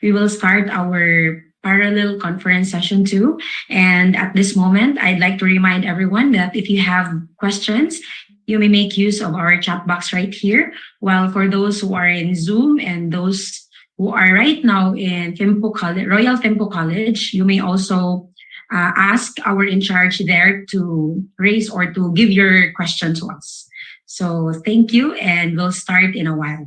we will start our parallel conference session 2. And at this moment, I'd like to remind everyone that if you have questions, you may make use of our chat box right here. While for those who are in Zoom and those who are right now in Fimpo College, Royal Fimpo College, you may also ask our in charge there to raise or to give your question to us. So thank you, and we'll start in a while.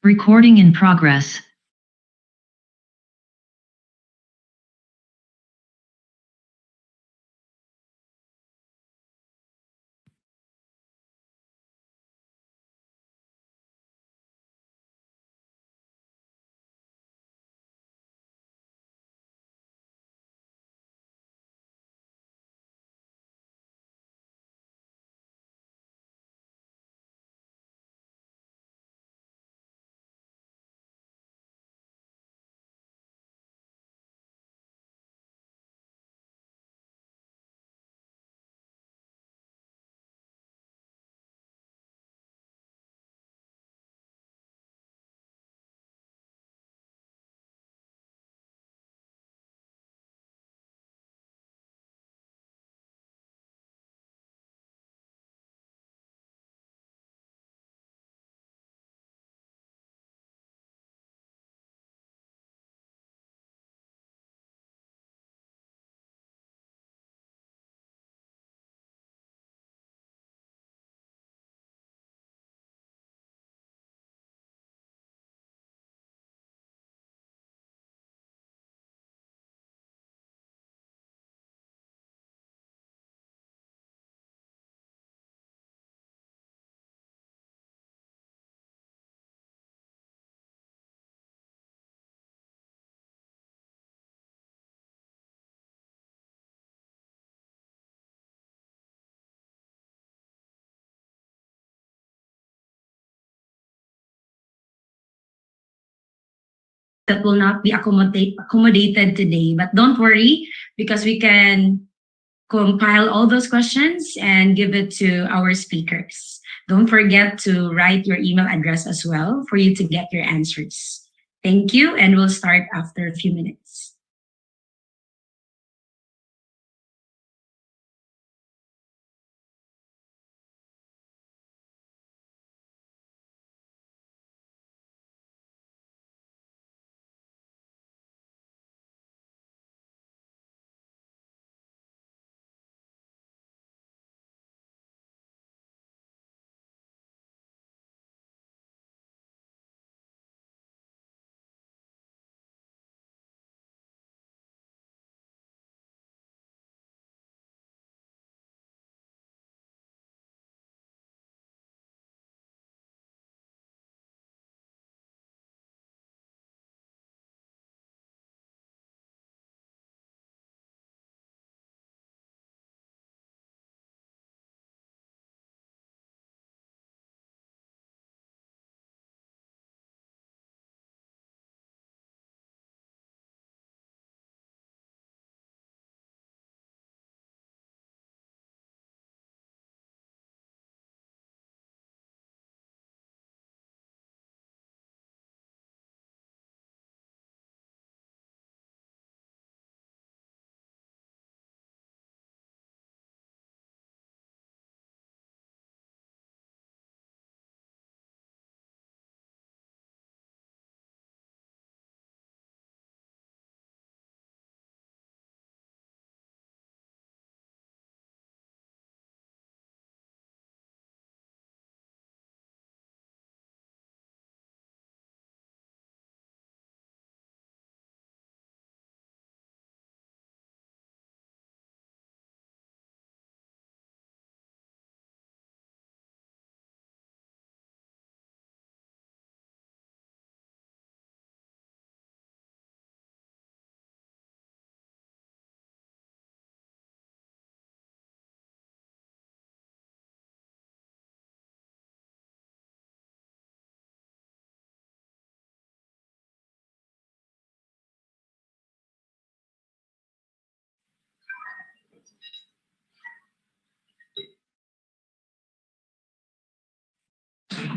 Recording in progress. That will not be accommodated today. But don't worry, because we can compile all those questions and give it to our speakers. Don't forget to write your email address as well for you to get your answers. Thank you, and we'll start after a few minutes.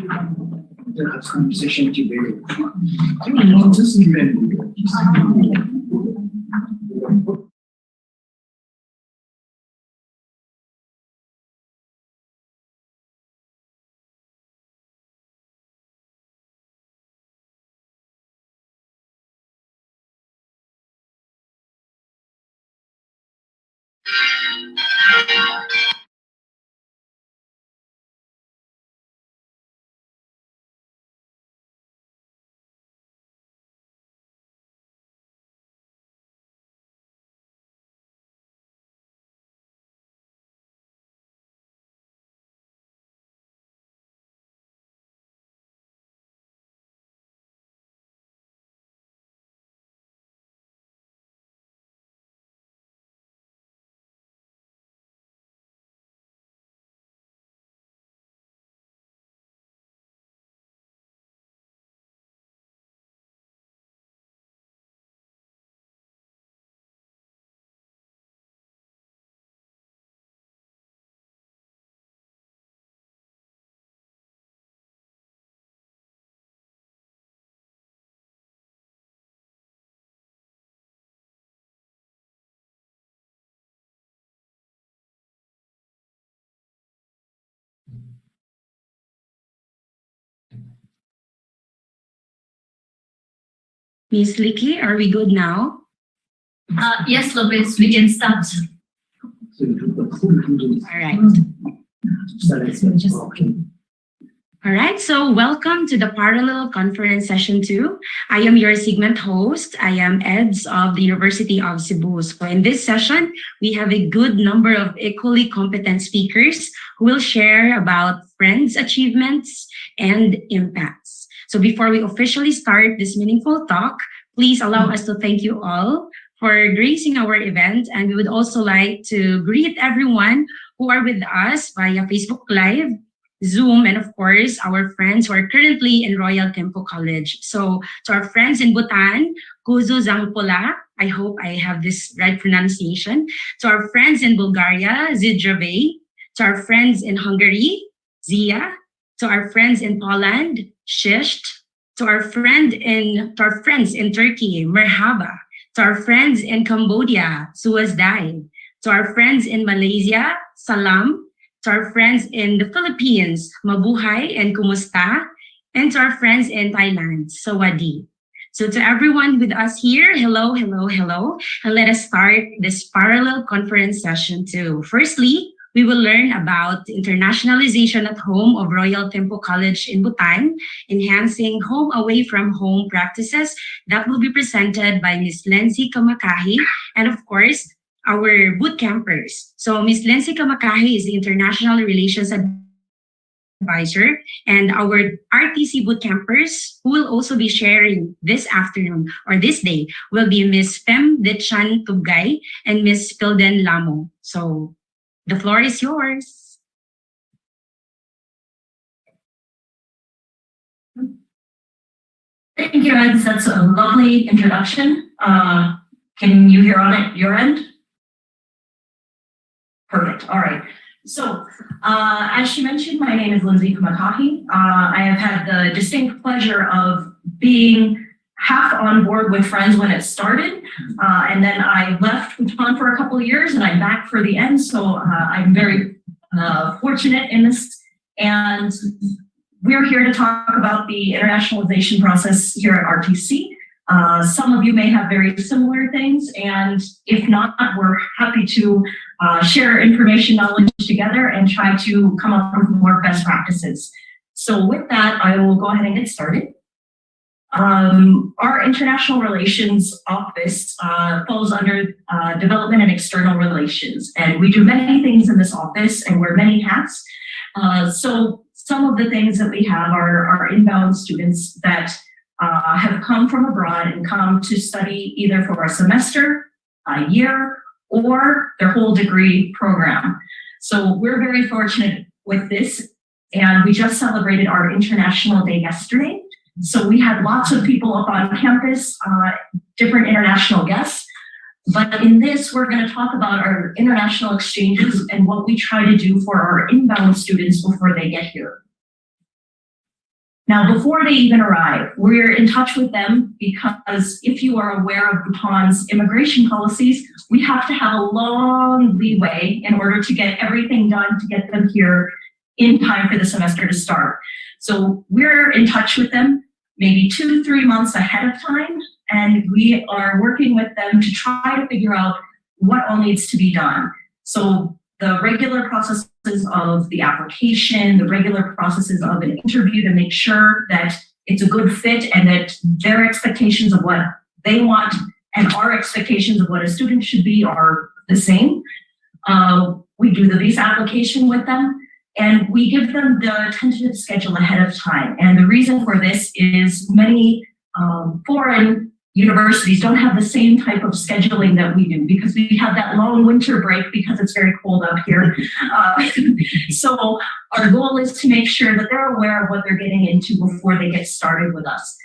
the conversation today. Miss Licky, are we good now? Yes, Lopez, we can start. All right. All right, so welcome to the Parallel Conference Session 2. I am your segment host. I am Eds of the University of Cebu. So in this session, we have a good number of equally competent speakers who will share about Friends' achievements and impacts. So before we officially start this meaningful talk, please allow us to thank you all for gracing our event. And we would also like to greet everyone who are with us via Facebook Live, Zoom, and of course, our friends who are currently in Royal Kempo College. So to our friends in Bhutan, Kuzu Zangpola, I hope I have this right pronunciation. To our friends in Bulgaria, Zidrave. To our friends in Hungary, Zia. To our friends in Poland, Shisht. To our friends in Turkey, Merhaba. To our friends in Cambodia, Suwazdai. To our friends in Malaysia, Salam. To our friends in the Philippines, Mabuhay and Kumusta. And to our friends in Thailand, Sawadi. So to everyone with us here, hello, hello, hello. And let us start this parallel conference session 2. Firstly, we will learn about internationalization at home of Royal Tempo College in Bhutan, enhancing home away from home practices that will be presented by Ms. Lenzi Kamakahi, and of course, our boot campers. So Ms. Lenzi Kamakahi is the International Relations Advisor, and our RTC boot campers who will also be sharing this afternoon or this day will be Ms. Fem Dechan Tugay and Ms. Pilden Lamo. So the floor is yours. Thank you, Eds. That's a lovely introduction. Can you hear on it your end? Perfect. All right. So, as she mentioned, my name is Lindsay Kamakahi. I have had the distinct pleasure of being half on board with Friends when it started, and then I left Bhutan for a couple of years, and I'm back for the end. So I'm very fortunate in this, and we're here to talk about the internationalization process here at RTC. Some of you may have very similar things, and if not, we're happy to share information knowledge together and try to come up with more best practices. So with that, I will go ahead and get started. Our International Relations Office falls under Development and External Relations, and we do many things in this office and wear many hats. So some of the things that we have are inbound students that have come from abroad and come to study either for a semester, a year, or their whole degree program. So we're very fortunate with this, and we just celebrated our International Day yesterday. So we had lots of people up on campus, different international guests. But in this, we're going to talk about our international exchanges and what we try to do for our inbound students before they get here. Now, before they even arrive, we're in touch with them because if you are aware of Bhutan's immigration policies, we have to have a long leeway in order to get everything done to get them here in time for the semester to start. So we're in touch with them maybe 2 to 3 months ahead of time, and we are working with them to try to figure out what all needs to be done. So the regular processes of the application, the regular processes of an interview to make sure that it's a good fit and that their expectations of what they want and our expectations of what a student should be are the same. We do the visa application with them, and we give them the tentative schedule ahead of time. And the reason for this is many foreign universities don't have the same type of scheduling that we do because we have that long winter break because it's very cold up here. So our goal is to make sure that they're aware of what they're getting into before they get started with us.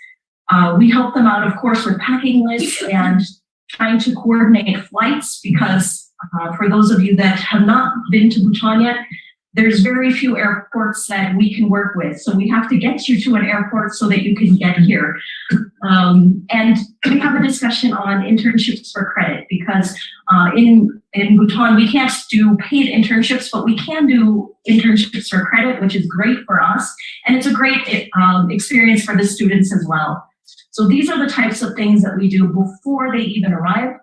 We help them out, of course, with packing lists and trying to coordinate flights because for those of you that have not been to Bhutan yet, there's very few airports that we can work with. So we have to get you to an airport so that you can get here. And we have a discussion on internships for credit because in Bhutan, we can't do paid internships, but we can do internships for credit, which is great for us. And it's a great experience for the students as well. So these are the types of things that we do before they even arrive.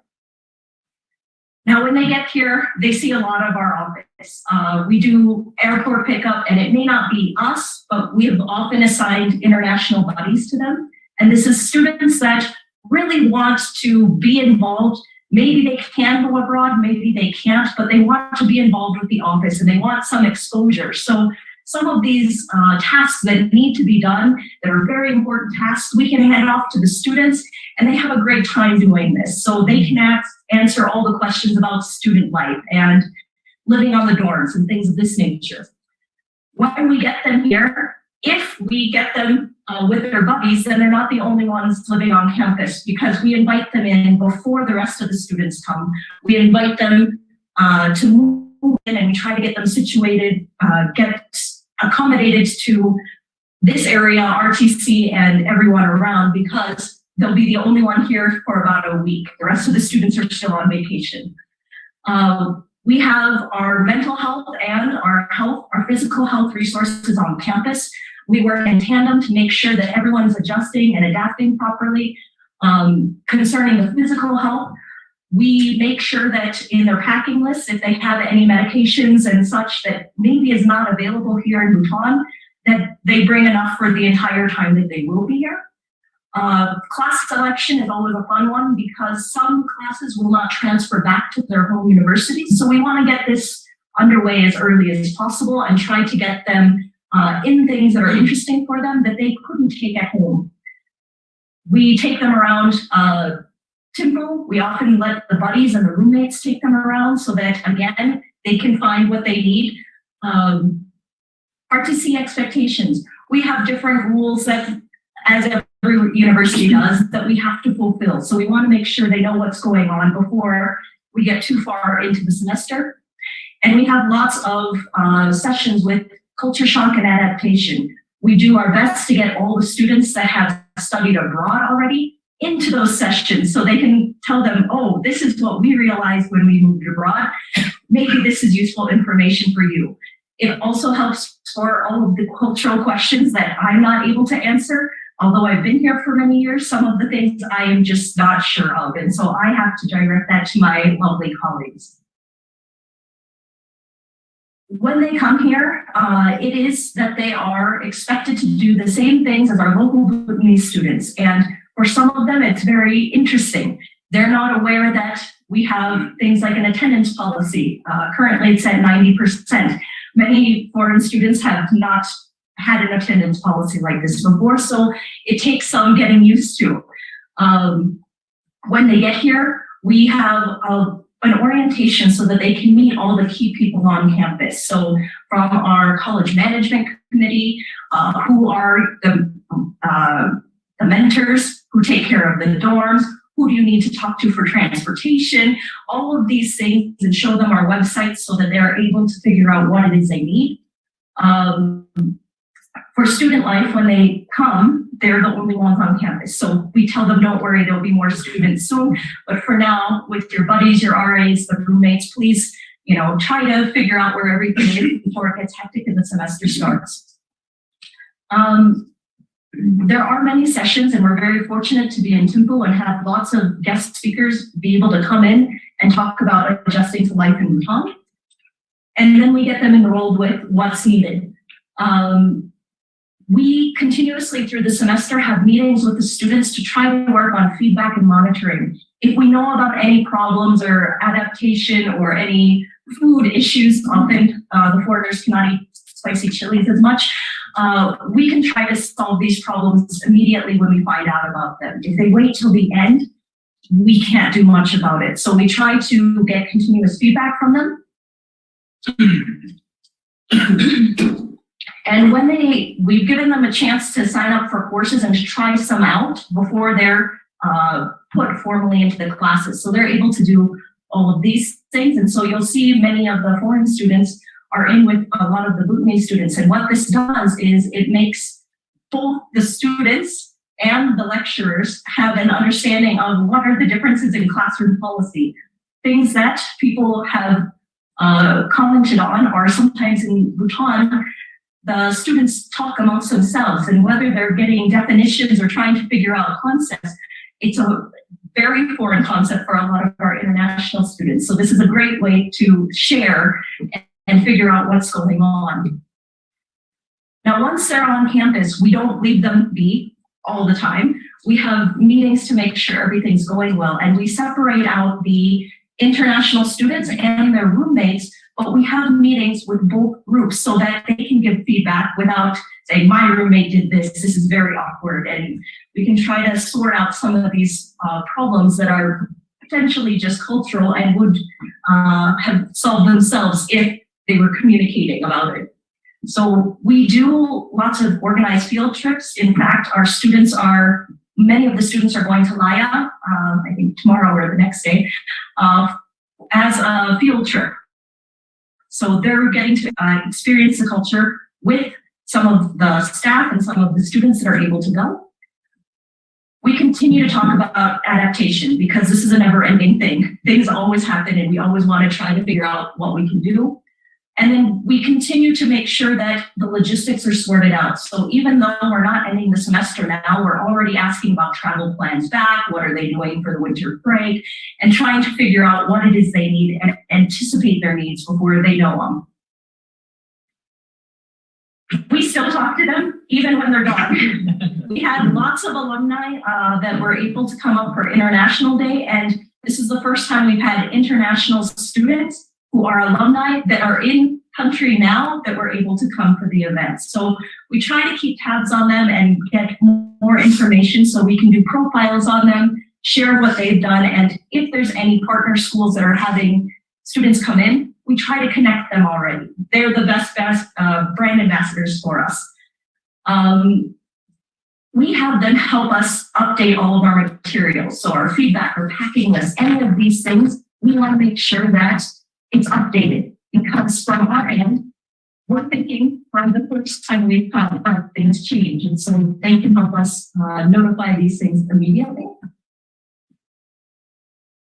Now, when they get here, they see a lot of our office. We do airport pickup, and it may not be us, but we have often assigned international buddies to them. And this is students that really want to be involved. Maybe they can go abroad, maybe they can't, but they want to be involved with the office and they want some exposure. So some of these tasks that need to be done, that are very important tasks, we can hand off to the students, and they have a great time doing this. So they can answer all the questions about student life and living on the dorms and things of this nature. When we get them here, if we get them with their buddies, then they're not the only ones living on campus because we invite them in before the rest of the students come. We invite them to move in and we try to get them situated, get accommodated to this area, RTC, and everyone around because they'll be the only one here for about a week. The rest of the students are still on vacation. We have our mental health and our physical health resources on campus. We work in tandem to make sure that everyone's adjusting and adapting properly. Concerning the physical health, we make sure that in their packing list, if they have any medications and such that maybe is not available here in Bhutan, that they bring enough for the entire time that they will be here. Class selection is always a fun one because some classes will not transfer back to their home universities. So we want to get this underway as early as possible and try to get them in things that are interesting for them that they couldn't take at home. We take them around Timbo. We often let the buddies and the roommates take them around so that, again, they can find what they need. RTC expectations. We have different rules that, as every university does, that we have to fulfill. So we want to make sure they know what's going on before we get too far into the semester. And we have lots of sessions with culture shock and adaptation. We do our best to get all the students that have studied abroad already into those sessions so they can tell them, oh, this is what we realized when we moved abroad. Maybe this is useful information for you. It also helps for all of the cultural questions that I'm not able to answer. Although I've been here for many years, some of the things I am just not sure of. And so I have to direct that to my lovely colleagues. When they come here, it is that they are expected to do the same things as our local Bhutanese students. And for some of them, it's very interesting. They're not aware that we have things like an attendance policy. Currently, it's at 90%. Many foreign students have not had an attendance policy like this before, so it takes some getting used to. When they get here, we have an orientation so that they can meet all the key people on campus. So from our college management committee, who are the mentors who take care of the dorms, who do you need to talk to for transportation, all of these things, and show them our website so that they're able to figure out what it is they need. For student life, when they come, they're the only ones on campus. So we tell them, don't worry, there'll be more students soon. But for now, with your buddies, your RAs, the roommates, please, try to figure out where everything is before it gets hectic and the semester starts. There are many sessions, and we're very fortunate to be in Thimphu and have lots of guest speakers be able to come in and talk about adjusting to life in Bhutan. And then we get them enrolled with what's needed. We continuously through the semester have meetings with the students to try to work on feedback and monitoring. If we know about any problems or adaptation or any food issues, often the foreigners cannot eat spicy chilies as much, we can try to solve these problems immediately when we find out about them. If they wait till the end, we can't do much about it. So we try to get continuous feedback from them. And when we've given them a chance to sign up for courses and to try some out before they're put formally into the classes. So they're able to do all of these things. And so you'll see many of the foreign students are in with a lot of the Bhutanese students. And what this does is it makes both the students and the lecturers have an understanding of what are the differences in classroom policy. Things that people have commented on are sometimes in Bhutan, the students talk amongst themselves, and whether they're getting definitions or trying to figure out concepts, it's a very foreign concept for a lot of our international students. So this is a great way to share and figure out what's going on. Now, once they're on campus, we don't leave them be all the time. We have meetings to make sure everything's going well, and we separate out the international students and their roommates, but we have meetings with both groups so that they can give feedback without saying, my roommate did this is very awkward. And we can try to sort out some of these problems that are potentially just cultural and would have solved themselves if they were communicating about it. So we do lots of organized field trips. In fact, many of the students are going to Laya, I think tomorrow or the next day, as a field trip. So they're getting to experience the culture with some of the staff and some of the students that are able to go. We continue to talk about adaptation because this is a never-ending thing. Things always happen and we always want to try to figure out what we can do. And then we continue to make sure that the logistics are sorted out. So even though we're not ending the semester now, we're already asking about travel plans back, what are they doing for the winter break, and trying to figure out what it is they need and anticipate their needs before they know them. We still talk to them even when they're gone. We had lots of alumni that were able to come up for International Day, and this is the first time we've had international students who are alumni that are in country now that were able to come for the event. So we try to keep tabs on them and get more information so we can do profiles on them, share what they've done, and if there's any partner schools that are having students come in, we try to connect them already. They're the best brand ambassadors for us. We have them help us update all of our materials. So our feedback, our packing list, any of these things, we want to make sure that it's updated, because from our end, we're thinking from the first time we've come, things change. And so they can help us notify these things immediately.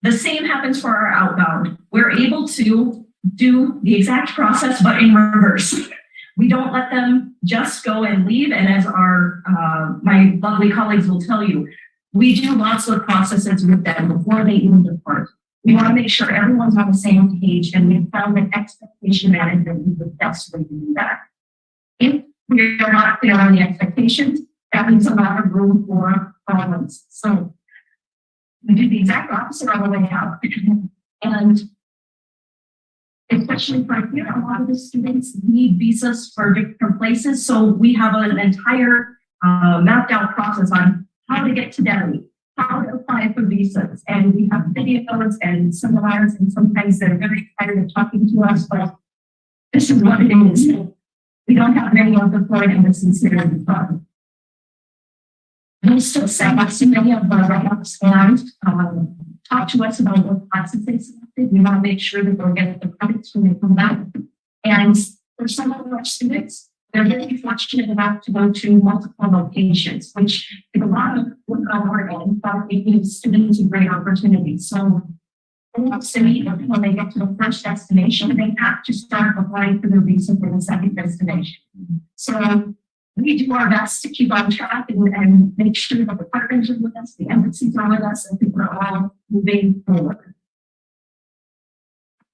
The same happens for our outbound. We're able to do the exact process, but in reverse. We don't let them just go and leave. And as my lovely colleagues will tell you, we do lots of processes with them before they even depart. We want to make sure everyone's on the same page, and we found that expectation management is the best way to do that. If we are not clear on the expectations, that means a lot of room for problems. So we do the exact opposite on the way out. And especially for here, a lot of the students need visas for different places. So we have an entire mapped out process on how to get to Delhi, how to apply for visas, and we have videos and seminars, and sometimes they're very tired of talking to us, but this is what it is. We don't have many of the foreign embassies here in the front. They still send us many of the write-ups and talk to us about what classes they selected. We want to make sure that they'll get the credits when they come back. And for some of our students, they're very fortunate enough to go to multiple locations, which is a lot of work on our end, but it gives students a great opportunity. So when they get to the first destination, they have to start applying for the visa for the second destination. So we do our best to keep on track and make sure that the partners are with us, the embassies are with us, and people are all moving forward.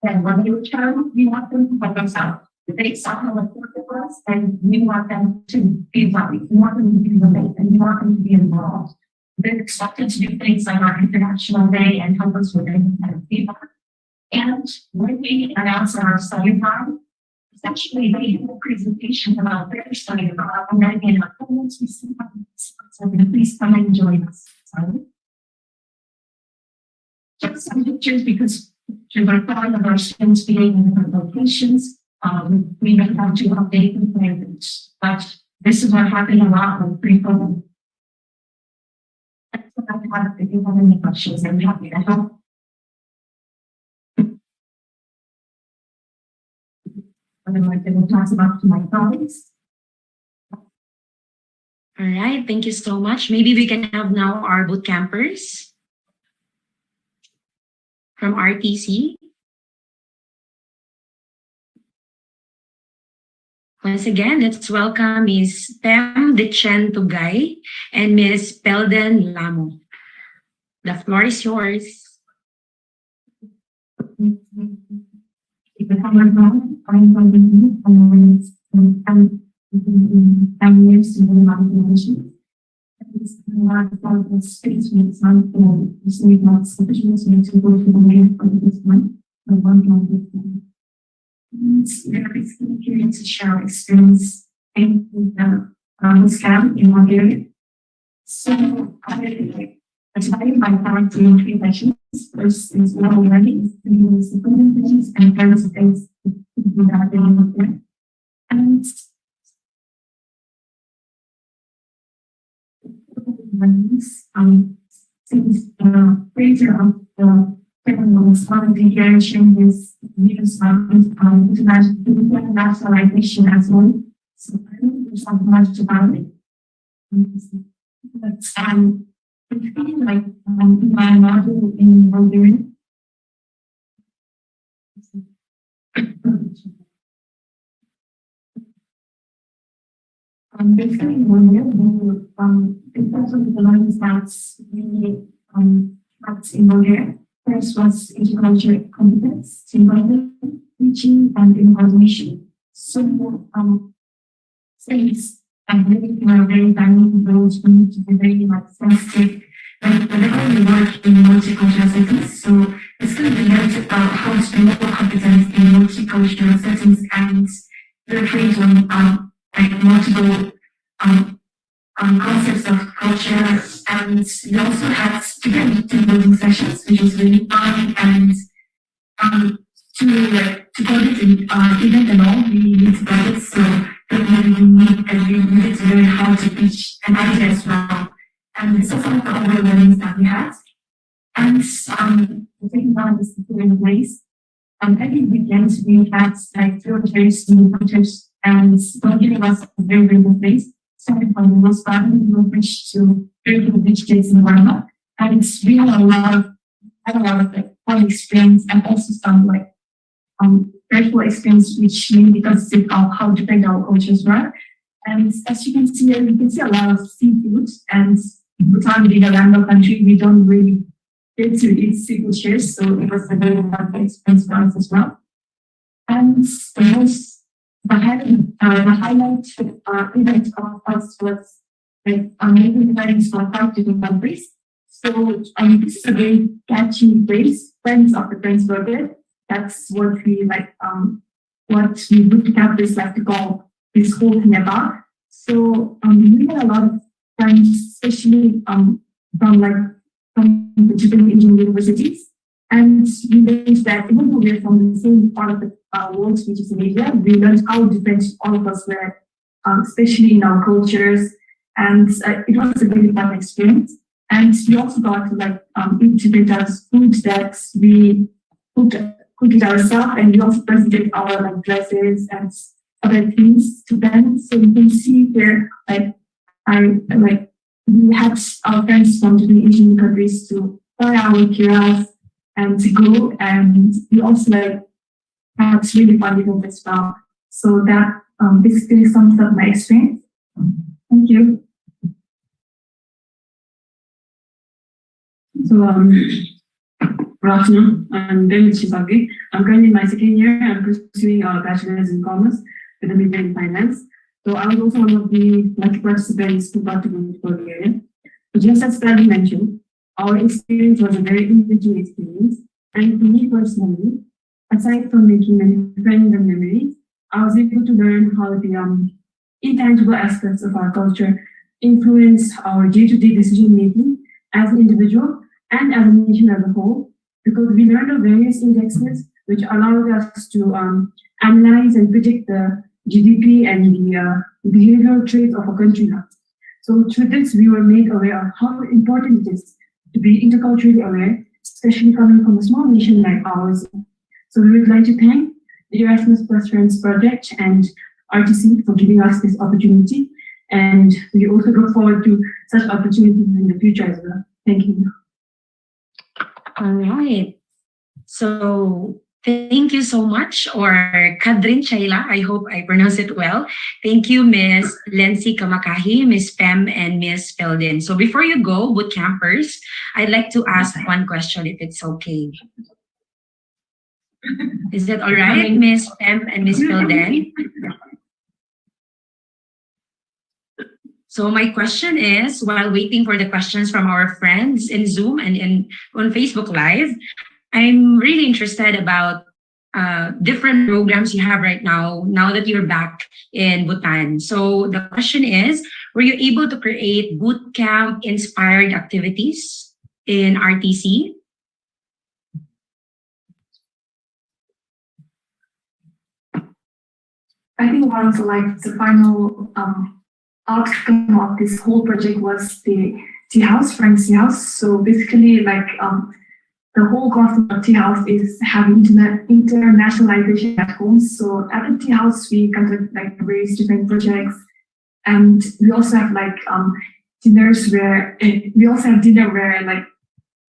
And when they return, we want them to help us out. If they saw how important it was, and we want them to be happy. We want them to be relate, and we want them to be involved. They're expected to do things like our International Day and help us with any kind of feedback. And when we announce our study plan, essentially they do a presentation about their study abroad, and then in our comments, we see how so please come and join us. So, just some pictures because pictures are fun of our students being in different locations. We may have to update the plans, but this is what happened a lot with pre-COVID. If you have any questions, I'm happy to help. Otherwise, I will pass it off to my colleagues. All right, thank you so much. Maybe we can have now our boot campers from RTC. Once again, let's welcome Ms. Pem Dichen Tugay and Ms. Pelden Lamo. The floor is yours. I'm used to doing manipulation. It's not about the space when it's not for the same not sufficient to go to the main for this one. I want to it's very curious to share our experience in the camp in Bulgaria. So I divided my time in three sessions. First is level learning, second things, and third is things that they want to do. And since the creator of the was one of the year sharing his views on internationalization as well. So I don't know so much about it. But I feel like my model in Bulgaria. Basically, because of the learning stats we had in Bulgaria. First was intercultural competence, symbolic teaching, and information. So, things and living in a very dynamic roles, we need to be very sensitive. And whenever we work in multicultural settings, so it's going to be learned about how to be more competent in multicultural settings and reflect on multiple concepts of culture, and we also had student team building sessions, which was really fun. And to code it in event and all, we need to code it, so definitely we needed to learn how to pitch an idea as well. And so some of the overall learnings that we had. And the second one is the in place. Every weekend we had like filters, filters, and giving us a very, very good place. Starting from the most family, we will reach to very good beaches in Rwanda. And it's really a lot of like fun experience and also some like grateful experience, which really because of how different our cultures were. And as you can see here, you can see a lot of seafood. And Bhutan being a landlocked country, we don't really get to eat seafood here, so it was a very fun experience for us as well. And the highlight event of us was like amazing weddings from 5 different countries. So this is a very catchy phrase, friends of the friends burger. That's what we like, what we boot campers like to call this whole thing about. So we had a lot of friends, especially from the different Indian universities. And we learned that even though we're from the same part of the world, which is in Asia, we learned how different all of us were, especially in our cultures. And it was a very fun experience. And we also got to like integrate food that we cooked it ourselves, and we also presented our like dresses and other things to them. So you can see here, we had our friends from different Asian countries to buy our kiras and to go, and we also had really fun events as well. So that basically sums up my experience. Thank you. So good afternoon. I'm David Shibagi. I'm currently in my second year. I'm pursuing a bachelor's in commerce with a major in finance. So I was also one of the lucky participants who got to go to Bulgaria. So just as Sally mentioned, our experience was a very individual experience. And for me personally, aside from making many friends and memories, I was able to learn how the intangible aspects of our culture influence our day-to-day decision making as an individual and as a nation as a whole, because we learned of various indexes which allowed us to analyze and predict the GDP and the behavioral traits of a country. So through this, we were made aware of how important it is to be interculturally aware, especially coming from a small nation like ours. So we would like to thank the Erasmus Plus Friends Project and RTC for giving us this opportunity. And we also look forward to such opportunities in the future as well. Thank you. All right. So thank you so much, or Kadrin Shaila, I hope I pronounce it well. Thank you, Ms. Lency Kamakahi, Ms. Pem, and Ms. Felden. So before you go, boot campers, I'd like to ask one question if it's okay. Is that all right, Ms. Pem and Ms. Felden? So my question is, while waiting for the questions from our friends in Zoom and on Facebook Live, I'm really interested about different programs you have right now that you're back in Bhutan. So the question is, were you able to create boot camp inspired activities in RTC? I think one of the final outcome of this whole project was the tea house, Frank's tea house. So basically, the whole concept of tea house is having internationalization at home. So at the tea house, we conduct various different projects, and we also have dinners where dinner where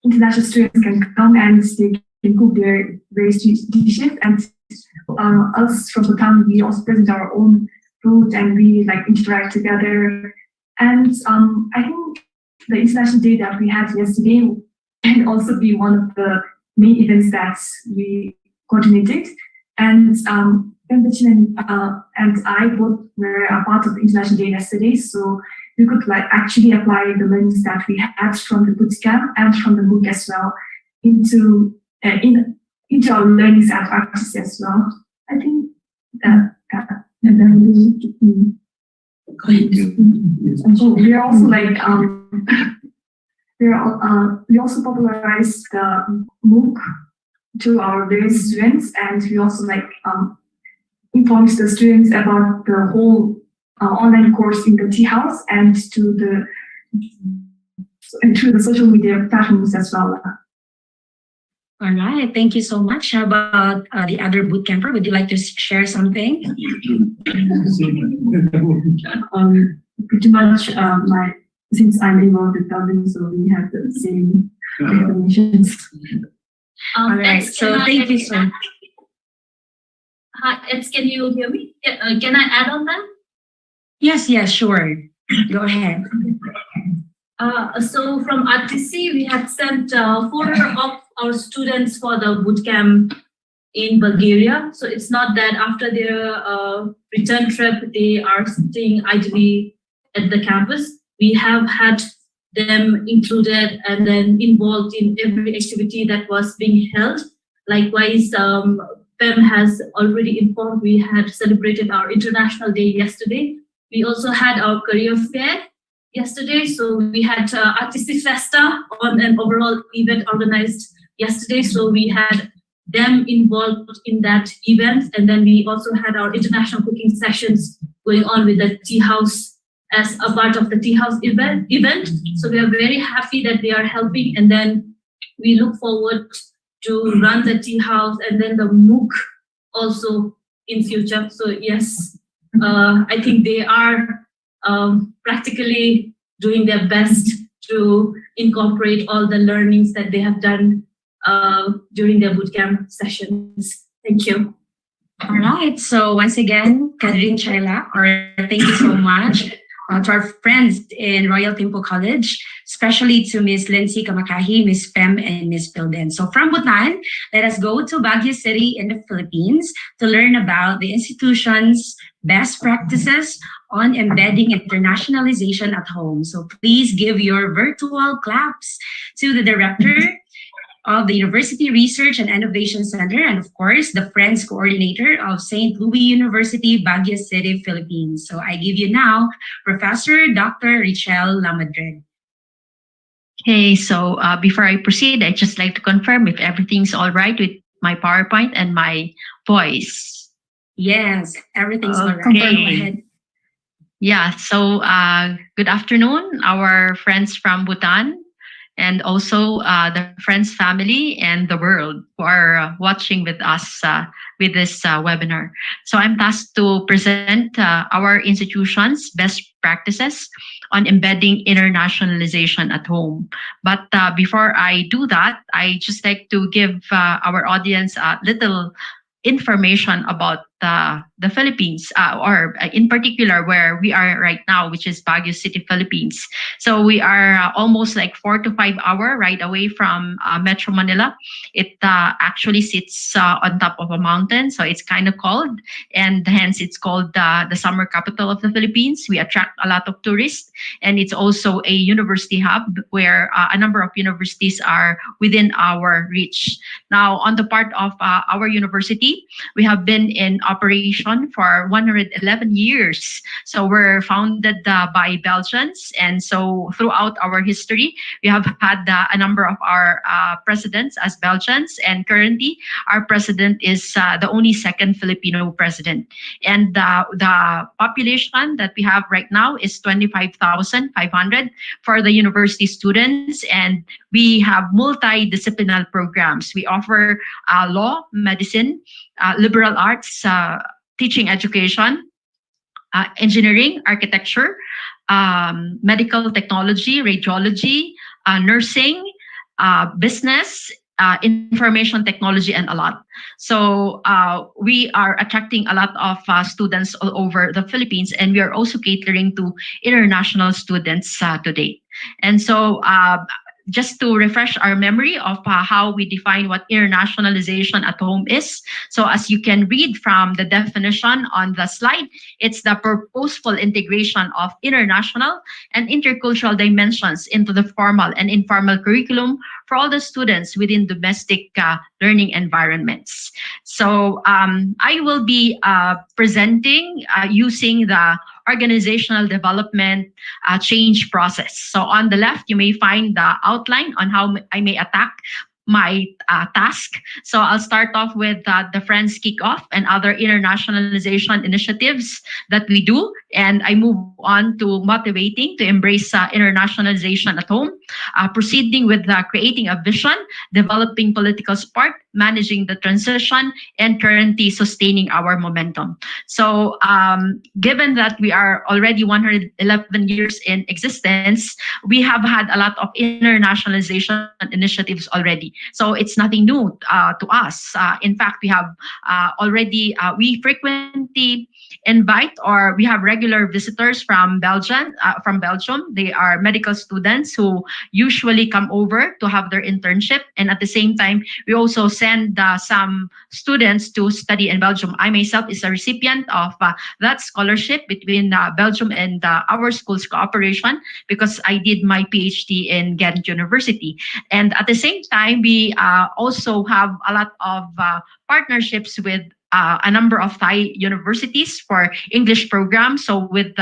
international students can come and they can cook their various dishes, and us from the town, we also present our own food and we interact together. And I think the International Day that we had yesterday can also be one of the main events that we coordinated. And Pemberton and I both were a part of the International Day yesterday, so we could actually apply the learnings that we had from the boot camp and from the book as well into our learnings at RTC as well. I think that and then we are also we also popularized the MOOC to our various students, and we also informed the students about the whole online course in the tea house and through the social media platforms as well. All right, thank you so much. How about the other boot camper? Would you like to share something? Pretty much, since I'm involved with Calvin, so we have the same information. All right, so thank you so much. Hi, can you hear me? Can I add on that? Yes, sure. Go ahead. So from RTC, we had sent 4 of our students for the bootcamp in Bulgaria. So it's not that after their return trip, they are staying idly at the campus. We have had them included and then involved in every activity that was being held. Likewise, PEM has already informed, we had celebrated our International Day yesterday. We also had our career fair yesterday. So we had RTC Festa on an overall event organized yesterday. So we had them involved in that event. And then we also had our international cooking sessions going on with the tea house as a part of the tea house event. So we are very happy that they are helping. And then we look forward to run the tea house and then the MOOC also in future. So yes, I think they are practically doing their best to incorporate all the learnings that they have done during their bootcamp sessions. Thank you. All right. So once again, Kadrin Chaila, or thank you so much to our friends in Royal Timpo College, especially to Miss Lindsay Kamakahi, Miss Fem, and Miss Pilden. So from Bhutan, let us go to Baguio City in the Philippines to learn about the institution's best practices on embedding internationalization at home. So please give your virtual claps to the director of the University Research and Innovation Center, and of course, the Friends Coordinator of St. Louis University, Baguio City, Philippines. So I give you now Professor Dr. Richelle Lamadrid. Okay, so before I proceed, I'd just like to confirm if everything's all right with my PowerPoint and my voice. Yes, everything's all right. Okay. Go ahead. Yeah, so good afternoon, our friends from Bhutan, and also the friends, family, and the world who are watching with us with this webinar. So I'm tasked to present our institution's best practices on embedding internationalization at home. But before I do that, I just like to give our audience a little information about the Philippines, or in particular where we are right now, which is Baguio City, Philippines. So we are almost like 4 to 5 hour ride away from Metro Manila. It actually sits on top of a mountain, so it's kind of cold, and hence it's called the summer capital of the Philippines. We attract a lot of tourists, and it's also a university hub where a number of universities are within our reach. Now, on the part of our university, we have been in operation for 111 years. So we're founded by Belgians. And so throughout our history, we have had a number of our presidents as Belgians. And currently, our president is the only second Filipino president. And the population that we have right now is 25,500 for the university students. And we have multidisciplinary programs. We offer law, medicine, liberal arts, teaching education, engineering, architecture, medical technology, radiology, nursing, business, information technology, and a lot. So we are attracting a lot of students all over the Philippines, and we are also catering to international students today. And so just to refresh our memory of how we define what internationalization at home is. So as you can read from the definition on the slide, it's the purposeful integration of international and intercultural dimensions into the formal and informal curriculum for all the students within domestic learning environments. So I will be presenting using the organizational development change process. So on the left, you may find the outline on how I may attack my task. So I'll start off with the Friends Kickoff and other internationalization initiatives that we do. And I move on to motivating to embrace internationalization at home, proceeding with creating a vision, developing political support, managing the transition, and currently sustaining our momentum. So given that we are already 111 years in existence, we have had a lot of internationalization initiatives already. So it's nothing new to us. In fact, we have already, we frequently invite, or we have regular visitors from Belgium. They are medical students who usually come over to have their internship. And at the same time, we also send some students to study in Belgium. I myself is a recipient of that scholarship between Belgium and our school's cooperation, because I did my PhD in Ghent University. And at the same time, we also have a lot of partnerships with a number of Thai universities for English programs, so with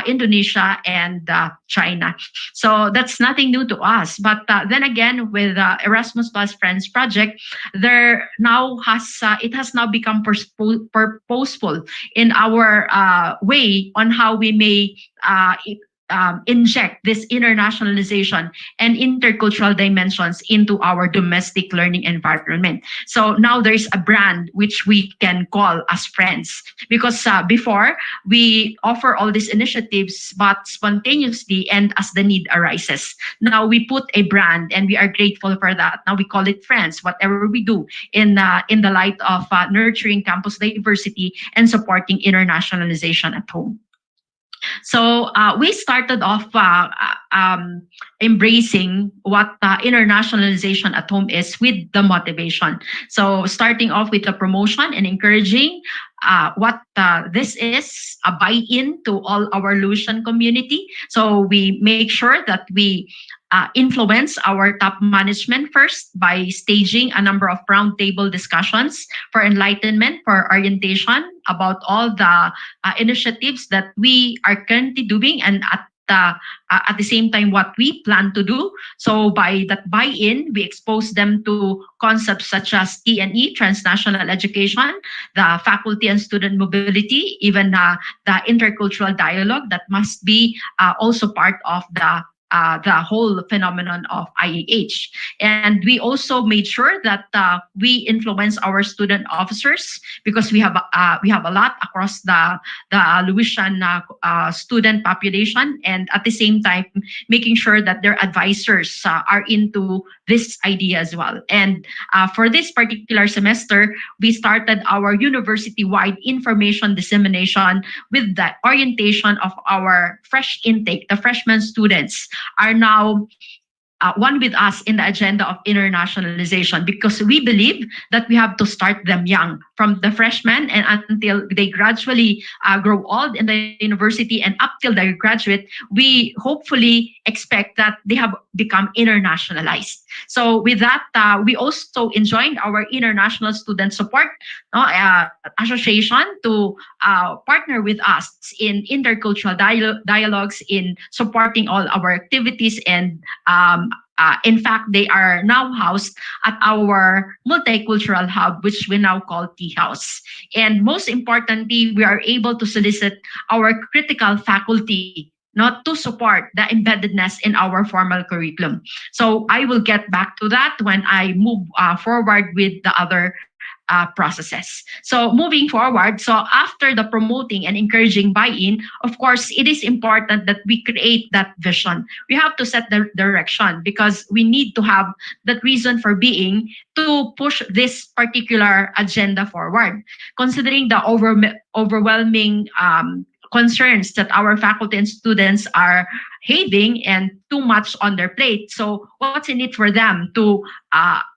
Indonesia and China. So that's nothing new to us. But then again, with Erasmus Plus Friends project, there now it has now become purposeful in our way on how we may inject this internationalization and intercultural dimensions into our domestic learning environment. So now there's a brand which we can call as friends, because before we offer all these initiatives but spontaneously and as the need arises. Now we put a brand and we are grateful for that. Now we call it friends. Whatever we do in the light of nurturing campus diversity and supporting internationalization at home. So we started off embracing what internationalization at home is with the motivation. So starting off with the promotion and encouraging what this is a buy-in to all our Lucian community. So we make sure that we influence our top management first by staging a number of roundtable discussions for enlightenment, for orientation about all the initiatives that we are currently doing, and at the same time what we plan to do. So by that buy-in, we expose them to concepts such as TNE, transnational education, the faculty and student mobility, even the intercultural dialogue that must be also part of the whole phenomenon of IAH. And we also made sure that we influence our student officers, because we have a lot across the Louisian student population, and at the same time making sure that their advisors are into this idea as well. And for this particular semester, we started our university-wide information dissemination with the orientation of our fresh intake. The freshman students are now one with us in the agenda of internationalization, because we believe that we have to start them young, from the freshmen and until they gradually grow old in the university, and up till they graduate, we hopefully expect that they have become internationalized. So with that, we also enjoined our international student support association to partner with us in intercultural dialogues, in supporting all our activities. And in fact, they are now housed at our multicultural hub, which we now call Tea House. And most importantly, we are able to solicit our critical faculty not to support the embeddedness in our formal curriculum. So I will get back to that when I move forward with the other processes. So moving forward, so after the promoting and encouraging buy-in, of course, it is important that we create that vision. We have to set the direction, because we need to have that reason for being to push this particular agenda forward. Considering the overwhelming concerns that our faculty and students are having and too much on their plate. So what's in it for them to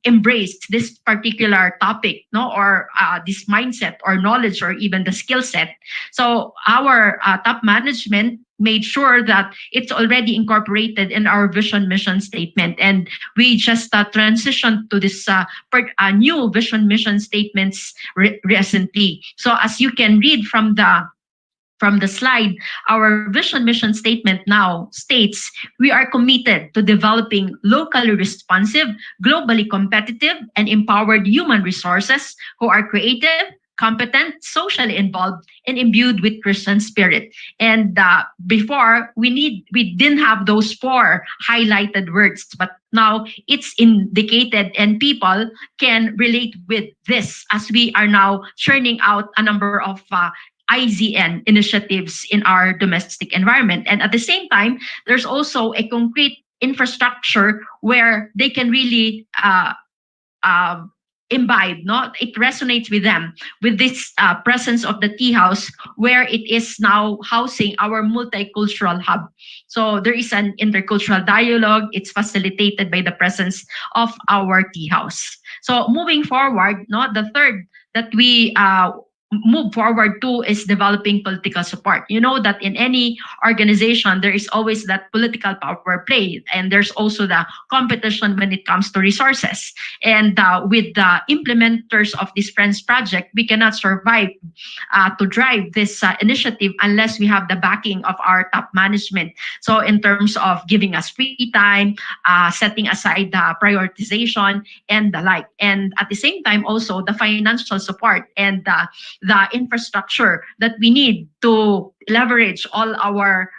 embrace this particular topic, no, or this mindset or knowledge or even the skill set? So our top management made sure that it's already incorporated in our vision mission statement. And we just transitioned to this new vision mission statements recently. So as you can read from the slide, our vision mission statement now states we are committed to developing locally responsive, globally competitive, and empowered human resources who are creative, competent, socially involved, and imbued with Christian spirit. And before, we didn't have those four highlighted words, but now it's indicated, and people can relate with this as we are now churning out a number of IZN initiatives in our domestic environment. And at the same time, there's also a concrete infrastructure where they can really imbibe, no? It resonates with them, with this presence of the tea house, where it is now housing our multicultural hub. So there is an intercultural dialogue. It's facilitated by the presence of our tea house. So moving forward, no, the third that we move forward to is developing political support. You know that in any organization, there is always that political power play, and there's also the competition when it comes to resources. And with the implementers of this Friends Project, we cannot survive to drive this initiative unless we have the backing of our top management. So in terms of giving us free time, setting aside the prioritization and the like. And at the same time, also the financial support and the infrastructure that we need to leverage all our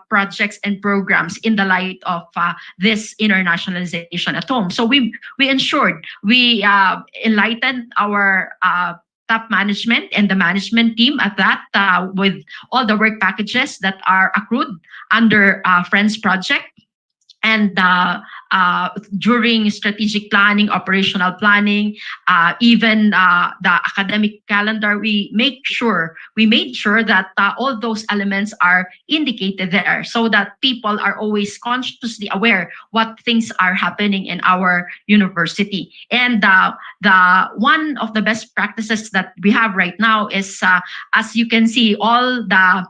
projects and programs in the light of this internationalization at home. So we ensured we enlightened our top management and the management team at that with all the work packages that are accrued under Friends Project. And during strategic planning, operational planning, even the academic calendar, we made sure that all those elements are indicated there, so that people are always consciously aware what things are happening in our university. And the one of the best practices that we have right now is, as you can see, all the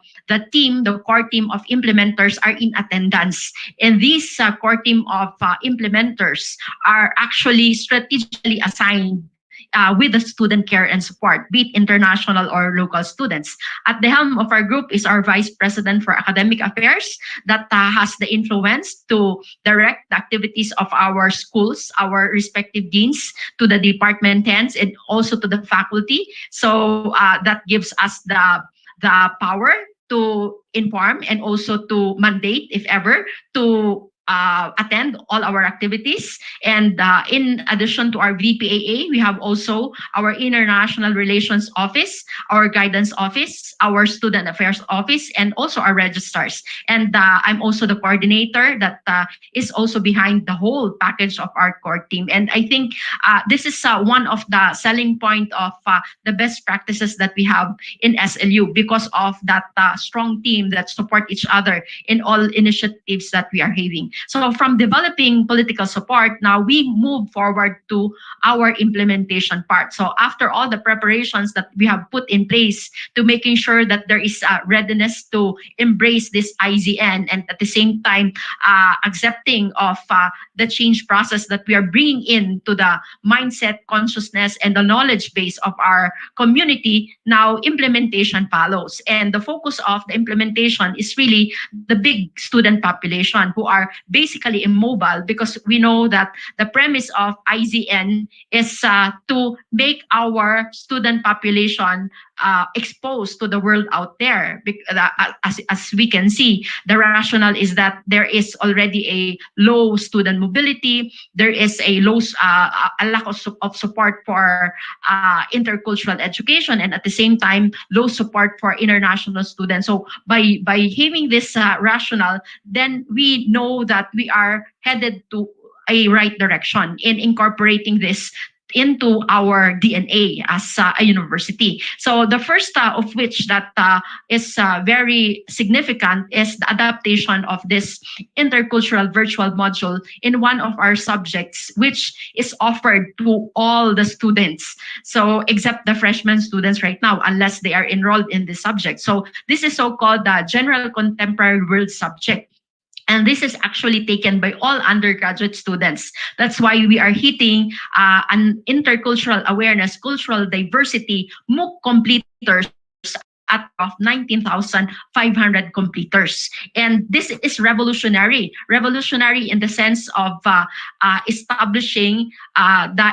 core team of implementers are in attendance, and these core team of implementers are actually strategically assigned with the student care and support, be it international or local students. At the helm of our group is our Vice President for Academic Affairs that has the influence to direct the activities of our schools, our respective deans, to the department heads, and also to the faculty. So that gives us the power to inform and also to mandate, if ever, to attend all our activities. And in addition to our VPAA, we have also our International Relations Office, our Guidance Office, our Student Affairs Office, and also our registrars. And I'm also the coordinator that is also behind the whole package of our core team. And I think this is one of the selling point of the best practices that we have in SLU, because of that strong team that support each other in all initiatives that we are having. So from developing political support, now we move forward to our implementation part. So after all the preparations that we have put in place to making sure that there is readiness to embrace this IZN, and at the same time accepting of the change process that we are bringing into the mindset, consciousness, and the knowledge base of our community, now implementation follows. And the focus of the implementation is really the big student population who are basically immobile, because we know that the premise of IZN is to make our student population exposed to the world out there. As we can see, the rationale is that there is already a low student mobility, there is a lack of support for intercultural education, and at the same time low support for international students. So by having this rationale, then we know that we are headed to a right direction in incorporating this into our DNA as a university. So the first of which that is very significant is the adaptation of this intercultural virtual module in one of our subjects, which is offered to all the students. So except the freshman students right now, unless they are enrolled in this subject. So this is so-called the General Contemporary World subject. And this is actually taken by all undergraduate students. That's why we are hitting an intercultural awareness, cultural diversity MOOC completers at of 19,500 completers. And this is revolutionary in the sense of establishing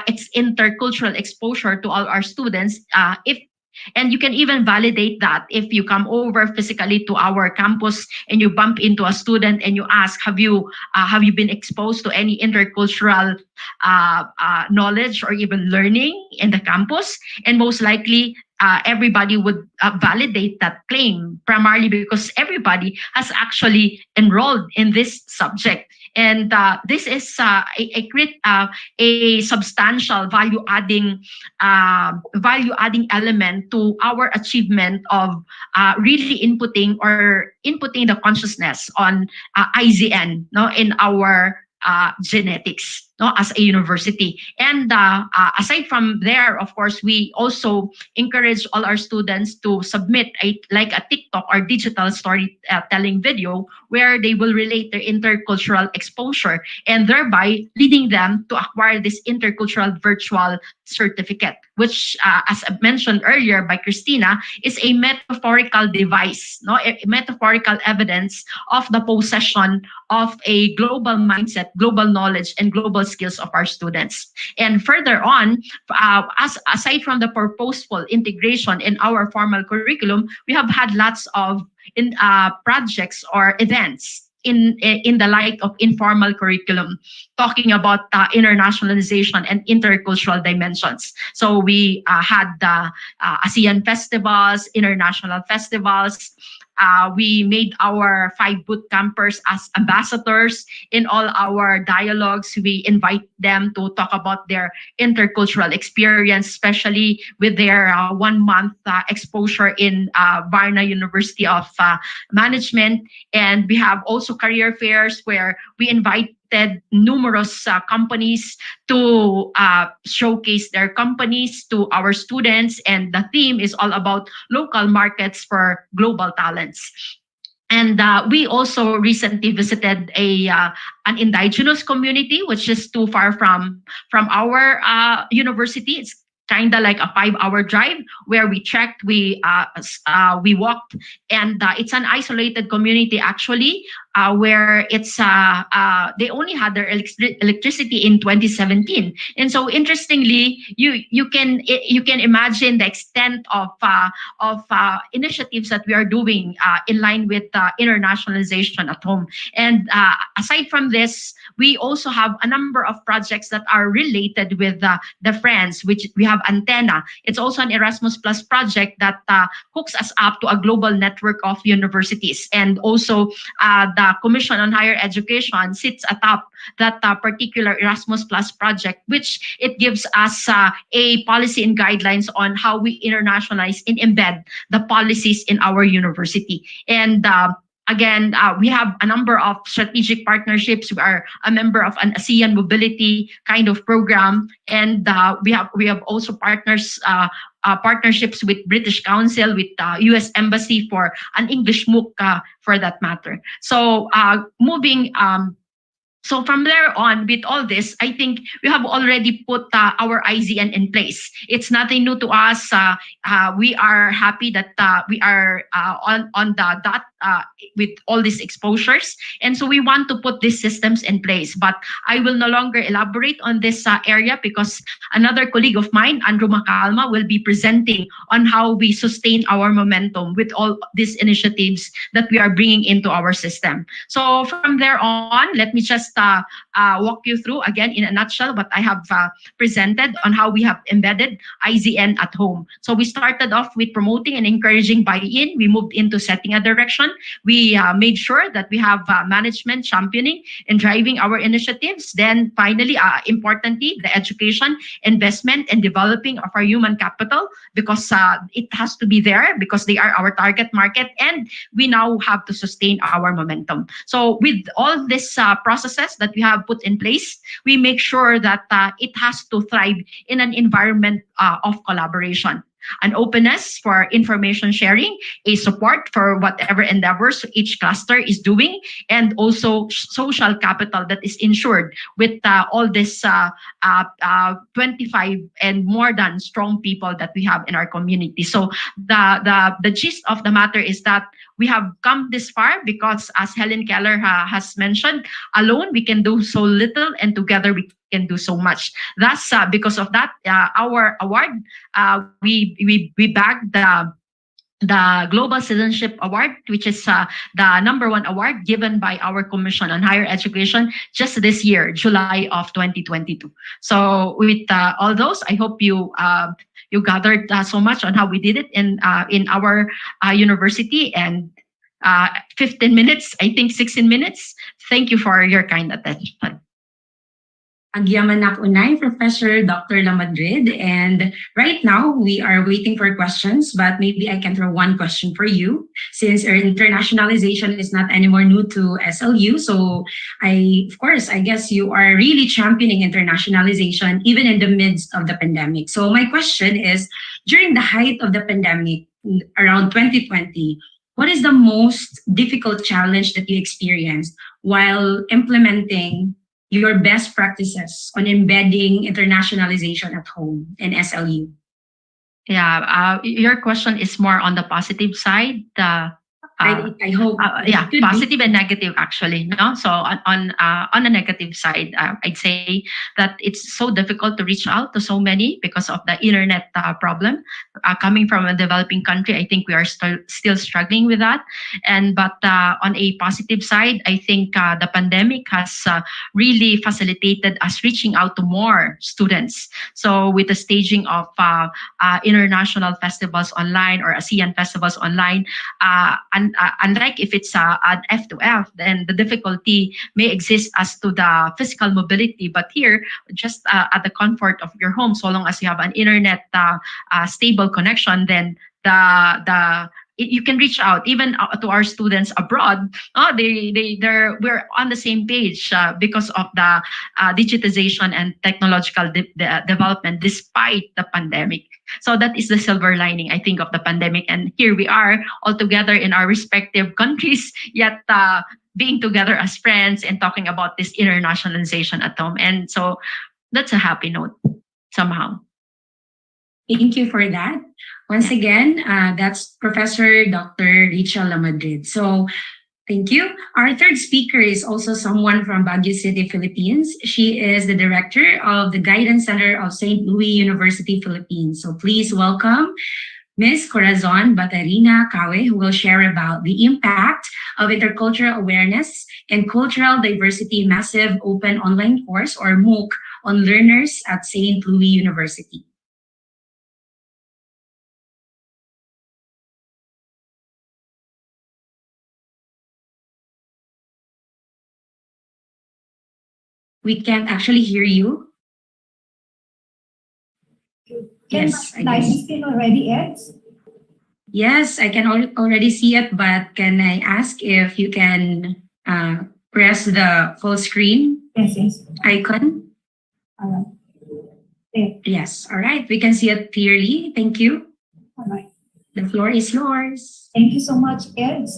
its intercultural exposure to all our students. And you can even validate that if you come over physically to our campus and you bump into a student and you ask, have you been exposed to any intercultural knowledge or even learning in the campus? And most likely, everybody would validate that claim, primarily because everybody has actually enrolled in this subject. And this is a substantial value-adding element to our achievement of really inputting the consciousness on IZN, no, in our genetics, no, as a university. And aside from there, of course, we also encourage all our students to submit a TikTok or digital storytelling video where they will relate their intercultural exposure, and thereby leading them to acquire this intercultural virtual certificate, which, as mentioned earlier by Christina, is a metaphorical device, no, a metaphorical evidence of the possession of a global mindset, global knowledge, and global global skills of our students. And further on, as aside from the purposeful integration in our formal curriculum, we have had lots of projects or events in the light of informal curriculum, talking about internationalization and intercultural dimensions. So we had the ASEAN festivals, international festivals. We made our 5 boot campers as ambassadors in all our dialogues. We invite them to talk about their intercultural experience, especially with their 1 month exposure in Varna University of Management. And we have also career fairs where we invited numerous companies to showcase their companies to our students. And the theme is all about local markets for global talents. And we also recently visited an indigenous community, which is too far from our university. It's kind of like a 5-hour drive where we trekked, we walked, and it's an isolated community actually, where it's they only had their electricity in 2017. And so interestingly, you can imagine the extent of initiatives that we are doing in line with internationalization at home. And aside from this, we also have a number of projects that are related with the friends, which we have Antenna. It's also an Erasmus Plus project that hooks us up to a global network of universities. And also the Commission on Higher Education sits atop that particular Erasmus Plus project, which it gives us a policy and guidelines on how we internationalize and embed the policies in our university. And again, we have a number of strategic partnerships. We are a member of an ASEAN mobility kind of program, and we have also partnerships with British Council, with U.S. Embassy for an English MOOC for that matter. So moving. So from there on, with all this, I think we have already put our IZN in place. It's nothing new to us. We are happy that we are on the dot with all these exposures. And so we want to put these systems in place. But I will no longer elaborate on this area because another colleague of mine, Andrew Macalma, will be presenting on how we sustain our momentum with all these initiatives that we are bringing into our system. So from there on, let me just walk you through again in a nutshell what I have presented on how we have embedded IZN at home. So we started off with promoting and encouraging buy-in. We moved into setting a direction. We made sure that we have management championing and driving our initiatives. Then finally, importantly, the education, investment, and developing of our human capital, because it has to be there because they are our target market, and we now have to sustain our momentum. So with all these processes that we have put in place, we make sure that it has to thrive in an environment of collaboration. An openness for information sharing, a support for whatever endeavors each cluster is doing, and also social capital that is ensured with all this 25 and more than strong people that we have in our community. So the gist of the matter is that we have come this far because, as Helen Keller has mentioned, alone we can do so little, and together we can do so much. Thus, because of that, our award, we bagged the Global Citizenship Award, which is the #1 award given by our Commission on Higher Education just this year, July of 2022. So with all those, I hope you gathered so much on how we did it in our university, and 15 minutes, I think 16 minutes. Thank you for your kind attention. Agyaman Unay, Professor Dr. Lamadrid. And right now we are waiting for questions, but maybe I can throw one question for you, since our internationalization is not anymore new to SLU. So of course, I guess you are really championing internationalization even in the midst of the pandemic. So my question is, during the height of the pandemic around 2020, what is the most difficult challenge that you experienced while implementing your best practices on embedding internationalization at home in SLU? Yeah, your question is more on the positive side. I hope. Yeah, It could be. positive and negative actually. No, so on a negative side, I'd say that it's so difficult to reach out to so many because of the internet problem. Coming from a developing country, I think we are still struggling with that. And but on a positive side, I think the pandemic has really facilitated us reaching out to more students. So with the staging of international festivals online or ASEAN festivals online, and unlike if it's an F2F, then the difficulty may exist as to the physical mobility. But here, just at the comfort of your home, so long as you have an internet stable connection, then you can reach out even to our students abroad. We're on the same page because of the digitization and technological development despite the pandemic. So that is the silver lining, I think, of the pandemic. And here we are all together in our respective countries, yet being together as friends and talking about this internationalization at home. And so that's a happy note somehow. Thank you for that. Once again, that's Professor Dr. Rachel Lamadrid. So thank you. Our third speaker is also someone from Baguio City, Philippines. She is the director of the Guidance Center of St. Louis University, Philippines. So please welcome Ms. Corazon Batarina Kawe, who will share about the impact of intercultural awareness and cultural diversity massive open online course or MOOC on learners at St. Louis University. We can't actually hear you. Yes, I Live guess. screen already, Ed? Yes, I can already see it, but can I ask if you can press the full screen Yes. icon? All right. There. Yes, all right. We can see it clearly. Thank you. All right. The floor is yours. Thank you so much, Ed.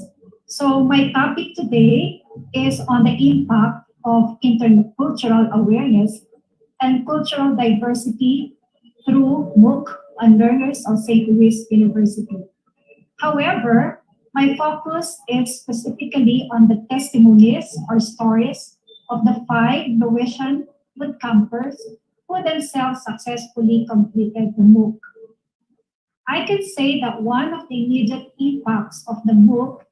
So my topic today is on the impact of intercultural awareness and cultural diversity through MOOC on learners of St. Louis University. However, my focus is specifically on the testimonies or stories of the 5 Louisian bootcampers who themselves successfully completed the MOOC. I can say that one of the immediate impacts of the MOOC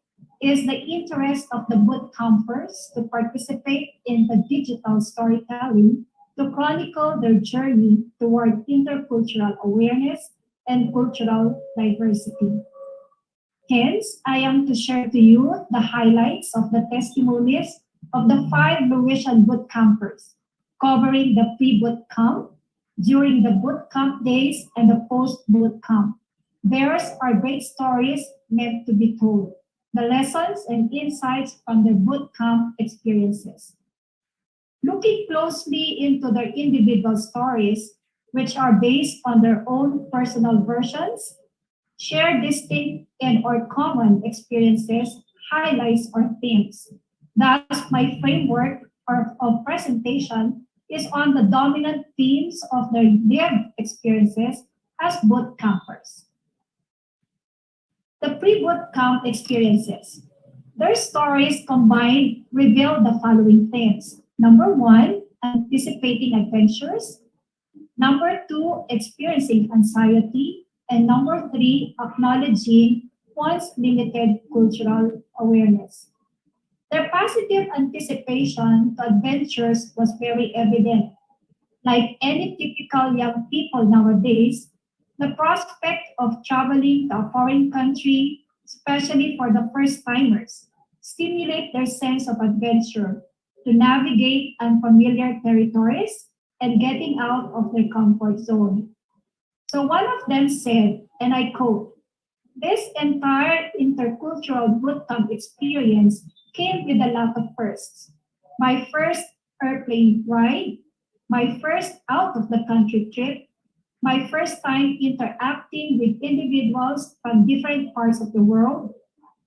is the interest of the bootcampers to participate in the digital storytelling to chronicle their journey toward intercultural awareness and cultural diversity. Hence, I am to share to you the highlights of the testimonies of the 5 Louisian bootcampers, covering the pre-boot camp, during the boot camp days, and the post-boot camp. Theirs are great stories meant to be told, the lessons and insights from their boot camp experiences. Looking closely into their individual stories, which are based on their own personal versions, share distinct and or common experiences, highlights, or themes. Thus, my framework of presentation is on the dominant themes of their lived experiences as boot campers. The pre-boot camp experiences. Their stories combined reveal the following themes. Number 1, anticipating adventures. Number 2, experiencing anxiety. And number 3, acknowledging one's limited cultural awareness. Their positive anticipation to adventures was very evident. Like any typical young people nowadays, the prospect of traveling to a foreign country, especially for the first-timers, stimulate their sense of adventure to navigate unfamiliar territories and getting out of their comfort zone. So one of them said, and I quote, "This entire intercultural bootcamp experience came with a lot of firsts. My first airplane ride, my first out of the country trip, my first time interacting with individuals from different parts of the world.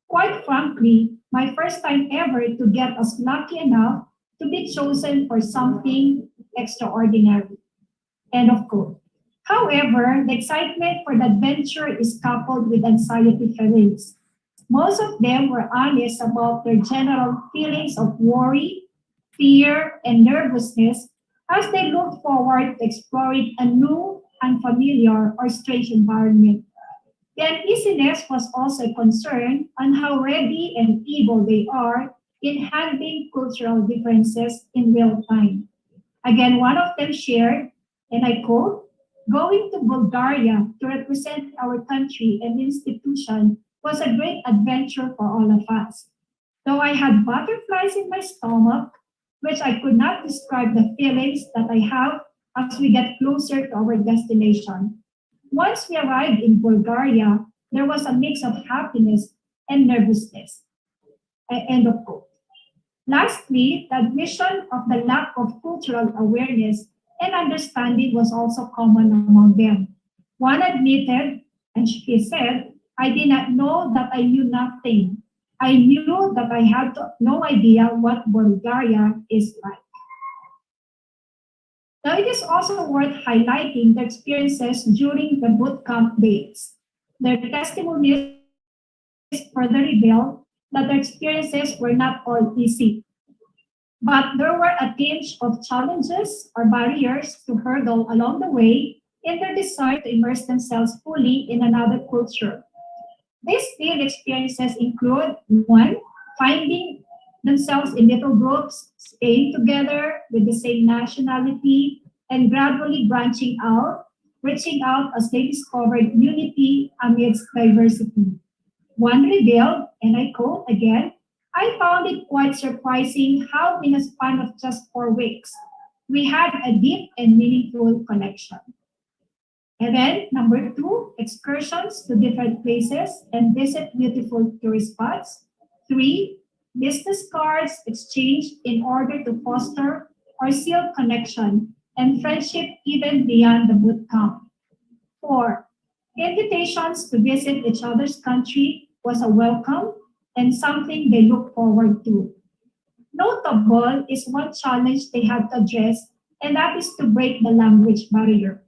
Quite frankly, my first time ever to get us lucky enough to be chosen for something extraordinary." End of quote. However, the excitement for the adventure is coupled with anxiety feelings. Most of them were honest about their general feelings of worry, fear, and nervousness as they looked forward to exploring a new, unfamiliar, or strange environment. The uneasiness was also a concern on how ready and able they are in handling cultural differences in real time. Again, one of them shared, and I quote, going to Bulgaria to represent our country and institution was a great adventure for all of us. Though I had butterflies in my stomach, which I could not describe the feelings that I have as we get closer to our destination. Once we arrived in Bulgaria, there was a mix of happiness and nervousness. End of quote. Lastly, the admission of the lack of cultural awareness and understanding was also common among them. One admitted, and he said, I did not know that I knew nothing. I knew that I had no idea what Bulgaria is like. Now, it is also worth highlighting the experiences during the boot camp days. Their testimonies further reveal that their experiences were not all easy, but there were a tinge of challenges or barriers to hurdle along the way in their desire to immerse themselves fully in another culture. These field experiences include one, finding themselves in little groups, staying together with the same nationality, and gradually branching out, reaching out as they discovered unity amidst diversity. One revealed, and I quote again, I found it quite surprising how, in a span of just 4 weeks, we had a deep and meaningful connection. And then, number two, excursions to different places and visit beautiful tourist spots. Three, business cards exchanged in order to foster or seal connection and friendship even beyond the boot camp. Four, invitations to visit each other's country was a welcome and something they look forward to. Notable is one challenge they had to address, and that is to break the language barrier.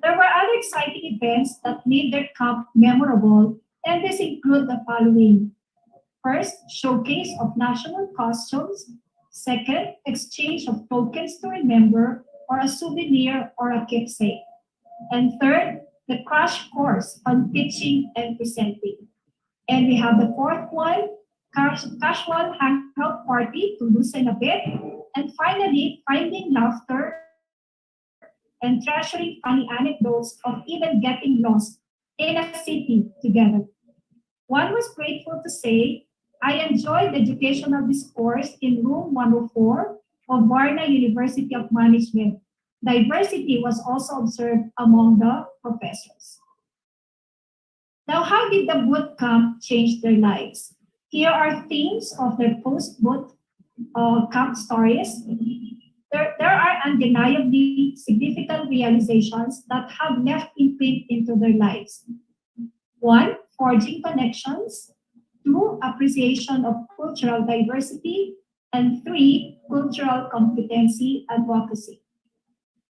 There were other exciting events that made their camp memorable, and these include the following. First, showcase of national costumes. Second, exchange of tokens to remember or a souvenir or a keepsake. And third, the crash course on pitching and presenting. And we have the fourth one, casual hangout party to loosen a bit. And finally, finding laughter and treasuring funny anecdotes of even getting lost in a city together. One was grateful to say, I enjoyed the educational discourse in room 104 of Varna University of Management. Diversity was also observed among the professors. Now, how did the boot camp change their lives? Here are themes of their post-boot camp stories. There are undeniably significant realizations that have left imprint into their lives. One, forging connections. Two, appreciation of cultural diversity. And three, cultural competency advocacy.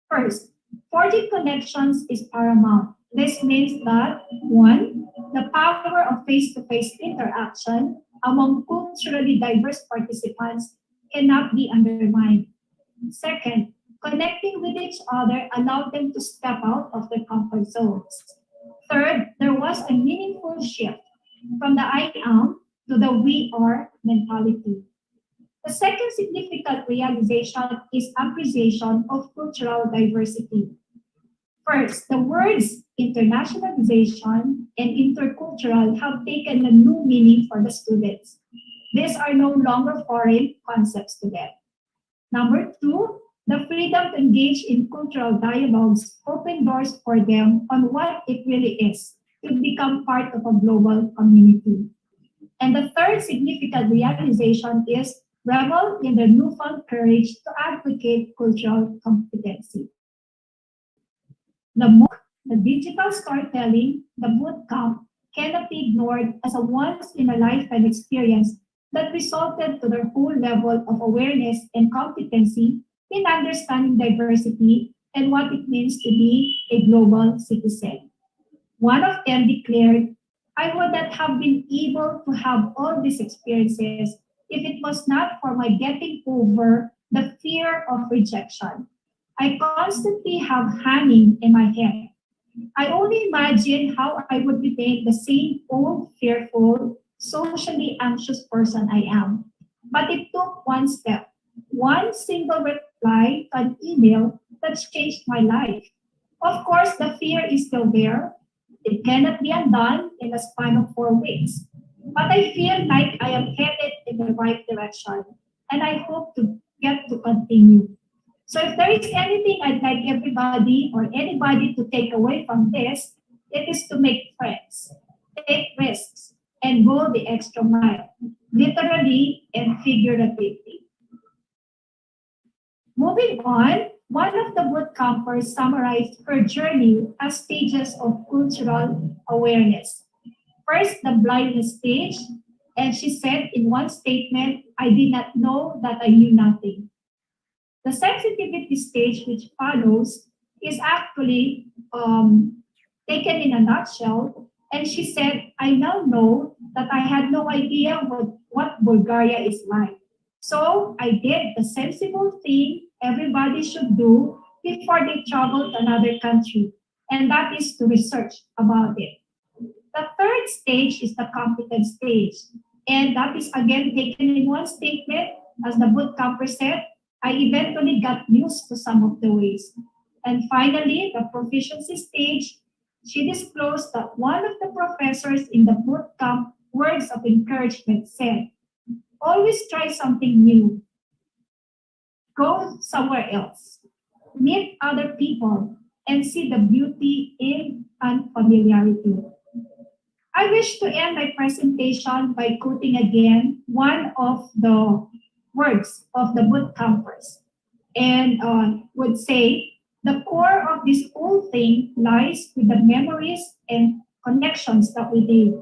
First, forging connections is paramount. This means that one, the power of face-to-face interaction among culturally diverse participants cannot be undermined. Second, connecting with each other allowed them to step out of their comfort zones. Third, there was a meaningful shift from the I am to the we are mentality. The second significant realization is appreciation of cultural diversity. First, the words internationalization and intercultural have taken a new meaning for the students. These are no longer foreign concepts to them. Number two, the freedom to engage in cultural dialogues open doors for them on what it really is to become part of a global community. And the third significant realization is revel in their newfound courage to advocate cultural competency. The MOOC, the digital storytelling, the bootcamp cannot be ignored as a once-in-a-lifetime experience that resulted to their whole level of awareness and competency in understanding diversity and what it means to be a global citizen. One of them declared, I would not have been able to have all these experiences if it was not for my getting over the fear of rejection. I constantly have hanging in my head. I only imagine how I would remain the same old, fearful, socially anxious person I am. But it took one step, one single reply to an email that changed my life. Of course, the fear is still there. It cannot be undone in a span of 4 weeks. But I feel like I am headed in the right direction, and I hope to get to continue. So if there is anything I'd like everybody or anybody to take away from this, it is to make friends, take risks, and go the extra mile, literally and figuratively. Moving on, one of the boot campers summarized her journey as stages of cultural awareness. First, the blindness stage, and she said in one statement, I did not know that I knew nothing. The sensitivity stage, which follows, is actually taken in a nutshell. And she said, I now know that I had no idea what Bulgaria is like. So I did the sensible thing everybody should do before they travel to another country, and that is to research about it. The third stage is the competence stage, and that is again taken in one statement. As the boot camper said, I eventually got used to some of the ways. And finally, the proficiency stage, she disclosed that one of the professors in the boot camp words of encouragement said, always try something new, go somewhere else, meet other people, and see the beauty in unfamiliarity. I wish to end my presentation by quoting again one of the words of the boot campers, and would say, the core of this whole thing lies with the memories and connections that we made.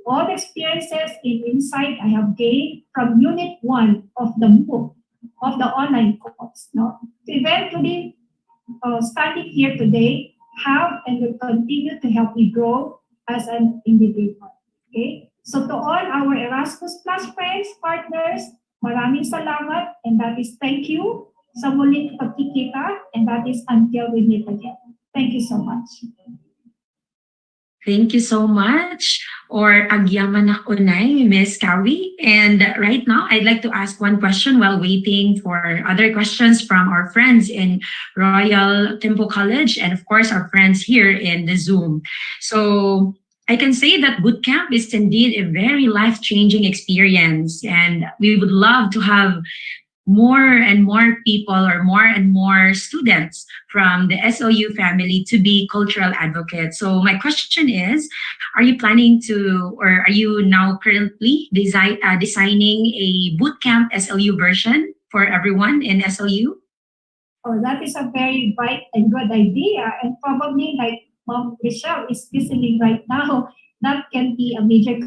All the experiences and insight I have gained from Unit 1 of the MOOC, of the online course, no? To eventually standing here today have and will continue to help me grow as an individual. Okay? So to all our Erasmus Plus friends, partners, maraming salamat, and that is thank you sa muling pagkikita, and that is until we meet again. Thank you so much. Thank you so much. Or agyaman ako nay, Miss Kawi. And right now, I'd like to ask one question while waiting for other questions from our friends in Royal Temple College and of course our friends here in the Zoom. So I can say that boot camp is indeed a very life-changing experience, and we would love to have more and more people or more and more students from the SOU family to be cultural advocates. So my question is, are you planning to, or are you now currently designing a bootcamp SLU version for everyone in SLU? Oh, that is a very bright and good idea. And probably like Mom Michelle is listening right now, that can be a major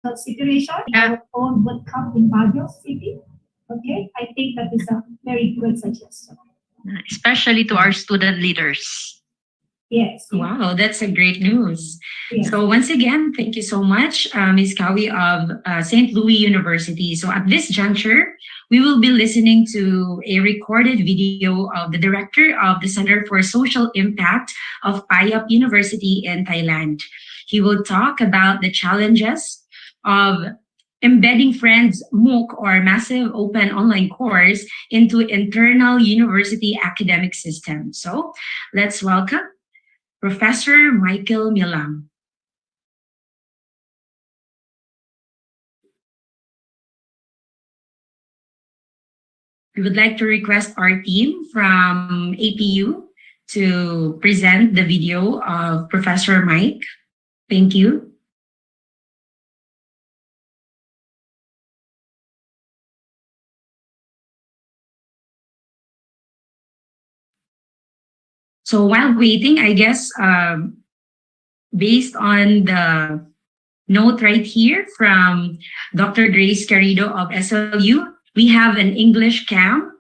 consideration in our own bootcamp in Baguio City. Okay, I think that is a very good suggestion. Especially to our student leaders. Yes. Wow, that's a great news. Yes. So once again, thank you so much, Ms. Kawi of St. Louis University. So at this juncture, we will be listening to a recorded video of the director of the Center for Social Impact of Payap University in Thailand. He will talk about the challenges of embedding Friends MOOC or Massive Open Online Course into internal university academic system. So let's welcome Professor Michael Milam. We would like to request our team from APU to present the video of Professor Mike. Thank you. So while waiting, I guess based on the note right here from Dr. Grace Carrido of SLU, we have an English cam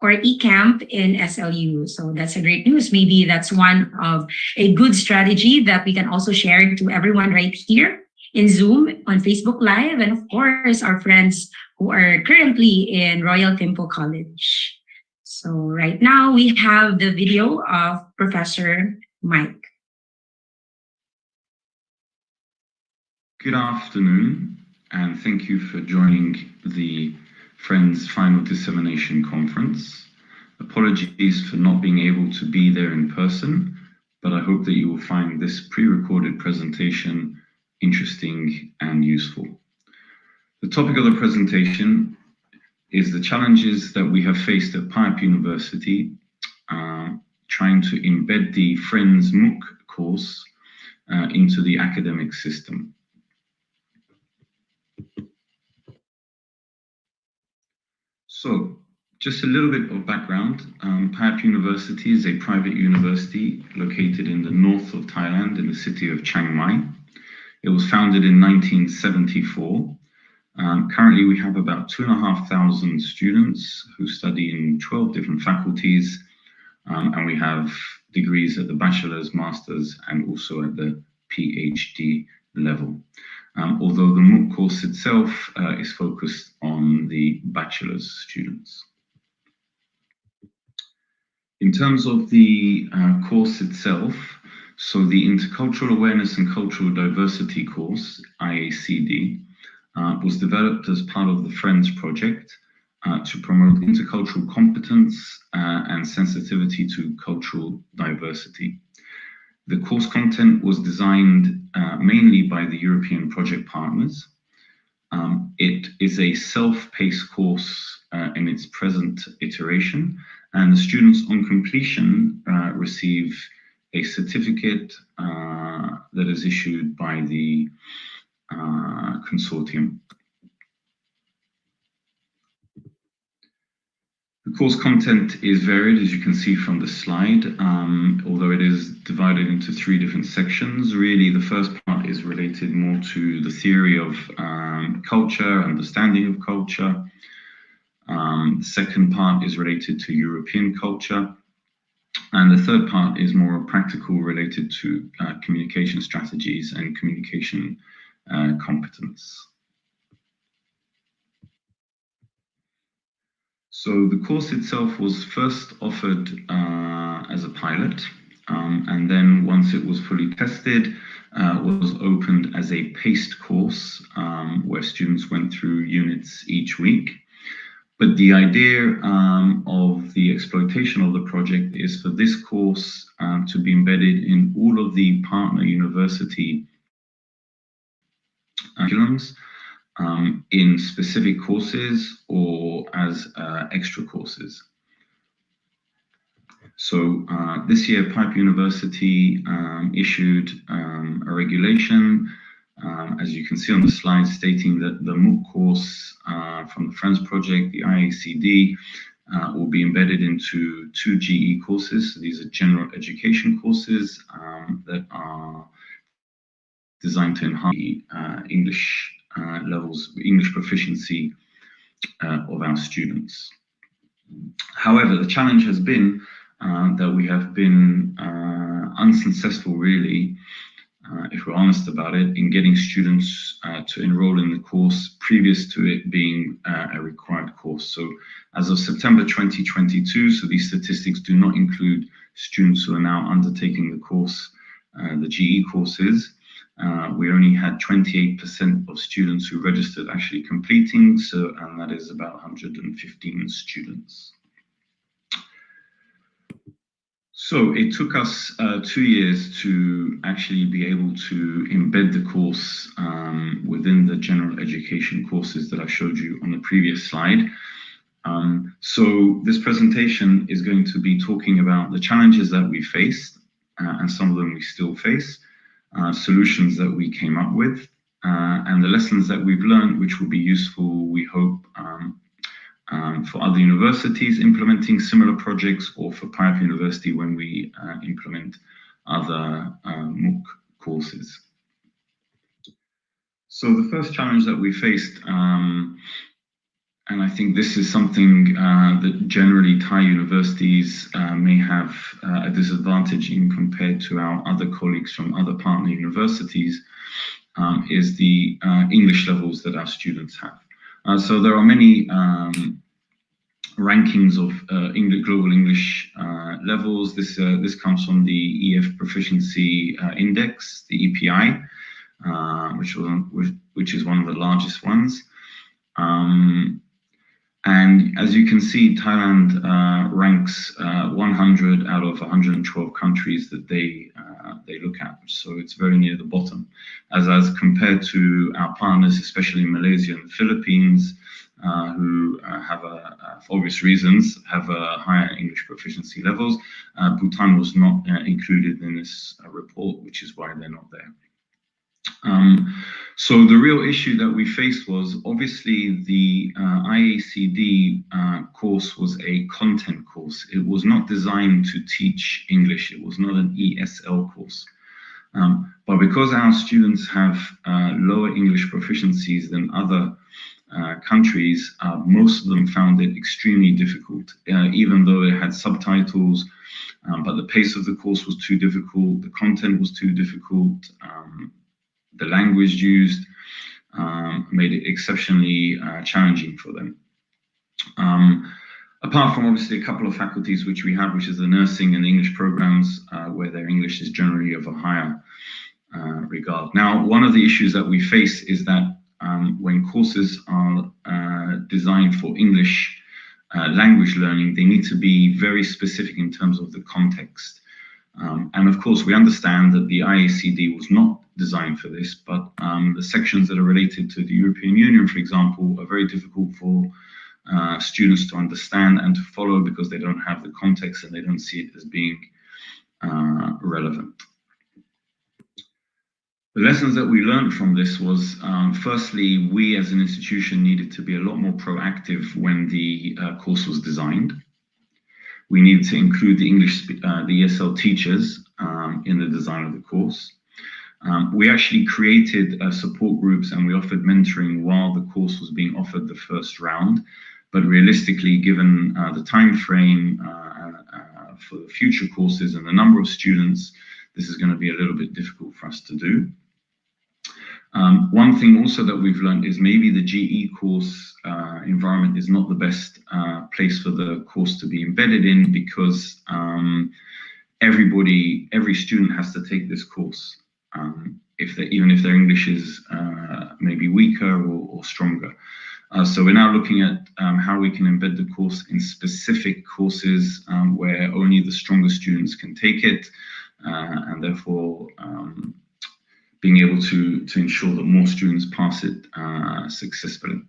or eCamp in SLU. So that's a great news. Maybe that's one of a good strategy that we can also share to everyone right here in Zoom, on Facebook Live, and of course, our friends who are currently in Royal Timpo College. So right now we have the video of Professor Mike. Good afternoon, and thank you for joining the Friends Final Dissemination Conference. Apologies for not being able to be there in person, but I hope that you will find this pre-recorded presentation interesting and useful. The topic of the presentation is the challenges that we have faced at Pipe University, trying to embed the Friends MOOC course into the academic system. So, just a little bit of background. Pipe University is a private university located in the north of Thailand in the city of Chiang Mai. It was founded in 1974. Currently, we have about 2,500 students who study in 12 different faculties, and we have degrees at the bachelor's, master's, and also at the PhD level. Although the MOOC course itself is focused on the bachelor's students. In terms of the course itself, so the Intercultural Awareness and Cultural Diversity course, IACD, was developed as part of the Friends project to promote intercultural competence and sensitivity to cultural diversity. The course content was designed mainly by the European project partners. It is a self-paced course in its present iteration, and the students on completion receive a certificate that is issued by the consortium. The course content is varied, as you can see from the slide, although it is divided into 3 different sections. Really, the first part is related more to the theory of culture, understanding of culture. The second part is related to European culture. And the third part is more practical, related to communication strategies and communication competence. So the course itself was first offered as a pilot, and then once it was fully tested, was opened as a paced course where students went through units each week. But the idea of the exploitation of the project is for this course to be embedded in all of the partner university curriculums, in specific courses or as extra courses. So this year, Pipe University issued a regulation, as you can see on the slide, stating that the MOOC course from the Friends project, the IACD, will be embedded into 2 GE courses. So these are general education courses that are designed to enhance the English levels, English proficiency of our students. However, the challenge has been that we have been unsuccessful, really, if we're honest about it, in getting students to enroll in the course previous to it being a required course. So as of September 2022, so these statistics do not include students who are now undertaking the course, the GE courses. We only had 28% of students who registered actually completing, and that is about 115 students. So it took us 2 years to actually be able to embed the course within the general education courses that I showed you on the previous slide. So this presentation is going to be talking about the challenges that we faced, and some of them we still face, solutions that we came up with, and the lessons that we've learned, which will be useful, we hope, for other universities implementing similar projects, or for Pipe University when we implement other MOOC courses. So the first challenge that we faced And I think this is something that generally Thai universities may have a disadvantage in compared to our other colleagues from other partner universities, is the English levels that our students have. So there are many rankings of global English levels. This comes from the EF Proficiency Index, the EPI, which is one of the largest ones. And as you can see, Thailand ranks 100 out of 112 countries that they look at. So it's very near the bottom, as compared to our partners, especially Malaysia and the Philippines, who have, for obvious reasons, have higher English proficiency levels. Bhutan was not included in this report, which is why they're not there. So the real issue that we faced was, obviously, the IACD course was a content course. It was not designed to teach English. It was not an ESL course. But because our students have lower English proficiencies than other countries, most of them found it extremely difficult, even though it had subtitles. But the pace of the course was too difficult. The content was too difficult. The language used made it exceptionally challenging for them. Apart from obviously a couple of faculties which we have, which is the nursing and English programs, where their English is generally of a higher regard. Now, one of the issues that we face is that when courses are designed for English language learning, they need to be very specific in terms of the context. And of course, we understand that the IACD was not designed for this, but the sections that are related to the European Union, for example, are very difficult for students to understand and to follow because they don't have the context and they don't see it as being relevant. The lessons that we learned from this was, firstly, we as an institution needed to be a lot more proactive when the course was designed. We needed to include the ESL teachers in the design of the course. We actually created support groups and we offered mentoring while the course was being offered the first round. But realistically, given the time frame for the future courses and the number of students, this is going to be a little bit difficult for us to do. One thing also that we've learned is maybe the GE course environment is not the best place for the course to be embedded in, because every student has to take this course, even if their English is maybe weaker or stronger. So we're now looking at how we can embed the course in specific courses where only the stronger students can take it, and therefore being able to ensure that more students pass it successfully.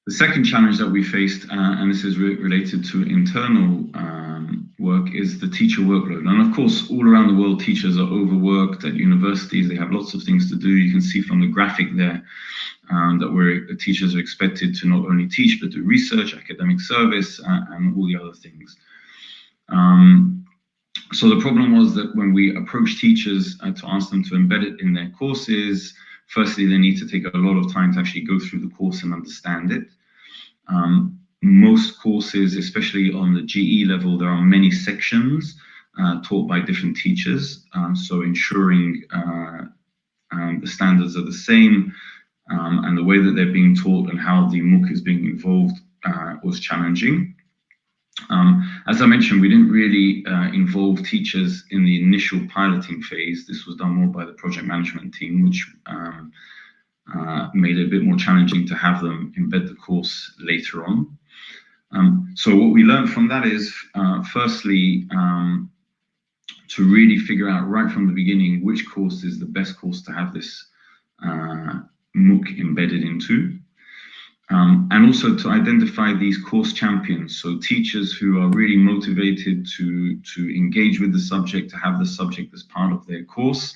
The second challenge that we faced, and this is related to internal work, is the teacher workload. And of course, all around the world, teachers are overworked at universities. They have lots of things to do. You can see from the graphic there that teachers are expected to not only teach, but do research, academic service, and all the other things. So the problem was that when we approached teachers to ask them to embed it in their courses, firstly, they need to take a lot of time to actually go through the course and understand it. Most courses, especially on the GE level, there are many sections taught by different teachers. So ensuring the standards are the same and the way that they're being taught and how the MOOC is being involved was challenging. As I mentioned, we didn't really involve teachers in the initial piloting phase. This was done more by the project management team, which made it a bit more challenging to have them embed the course later on. So what we learned from that is, firstly, to really figure out right from the beginning which course is the best course to have this MOOC embedded into. And also to identify these course champions, so teachers who are really motivated to engage with the subject, to have the subject as part of their course,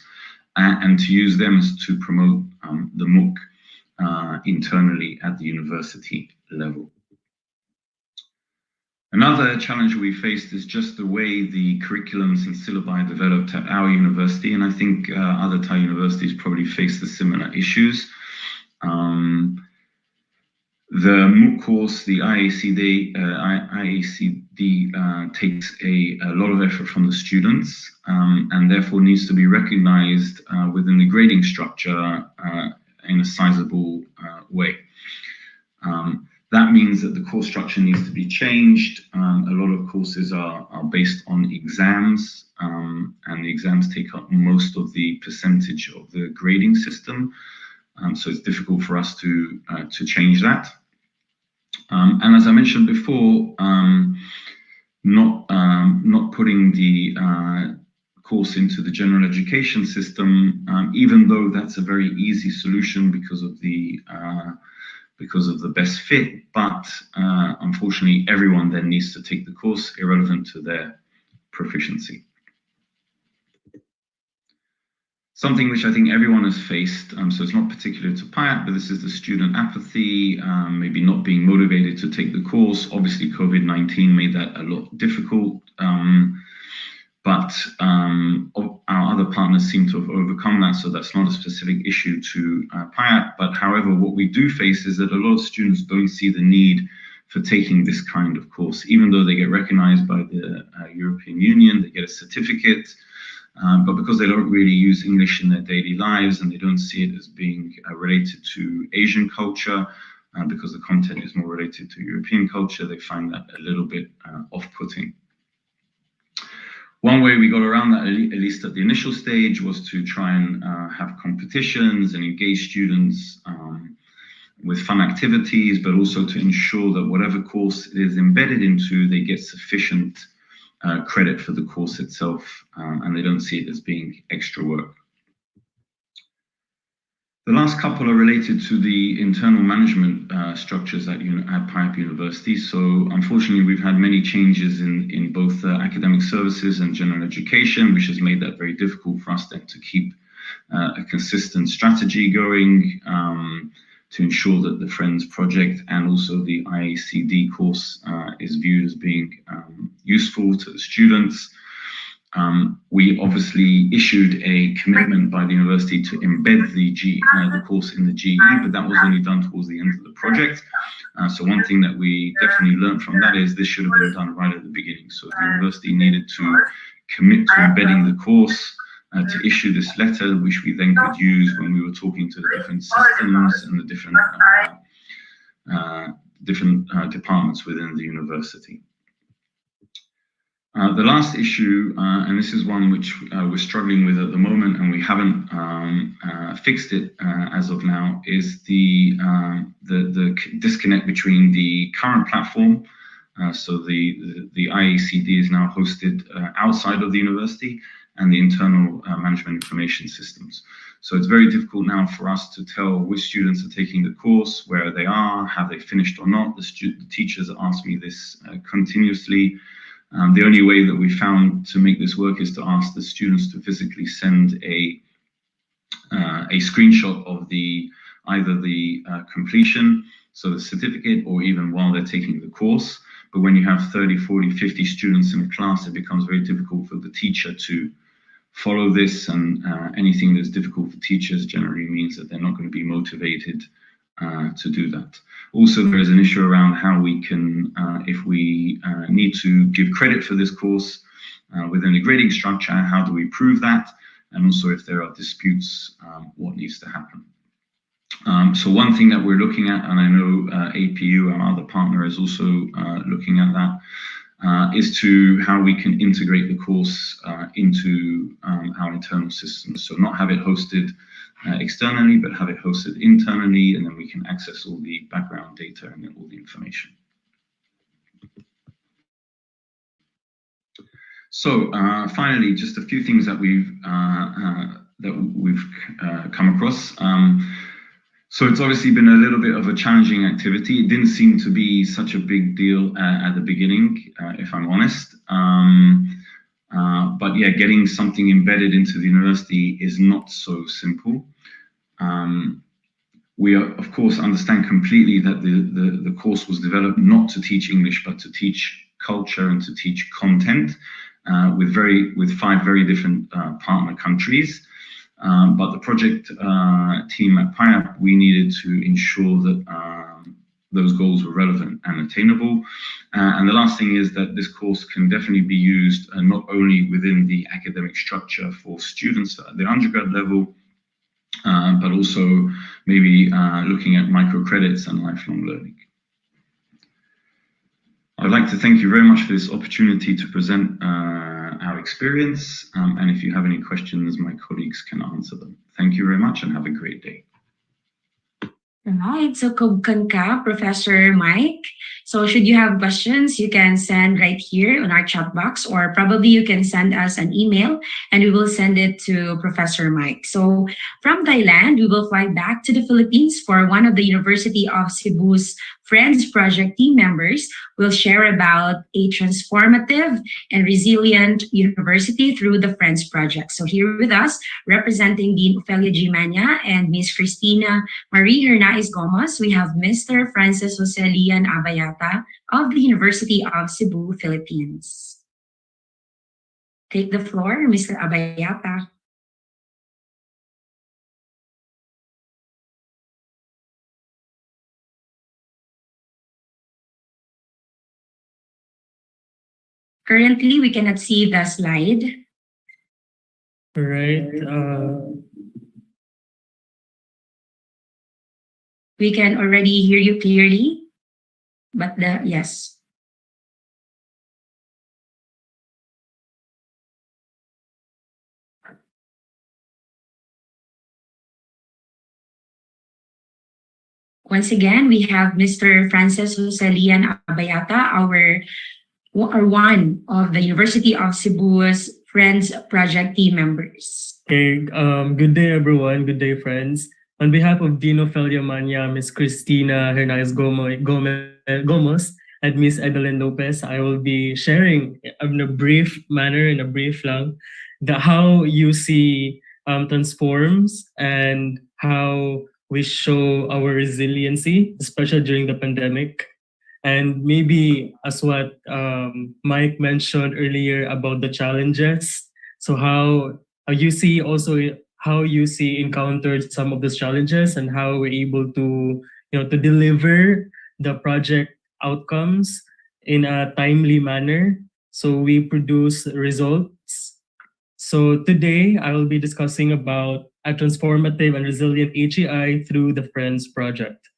and to use them to promote the MOOC internally at the university level. Another challenge we faced is just the way the curriculums and syllabi are developed at our university, and I think other Thai universities probably face the similar issues. The MOOC course, the IACD takes a lot of effort from the students and therefore needs to be recognized within the grading structure in a sizable way. That means that the course structure needs to be changed. A lot of courses are based on exams, and the exams take up most of the percentage of the grading system. So it's difficult for us to change that. And as I mentioned before, not putting the course into the general education system, even though that's a very easy solution because of the best fit, but unfortunately everyone then needs to take the course irrelevant to their proficiency. Something which I think everyone has faced, so it's not particular to PIAP, but this is the student apathy, maybe not being motivated to take the course. Obviously, COVID-19 made that a lot difficult, but our other partners seem to have overcome that, so that's not a specific issue to PIAP. But however, what we do face is that a lot of students don't see the need for taking this kind of course, even though they get recognized by the European Union, they get a certificate. But because they don't really use English in their daily lives and they don't see it as being related to Asian culture, because the content is more related to European culture, they find that a little bit off-putting. One way we got around that, at least at the initial stage, was to try and have competitions and engage students with fun activities, but also to ensure that whatever course it is embedded into, they get sufficient credit for the course itself, and they don't see it as being extra work. The last couple are related to the internal management structures at PIAP University. So unfortunately, we've had many changes in both academic services and general education, which has made that very difficult for us then to keep a consistent strategy going, to ensure that the Friends project and also the IACD course is viewed as being useful to the students. We obviously issued a commitment by the university to embed the course in the GE, but that was only done towards the end of the project. So one thing that we definitely learned from that is this should have been done right at the beginning. So the university needed to commit to embedding the course, to issue this letter, which we then could use when we were talking to the different systems and the different departments within the university. The last issue, and this is one which we're struggling with at the moment, and we haven't fixed it as of now, is the disconnect between the current platform. So the IACD is now hosted outside of the university, and the internal management information systems. So it's very difficult now for us to tell which students are taking the course, where they are, have they finished or not. The teachers ask me this continuously. The only way that we found to make this work is to ask the students to physically send a screenshot of either the completion, so the certificate, or even while they're taking the course. But when you have 30, 40, 50 students in a class, it becomes very difficult for the teacher to follow this, and anything that's difficult for teachers generally means that they're not going to be motivated to do that. Also, there is an issue around how we can, if we need to give credit for this course within the grading structure, how do we prove that? And also, if there are disputes, what needs to happen? So one thing that we're looking at, and I know APU, our other partner, is also looking at that, is to how we can integrate the course into our internal systems. So not have it hosted externally, but have it hosted internally, and then we can access all the background data and all the information. So finally, just a few things that we've come across. So it's obviously been a little bit of a challenging activity. It didn't seem to be such a big deal at the beginning, if I'm honest. But yeah, getting something embedded into the university is not so simple. We, of course, understand completely that the course was developed not to teach English, but to teach culture and to teach content with 5 very different partner countries. But the project team at PIAP, we needed to ensure that those goals were relevant and attainable. And the last thing is that this course can definitely be used not only within the academic structure for students at the undergrad level, but also maybe looking at microcredits and lifelong learning. I'd like to thank you very much for this opportunity to present our experience, and if you have any questions, my colleagues can answer them. Thank you very much and have a great day. Right, so kung ka, Professor Mike. So should you have questions, you can send right here on our chat box, or probably you can send us an email and we will send it to Professor Mike. So from Thailand, we will fly back to the Philippines for one of the University of Cebu's Friends Project team members will share about a transformative and resilient university through the Friends Project. So here with us, representing Dean Ofelia G. Manya and Miss Cristina Marie Hernaiz Gomez, we have Mr. Francis Jose Lian Abayata of the University of Cebu, Philippines. Take the floor, Mr. Abayata. Currently, we cannot see the slide. Right. We can already hear you clearly, but yes. Once again, we have Mr. Francis Jose Lian Abayata, our one of the University of Cebu's Friends Project team members. Okay. Good day, everyone. Good day, friends. On behalf of Dean Ofelia Manya, Miss Cristina Hernaiz Gomez, and Miss Evelyn Lopez, I will be sharing in a brief manner, in a brief lang, how UC transforms and how we show our resiliency, especially during the pandemic. And maybe as what Mike mentioned earlier about the challenges, so how UC also how UC encountered some of those challenges and how we're able to to deliver the project outcomes in a timely manner. So we produce results. So today I will be discussing about a transformative and resilient HEI through the Friends Project.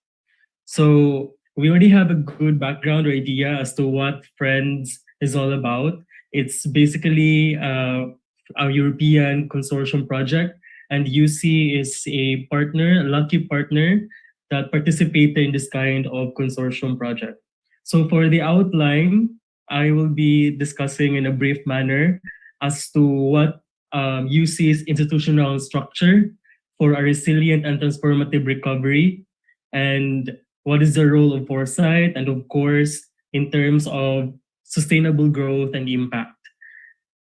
So we already have a good background or idea as to what Friends is all about. It's basically a European consortium project, and UC is a partner, a lucky partner that participated in this kind of consortium project. So for the outline, I will be discussing in a brief manner as to what UC's institutional structure for a resilient and transformative recovery, and what is the role of foresight, and of course, in terms of sustainable growth and impact.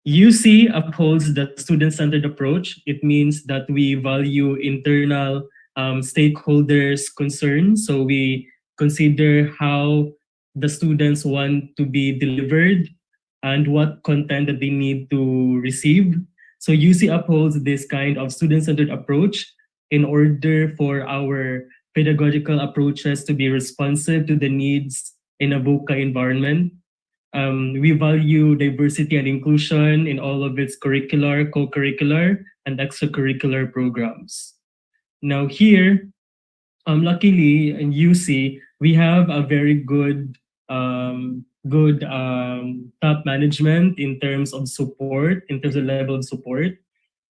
UC upholds the student-centered approach. It means that we value internal stakeholders' concerns. So we consider how the students want to be delivered and what content that they need to receive. So UC upholds this kind of student-centered approach in order for our pedagogical approaches to be responsive to the needs in a VUCA environment. We value diversity and inclusion in all of its curricular, co-curricular, and extracurricular programs. Now here, luckily in UC, we have a very good top management in terms of support, in terms of level of support.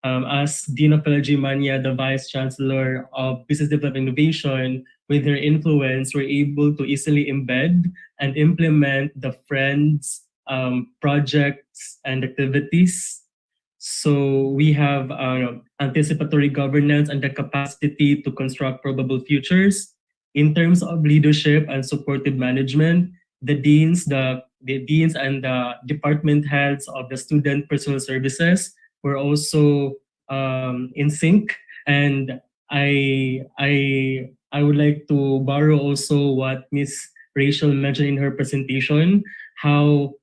As Dean of G. Manya, the Vice Chancellor of Business Development Innovation, with her influence, we're able to easily embed and implement the Friends projects and activities. So we have anticipatory governance and the capacity to construct probable futures. In terms of leadership and supportive management, the deans and the department heads of the student personal services were also in sync. And I would like to borrow also what Miss Rachel mentioned in her presentation, how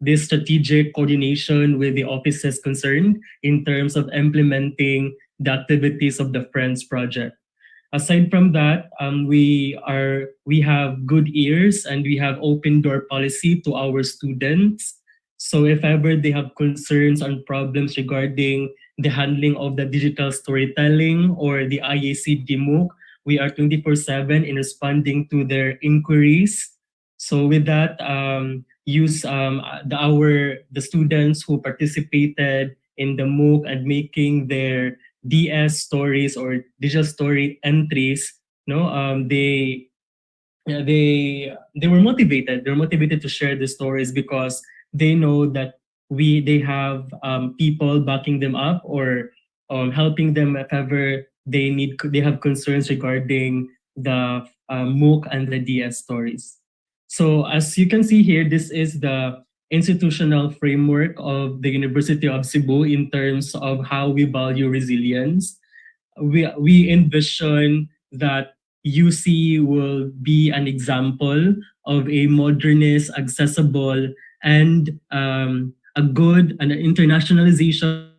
this strategic coordination with the offices concerned in terms of implementing the activities of the Friends Project. Aside from that, we have good ears and we have open door policy to our students. So if ever they have concerns and problems regarding the handling of the digital storytelling or the IAC DMOOC, we are 24/7 in responding to their inquiries. So with that, use the students who participated in the MOOC and making their DS stories or digital story entries. No, yeah, they were motivated. They're motivated to share the stories because they know that they have people backing them up or helping them if ever they have concerns regarding the MOOC and the DS stories. So as you can see here, this is the institutional framework of the University of Cebu in terms of how we value resilience. We envision that UC will be an example of a modernist, accessible, and a good and an internationalization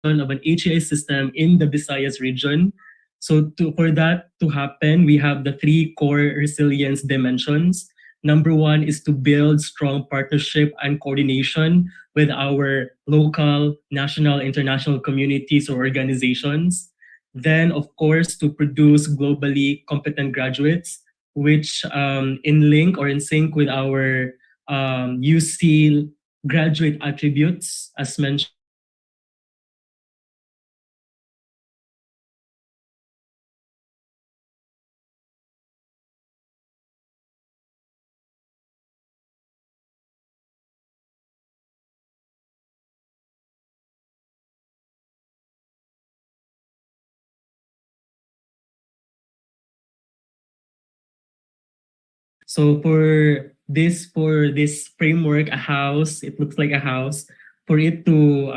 of an HEI system in the Visayas region. So for that to happen, we have the three core resilience dimensions. Number one is to build strong partnership and coordination with our local, national, international communities or organizations. Then, of course, to produce globally competent graduates, which in link or in sync with our UC graduate attributes, as mentioned, include So for this framework, a house, it looks like a house. For it to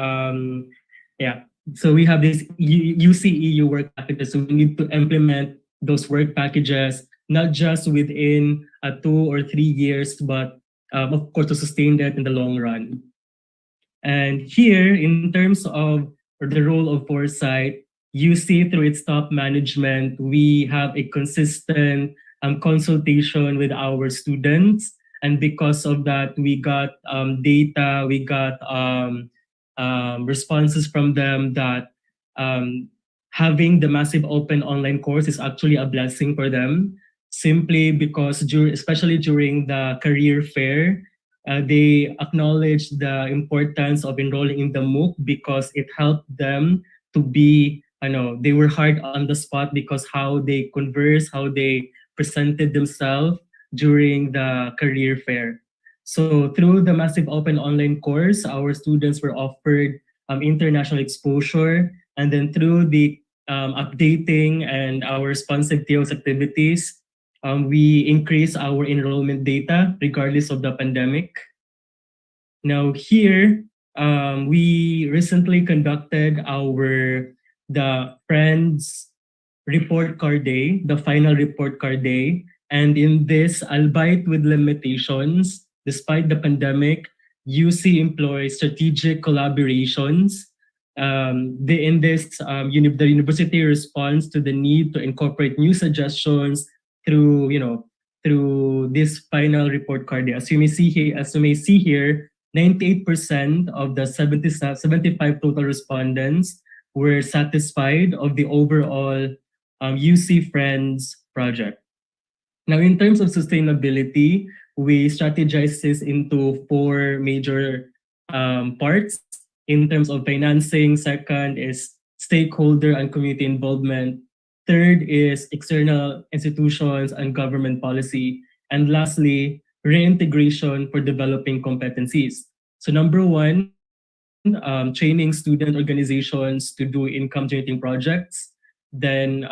yeah, so we have this UCEU work packages. So we need to implement those work packages not just within 2 or 3 years, but of course to sustain that in the long run. And here, in terms of the role of foresight, you see through its top management, we have a consistent consultation with our students. And because of that, we got data, we got responses from them that um, having the massive open online course is actually a blessing for them, simply because, especially during the career fair, they acknowledge the importance of enrolling in the MOOC because it helped them to be, I know, they were hard on the spot because how they converse, how they presented themselves during the career fair. So through the massive open online course, our students were offered international exposure, and then through the updating and our responsive TOS activities, we increase our enrollment data regardless of the pandemic. Now here, we recently conducted the Friends report card day, the final report card day. And in this, albeit with limitations, despite the pandemic, UC employs strategic collaborations. In this, the university responds to the need to incorporate new suggestions through, through this final report card day. As you may see here, 98% of the 75 total respondents were satisfied of the overall UC Friends project. Now, in terms of sustainability, we strategize this into four major parts. In terms of financing, second is stakeholder and community involvement. Third is external institutions and government policy. And lastly, reintegration for developing competencies. So number one, training student organizations to do income generating projects. Then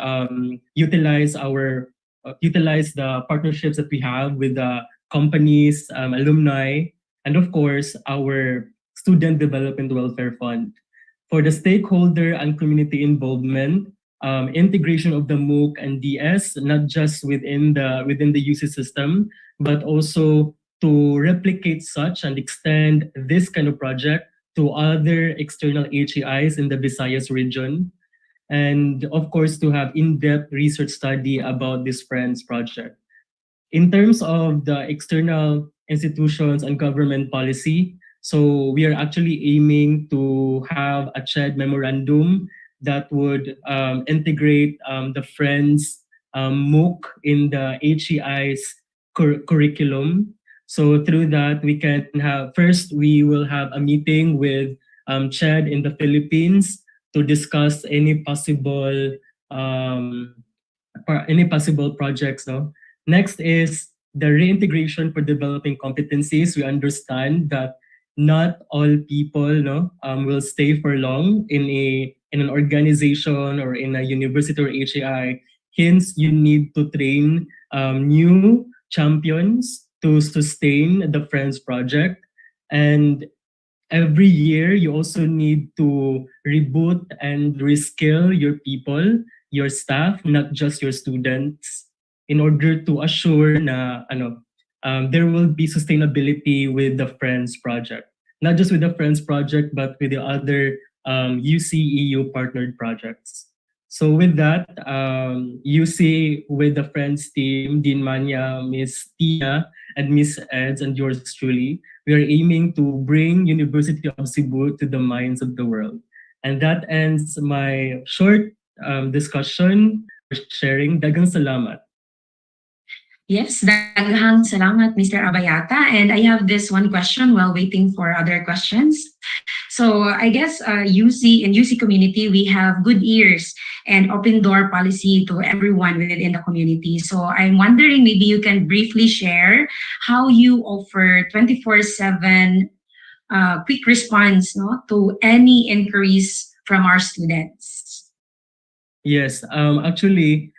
utilize the partnerships that we have with the companies, alumni, and of course our student development welfare fund. For the stakeholder and community involvement, integration of the MOOC and DS, not just within the UC system, but also to replicate such and extend this kind of project to other external HEIs in the Visayas region. and of course to have in-depth research study about this Friends project. In terms of the external institutions and government policy, so we are actually aiming to have a shared memorandum that would integrate the Friends MOOC in the HEI's curriculum. So through that, we can have first we will have a meeting with CHED in the Philippines to discuss um, any possible projects. No, next is the reintegration for developing competencies. We understand that not all people will stay for long in an organization or in a university or HAI. Hence, you need to train new champions to sustain the Friends project. And every year, you also need to reboot and reskill your people, your staff, not just your students, in order to assure na there will be sustainability with the Friends project. Not just with the Friends project, but with the other UC-EU partnered projects. So with that, UC with the Friends team, Dean Manya, Miss Tia, and Miss Eds, and yours truly, we are aiming to bring University of Cebu to the minds of the world. And that ends my short discussion or sharing. Dagang salamat. Yes, daghang salamat, Mr. Abayata. And I have this one question while waiting for other questions. So I guess UC and UC community, we have good ears and open door policy to everyone within the community. So I'm wondering, maybe you can briefly share how you offer 24/7 quick response, to any inquiries from our students. Yes, actually,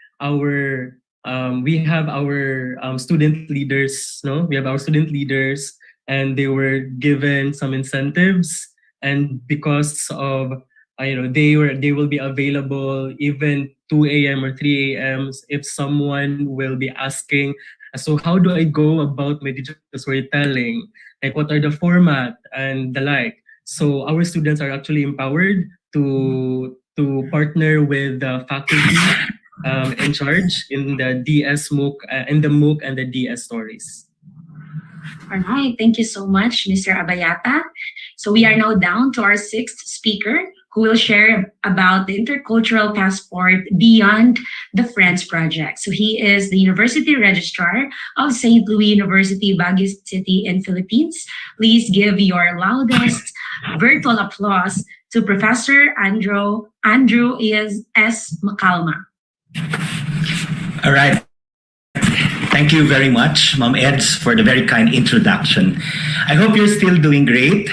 we have our student leaders. No, we have our student leaders, and they were given some incentives, and because of they will be available even 2 a.m. or 3 a.m. if someone will be asking, so how do I go about my digital storytelling? Like, what are the format and the like? So our students are actually empowered to partner with the faculty in charge in the DS MOOC, in the MOOC and the DS stories. All right. Thank you so much, Mr. Abayata. So we are now down to our sixth speaker who will share about the intercultural passport beyond the Friends project. So he is the University Registrar of St. Louis University, Baguio City in Philippines. Please give your loudest virtual applause to Professor Andrew S. Macalma. All right. Thank you very much, Mom Eds, for the very kind introduction. I hope you're still doing great.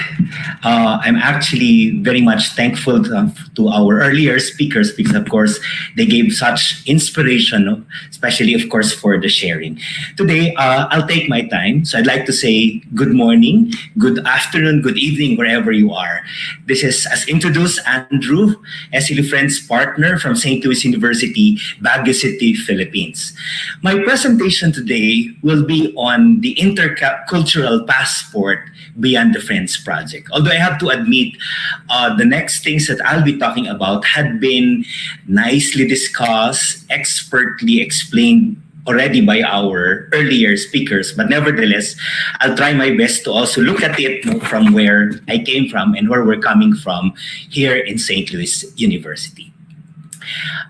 I'm actually very much thankful to our earlier speakers because, of course, they gave such inspiration, especially, of course, for the sharing. Today, I'll take my time. So I'd like to say good morning, good afternoon, good evening, wherever you are. This is, as introduced, Andrew, SLU Friends partner from St. Louis University, Baguio City, Philippines. My presentation today will be on the intercultural passport beyond the Friends project. Although I have to admit, the next things that I'll be talking about had been nicely discussed, expertly explained already by our earlier speakers, but nevertheless, I'll try my best to also look at it from where I came from and where we're coming from here in St. Louis University.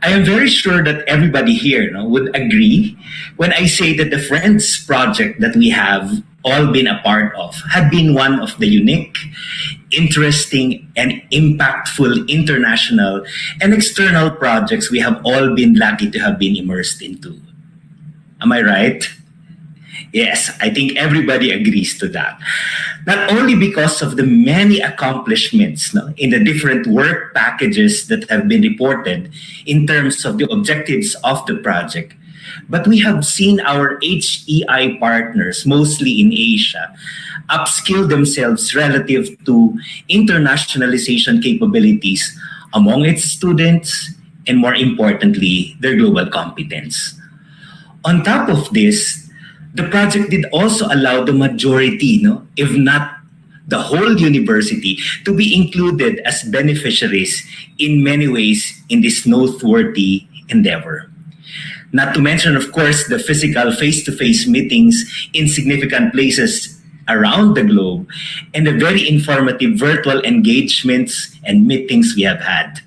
I am very sure that everybody here would agree when I say that the Friends project that we have all been a part of had been one of the unique, interesting, and impactful international and external projects we have all been lucky to have been immersed into. Am I right? Yes, I think everybody agrees to that. Not only because of the many accomplishments in the different work packages that have been reported in terms of the objectives of the project, but we have seen our HEI partners, mostly in Asia, upskill themselves relative to internationalization capabilities among its students and, more importantly, their global competence. On top of this, the project did also allow the majority, if not the whole university, to be included as beneficiaries in many ways in this noteworthy endeavor. Not to mention, of course, the physical face-to-face meetings in significant places around the globe and the very informative virtual engagements and meetings we have had.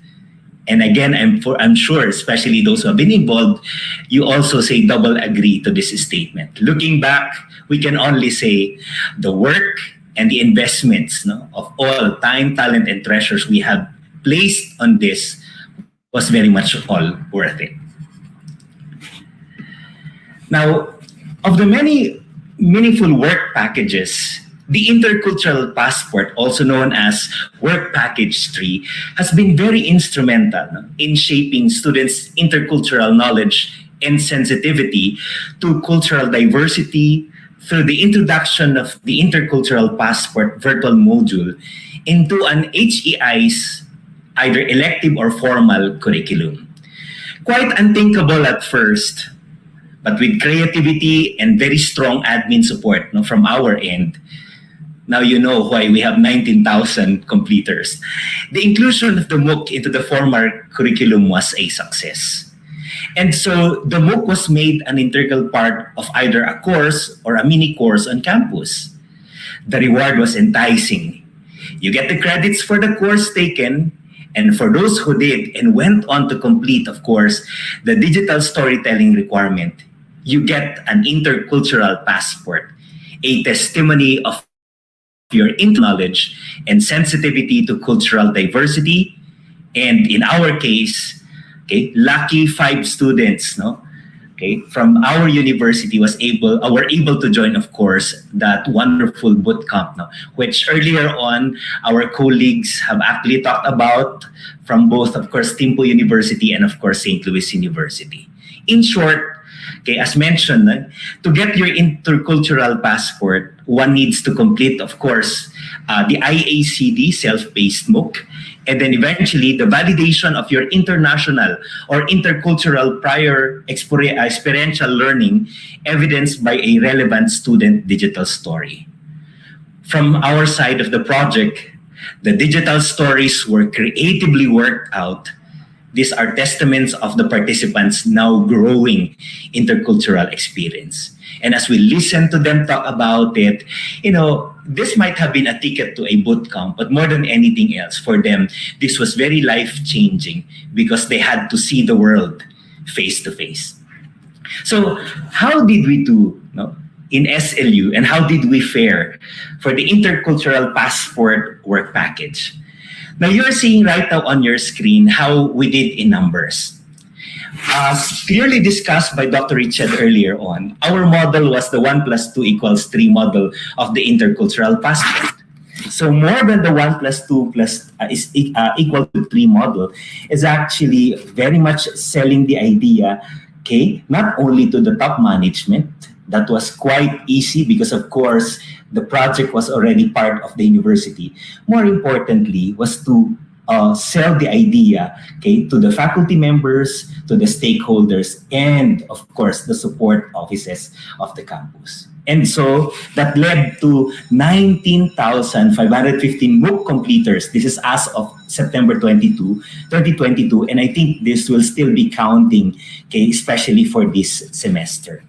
And again, I'm sure, especially those who have been involved, you also say double agree to this statement. Looking back, we can only say the work and the investments, no, of all time, talent, and treasures we have placed on this was very much all worth it. Now, of the many meaningful work packages, the Intercultural Passport, also known as Work Package 3, has been very instrumental, no, in shaping students' intercultural knowledge and sensitivity to cultural diversity through the introduction of the Intercultural Passport virtual module into an HEI's either elective or formal curriculum. Quite unthinkable at first, but with creativity and very strong admin support, no, from our end, now you know why we have 19,000 completers. The inclusion of the MOOC into the formal curriculum was a success. And so the MOOC was made an integral part of either a course or a mini course on campus. The reward was enticing. You get the credits for the course taken, and for those who did and went on to complete, of course, the digital storytelling requirement, you get an intercultural passport, a testimony of your knowledge and sensitivity to cultural diversity. And in our case, okay, lucky 5 students, no, okay, from our university were able to join, of course, that wonderful boot camp, no, which earlier on our colleagues have actually talked about from both, of course, Timpo University and, of course, St. Louis University. In short, okay, as mentioned, to get your intercultural passport, one needs to complete, of course, the IACD self-paced MOOC, and then eventually the validation of your international or intercultural prior experiential learning evidenced by a relevant student digital story. From our side of the project, the digital stories were creatively worked out. These are testaments of the participants' now growing intercultural experience. And as we listen to them talk about it, you know, this might have been a ticket to a boot camp, but more than anything else, for them, this was very life-changing because they had to see the world face to face. So how did we do, no, in SLU, and how did we fare for the Intercultural Passport work package? Now you're seeing right now on your screen how we did in numbers. Clearly discussed by Dr. Richard earlier on, our model was the 1 + 2 = 3 model of the Intercultural Passport. So more than the 1 + 2 is equal to 3 model is actually very much selling the idea, okay, not only to the top management. That was quite easy because, of course, the project was already part of the university. More importantly, was to sell the idea, okay, to the faculty members, to the stakeholders, and of course, the support offices of the campus. And so that led to 19,515 MOOC completers. This is as of September 2022, and I think this will still be counting, okay, especially for this semester.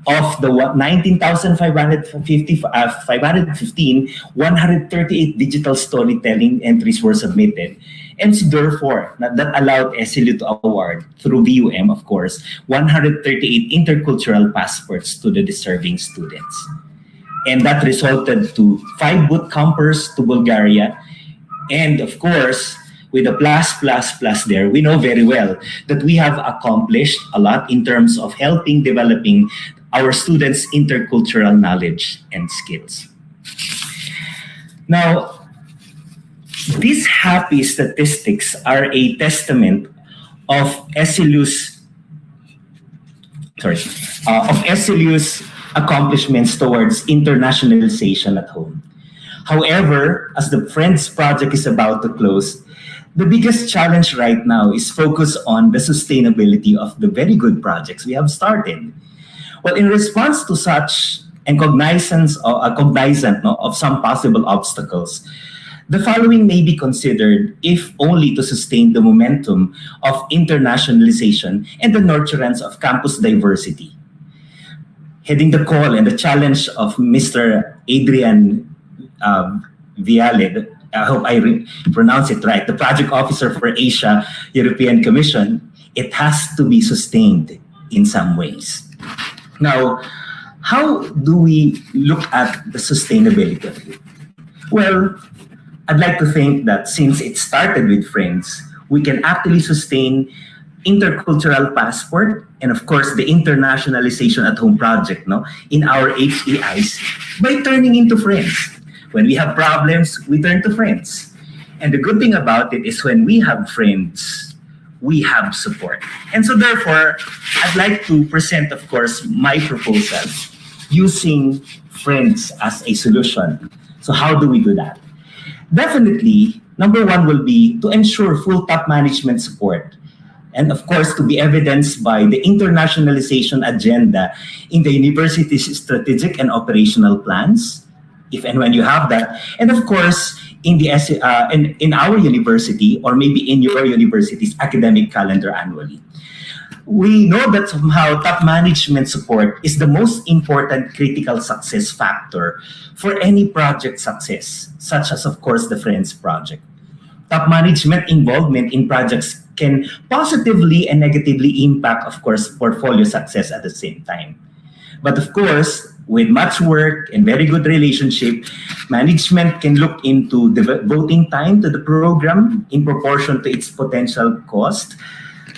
Of the 19,515, 138 digital storytelling entries were submitted. And so therefore, that allowed SLU to award, through VUM, of course, 138 intercultural passports to the deserving students. And that resulted to 5 boot campers to Bulgaria. And of course, with a plus there, we know very well that we have accomplished a lot in terms of helping developing our students' intercultural knowledge and skills. Now, these happy statistics are a testament of SLU's accomplishments towards internationalization at home. However, as the Friends project is about to close, the biggest challenge right now is focus on the sustainability of the very good projects we have started. Well, in response to such and cognizant no, of some possible obstacles, the following may be considered if only to sustain the momentum of internationalization and the nurturance of campus diversity. Heading the call and the challenge of Mr. Adrian Viale, I hope I pronounce it right, the project officer for Asia European Commission, it has to be sustained in some ways. Now, how do we look at the sustainability of it? Well, I'd like to think that since it started with friends, we can actually sustain intercultural passport and of course the internationalization at home project no, in our HEIs by turning into friends. When we have problems, we turn to friends. And the good thing about it is when we have friends, we have support. And so therefore, I'd like to present, of course, my proposal using friends as a solution. So how do we do that? Definitely, number one will be to ensure full top management support. And of course, to be evidenced by the internationalization agenda in the university's strategic and operational plans, if and when you have that. And of course, in the in our university, or maybe in your university's academic calendar annually. We know that somehow top management support is the most important critical success factor for any project success, such as, of course, the Friends Project. Top management involvement in projects can positively and negatively impact, of course, portfolio success at the same time. But of course, with much work and very good relationship, management can look into devoting time to the program in proportion to its potential cost,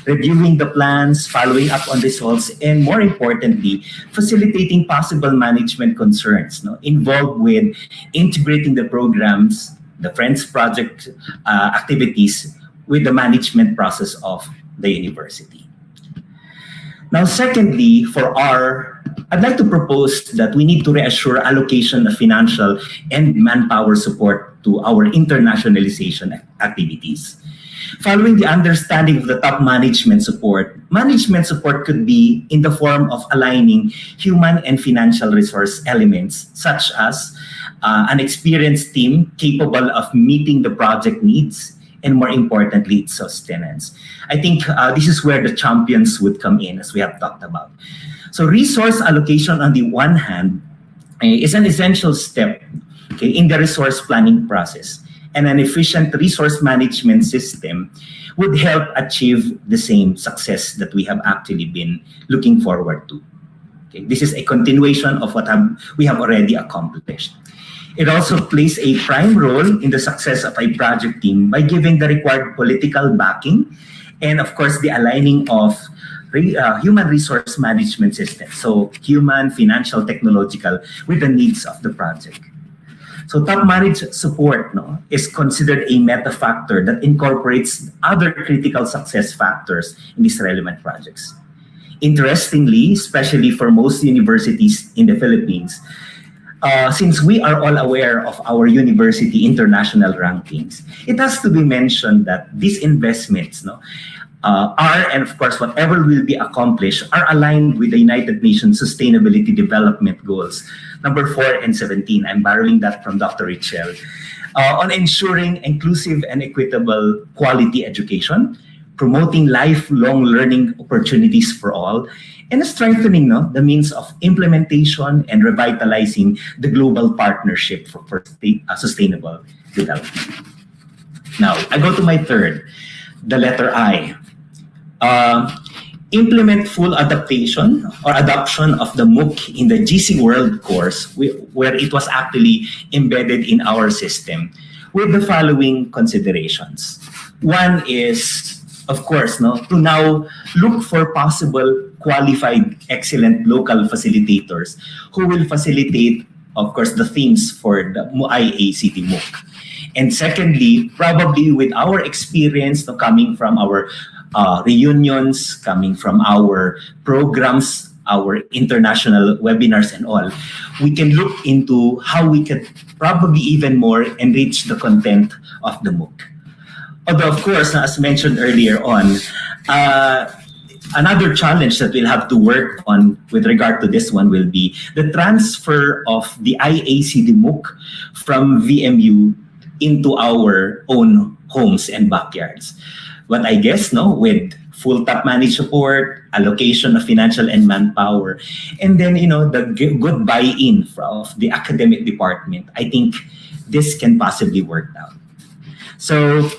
reviewing the plans, following up on results, and more importantly, facilitating possible management concerns involved with integrating the programs, the Friends Project activities with the management process of the university. Now, secondly, I'd like to propose that we need to reassure allocation of financial and manpower support to our internationalization activities. Following the understanding of the top management support could be in the form of aligning human and financial resource elements, such as an experienced team capable of meeting the project needs, and more importantly, its sustenance. I think this is where the champions would come in, as we have talked about. So resource allocation on the one hand is an essential step in the resource planning process. And an efficient resource management system would help achieve the same success that we have actually been looking forward to. Okay? This is a continuation of what we have already accomplished. It also plays a prime role in the success of a project team by giving the required political backing and, of course, the aligning of human resource management system. So human, financial, technological with the needs of the project. So top managed support is considered a meta factor that incorporates other critical success factors in these relevant projects. Interestingly, especially for most universities in the Philippines, since we are all aware of our university international rankings, it has to be mentioned that these investments are, and of course, whatever will be accomplished, are aligned with the United Nations Sustainability Development Goals, number 4 and 17. I'm borrowing that from Dr. Richel, on ensuring inclusive and equitable quality education, promoting lifelong learning opportunities for all, and strengthening the means of implementation and revitalizing the global partnership for sustainable development. Now, I go to my third, the letter I. Implement full adaptation or adoption of the MOOC in the GC World course, where it was actually embedded in our system, with the following considerations. One is, of course, to now look for possible qualified, excellent local facilitators who will facilitate, of course, the themes for the IACT MOOC. And secondly, probably with our experience coming from our reunions, coming from our programs, our international webinars and all, we can look into how we could probably even more enrich the content of the MOOC. Although, of course, as mentioned earlier on, Another challenge that we'll have to work on with regard to this one will be the transfer of the IACD MOOC from VMU into our own homes and backyards. What I guess, no, with full top managed support, allocation of financial and manpower, and then the good buy-in of the academic department, I think this can possibly work out. So,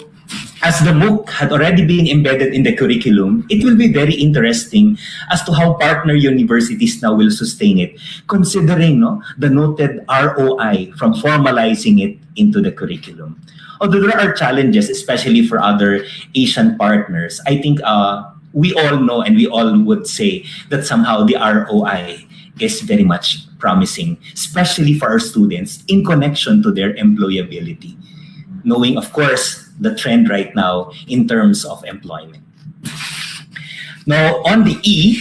as the MOOC had already been embedded in the curriculum, it will be very interesting as to how partner universities now will sustain it, considering the noted ROI from formalizing it into the curriculum. Although there are challenges, especially for other Asian partners, I think we all know and we all would say that somehow the ROI is very much promising, especially for our students in connection to their employability, knowing, of course, the trend right now in terms of employment. Now, on the E,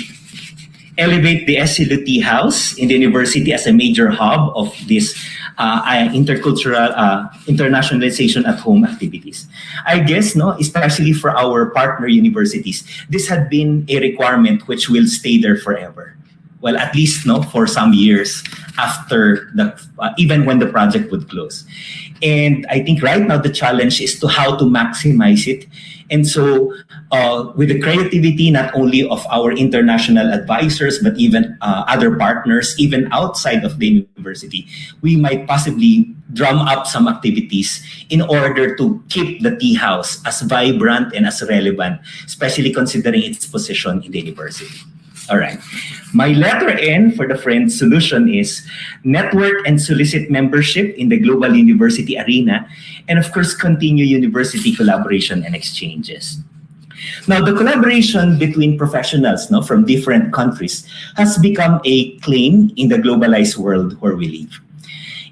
elevate the SLUT house in the university as a major hub of this intercultural internationalization at home activities. I guess, especially for our partner universities, this had been a requirement which will stay there forever. Well, at least for some years after even when the project would close. And I think right now the challenge is to how to maximize it. And so with the creativity not only of our international advisors, but even other partners, even outside of the university, we might possibly drum up some activities in order to keep the tea house as vibrant and as relevant, especially considering its position in the university. All right. My letter N for the Friends solution is network and solicit membership in the global university arena, and of course, continue university collaboration and exchanges. Now, the collaboration between professionals from different countries has become a claim in the globalized world where we live.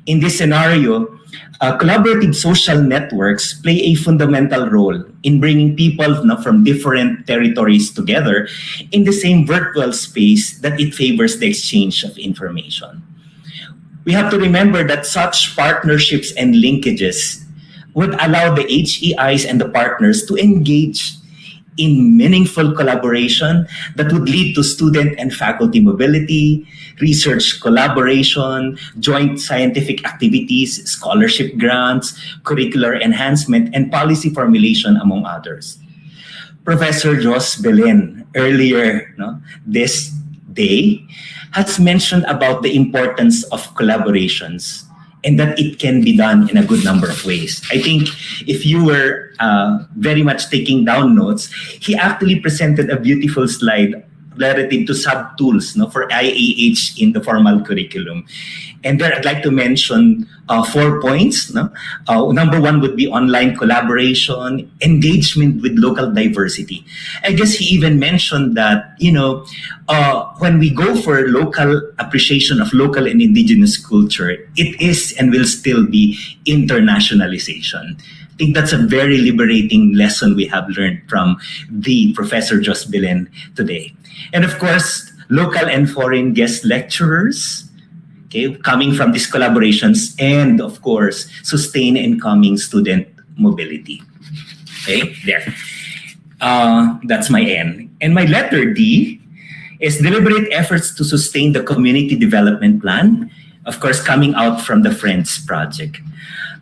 In this scenario, collaborative social networks play a fundamental role in bringing people from different territories together in the same virtual space that it favors the exchange of information. We have to remember that such partnerships and linkages would allow the HEIs and the partners to engage in meaningful collaboration that would lead to student and faculty mobility, research collaboration, joint scientific activities, scholarship grants, curricular enhancement, and policy formulation, among others. Professor Jos Belen earlier this day has mentioned about the importance of collaborations and that it can be done in a good number of ways. I think if you were very much taking down notes, he actually presented a beautiful slide relative to sub-tools for IAH in the formal curriculum. And there I'd like to mention 4 points. Number one would be online collaboration, engagement with local diversity. I guess he even mentioned that, when we go for local appreciation of local and indigenous culture, it is and will still be internationalization. I think that's a very liberating lesson we have learned from the Professor Jos Belen today. And of course, local and foreign guest lecturers, coming from these collaborations, and of course, sustain incoming student mobility. Okay, there. That's my N. And my letter D is deliberate efforts to sustain the community development plan, of course, coming out from the Friends project.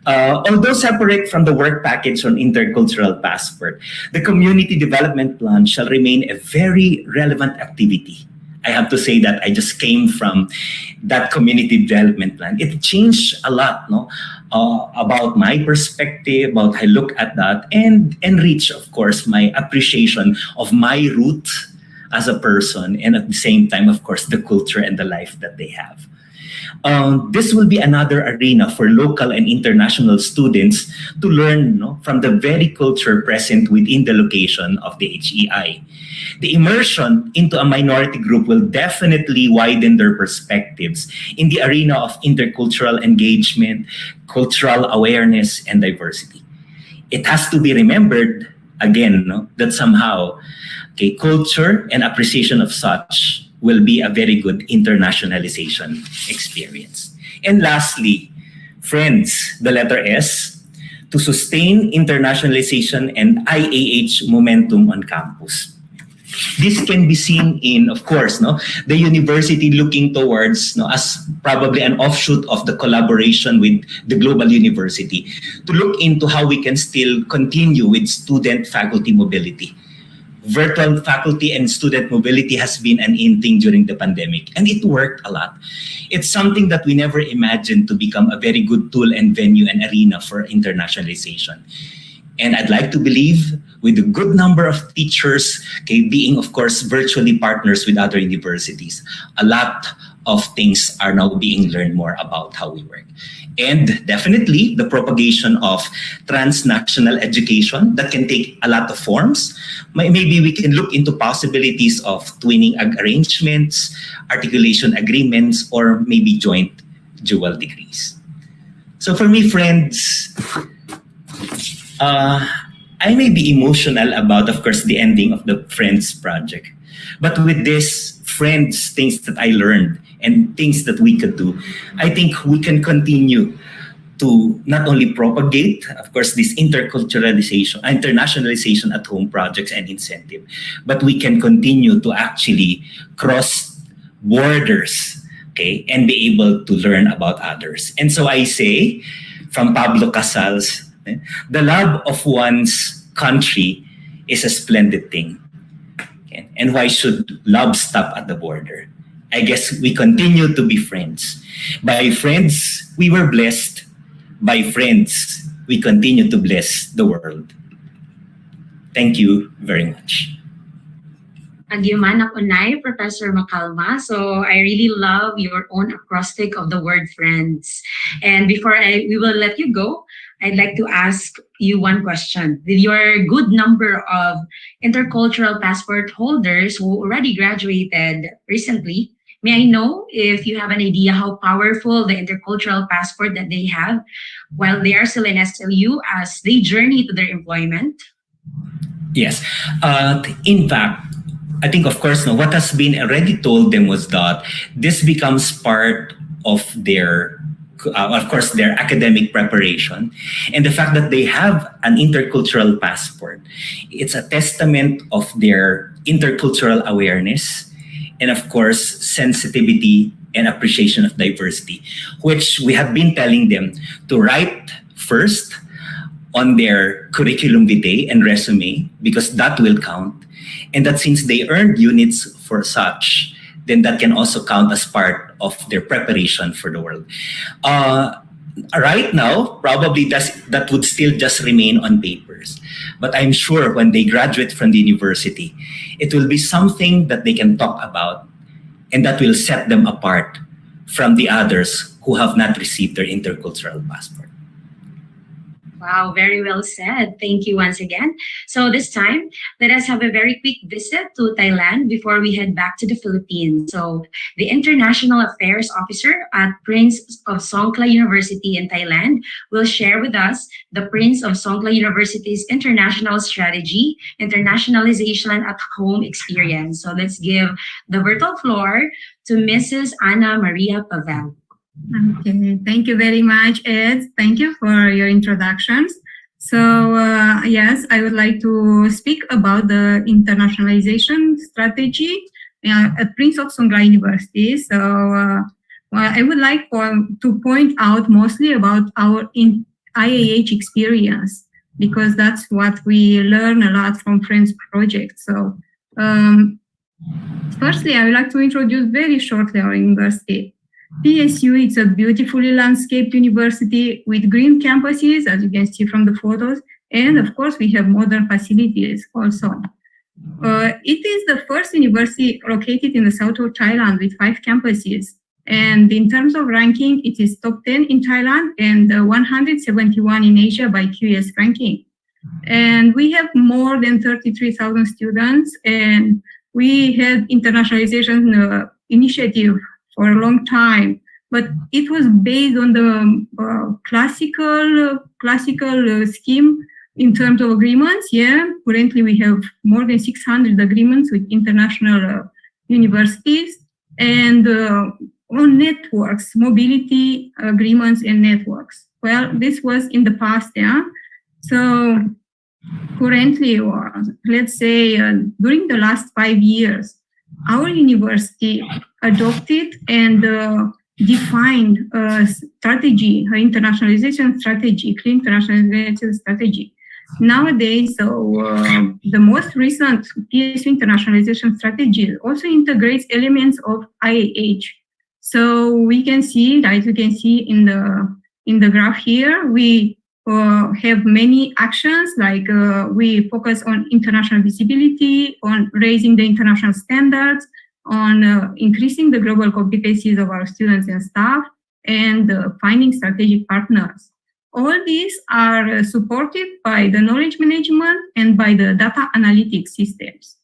Although separate from the work package on intercultural passport, the community development plan shall remain a very relevant activity. I have to say that I just came from that community development plan. It changed a lot, about my perspective, about how I look at that, and enrich, of course, my appreciation of my root as a person, and at the same time, of course, the culture and the life that they have. This will be another arena for local and international students to learn from the very culture present within the location of the HEI. The immersion into a minority group will definitely widen their perspectives in the arena of intercultural engagement, cultural awareness, and diversity. It has to be remembered, again, that somehow culture and appreciation of such will be a very good internationalization experience. And lastly, Friends, the letter S, to sustain internationalization and IAH momentum on campus. This can be seen in, of course, the university looking towards, as probably an offshoot of the collaboration with the global university, to look into how we can still continue with student-faculty mobility. Virtual faculty and student mobility has been an in thing during the pandemic, and it worked a lot. It's something that we never imagined to become a very good tool and venue and arena for internationalization. And I'd like to believe, with a good number of teachers, being, of course, virtually partners with other universities, a lot of things are now being learned more about how we work. And definitely the propagation of transnational education that can take a lot of forms. Maybe we can look into possibilities of twinning arrangements, articulation agreements, or maybe joint dual degrees. So for me, friends, I may be emotional about, of course, the ending of the Friends project. But with this, Friends, things that I learned and things that we could do, I think we can continue to not only propagate, of course, this internationalization at home projects and incentive, but we can continue to actually cross borders, and be able to learn about others. And so I say, from Pablo Casal's, the love of one's country is a splendid thing. And why should love stop at the border? I guess we continue to be friends. By friends, we were blessed. By friends, we continue to bless the world. Thank you very much. Agyuman ako nay, Professor Macalma. So I really love your own acrostic of the word friends. And before we will let you go, I'd like to ask you one question. With your good number of intercultural passport holders who already graduated recently, may I know if you have an idea how powerful the intercultural passport that they have while they are still in SLU as they journey to their employment? Yes. In fact, I think, of course, what has been already told them was that this becomes part of their academic preparation. And the fact that they have an intercultural passport, it's a testament of their intercultural awareness and, of course, sensitivity and appreciation of diversity, which we have been telling them to write first on their curriculum vitae and resume, because that will count. And that since they earned units for such, then that can also count as part of their preparation for the world. Right now, probably that would still just remain on papers. But I'm sure when they graduate from the university, it will be something that they can talk about and that will set them apart from the others who have not received their intercultural passport. Wow, very well said. Thank you once again. So this time, let us have a very quick visit to Thailand before we head back to the Philippines. So the International Affairs Officer at Prince of Songkla University in Thailand will share with us the Prince of Songkla University's international strategy, internationalization at home experience. So let's give the virtual floor to Mrs. Ana Maria Pavel. Okay, thank you very much, Ed. Thank you for your introductions. So, yes, I would like to speak about the internationalization strategy at Prince of Songkla University. So, I would like to point out mostly about our IAH experience, because that's what we learn a lot from Friends Project. So, firstly, I would like to introduce very shortly our university. PSU is a beautifully landscaped university with green campuses, as you can see from the photos. And of course, we have modern facilities also. It is the first university located in the south of Thailand with 5 campuses. And in terms of ranking, it is top 10 in Thailand and 171 in Asia by QS ranking. And we have more than 33,000 students, and we had internationalization initiative for a long time, but it was based on the classical scheme in terms of agreements. Yeah, currently we have more than 600 agreements with international universities, and on networks, mobility agreements and networks. Well, this was in the past, yeah. So currently, or let's say during the last 5 years, our university adopted and defined a strategy, an internationalization strategy, clean internationalization strategy. Nowadays, the most recent PSU internationalization strategy also integrates elements of IAH. So we can see, as you can see in the graph here, we have many actions, like we focus on international visibility, on raising the international standards, on increasing the global competencies of our students and staff, and finding strategic partners. All these are supported by the knowledge management and by the data analytics systems.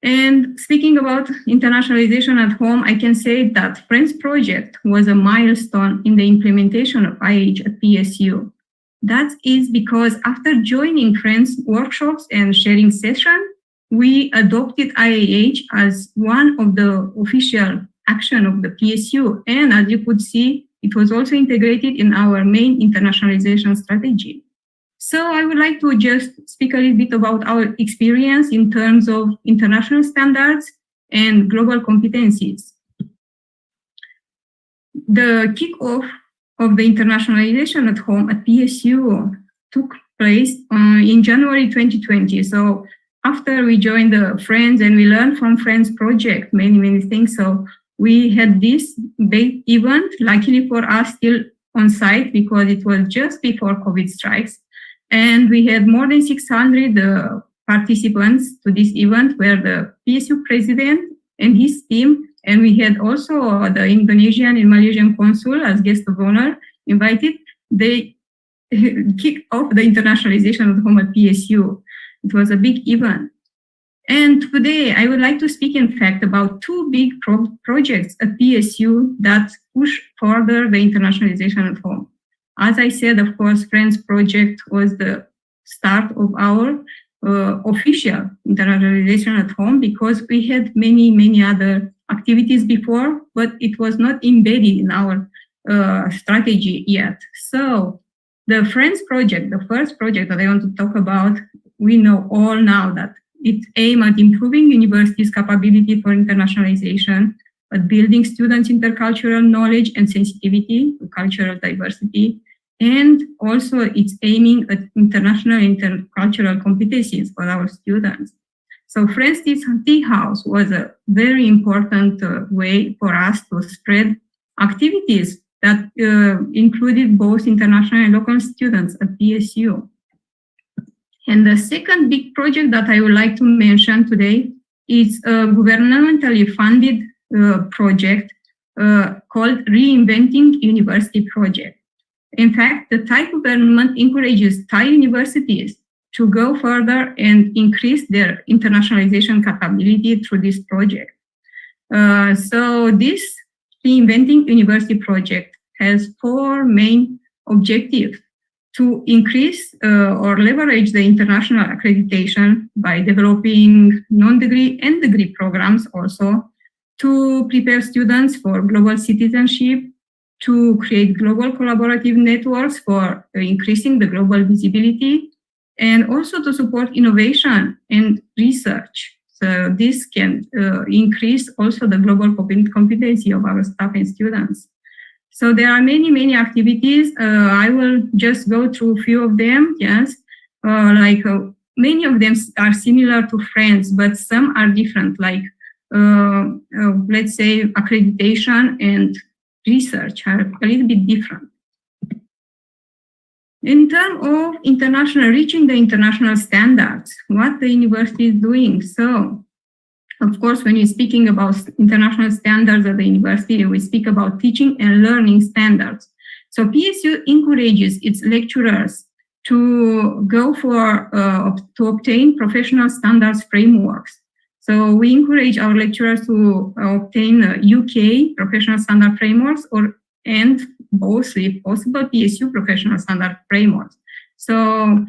And speaking about internationalization at home, I can say that Friends project was a milestone in the implementation of IH at PSU. That is because after joining Friends workshops and sharing sessions, we adopted IAH as one of the official action of the PSU. And as you could see, it was also integrated in our main internationalization strategy. So I would like to just speak a little bit about our experience in terms of international standards and global competencies. The kickoff of the internationalization at home at PSU took place in January 2020. So after we joined the Friends and we learned from Friends project many things. So we had this big event, luckily for us, still on site because it was just before COVID strikes. And we had more than 600 participants to this event, where the PSU president and his team, and we had also the Indonesian and Malaysian consul as guest of honor invited. They kicked off the internationalization of home at PSU. It was a big event. And today I would like to speak, in fact, about two big projects at PSU that push further the internationalization at home. As I said, of course, Friends project was the start of our official internationalization at home, because we had many other activities before, but it was not embedded in our strategy yet. So the Friends project, the first project that I want to talk about, we know all now that it aims at improving universities' capability for internationalization, at building students' intercultural knowledge and sensitivity to cultural diversity, and also it's aiming at international intercultural competencies for our students. So Friends Tea House was a very important way for us to spread activities that included both international and local students at PSU. And the second big project that I would like to mention today is a governmentally funded project called Reinventing University Project. In fact, the Thai government encourages Thai universities to go further and increase their internationalization capability through this project. So this Reinventing University project has four main objectives: to increase or leverage the international accreditation by developing non-degree and degree programs, also to prepare students for global citizenship, to create global collaborative networks for increasing the global visibility, and also to support innovation and research. So this can increase also the global competency of our staff and students. So there are many activities. I will just go through a few of them. Yes, many of them are similar to Friends, but some are different. Like let's say accreditation and research are a little bit different. In terms of reaching the international standards, what the university is doing. So, of course, when you're speaking about international standards at the university, we speak about teaching and learning standards. So PSU encourages its lecturers to go for, to obtain professional standards frameworks. So we encourage our lecturers to obtain UK professional standard frameworks and both, if possible, PSU professional standard frameworks. So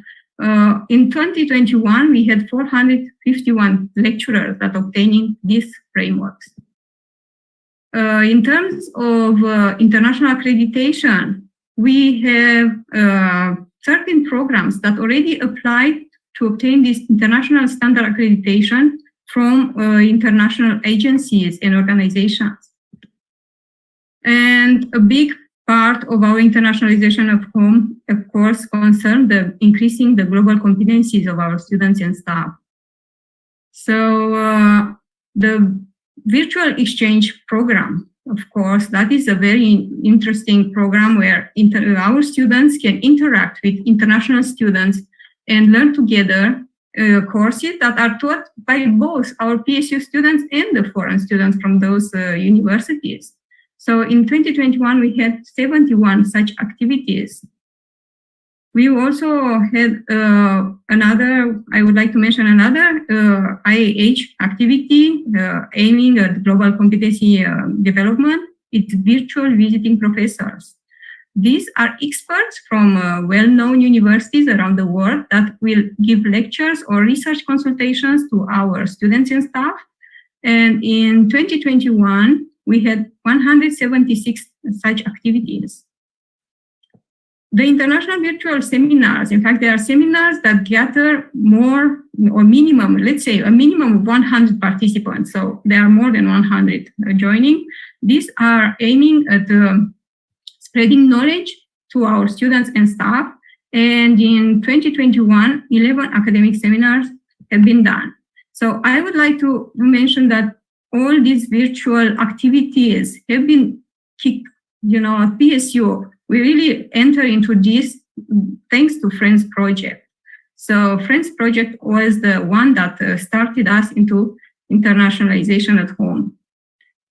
in 2021, we had 451 lecturers that obtaining these frameworks. In terms of international accreditation, we have 13 programs that already applied to obtain this international standard accreditation from international agencies and organizations. And a big part of our internationalization of home, of course, concerned the increasing the global competencies of our students and staff. So the virtual exchange program, of course, that is a very interesting program where our students can interact with international students and learn together courses that are taught by both our PSU students and the foreign students from those universities. So in 2021, we had 71 such activities. We also had I would like to mention another IAH activity aiming at global competency development. It's virtual visiting professors. These are experts from well-known universities around the world that will give lectures or research consultations to our students and staff. And in 2021, we had 176 such activities. The international virtual seminars, in fact, there are seminars that gather more or minimum, let's say a minimum of 100 participants. So there are more than 100 joining. These are aiming at spreading knowledge to our students and staff. And in 2021, 11 academic seminars have been done. So I would like to mention that all these virtual activities have been kicked, at PSU. We really enter into this thanks to Friends Project. So Friends Project was the one that started us into internationalization at home.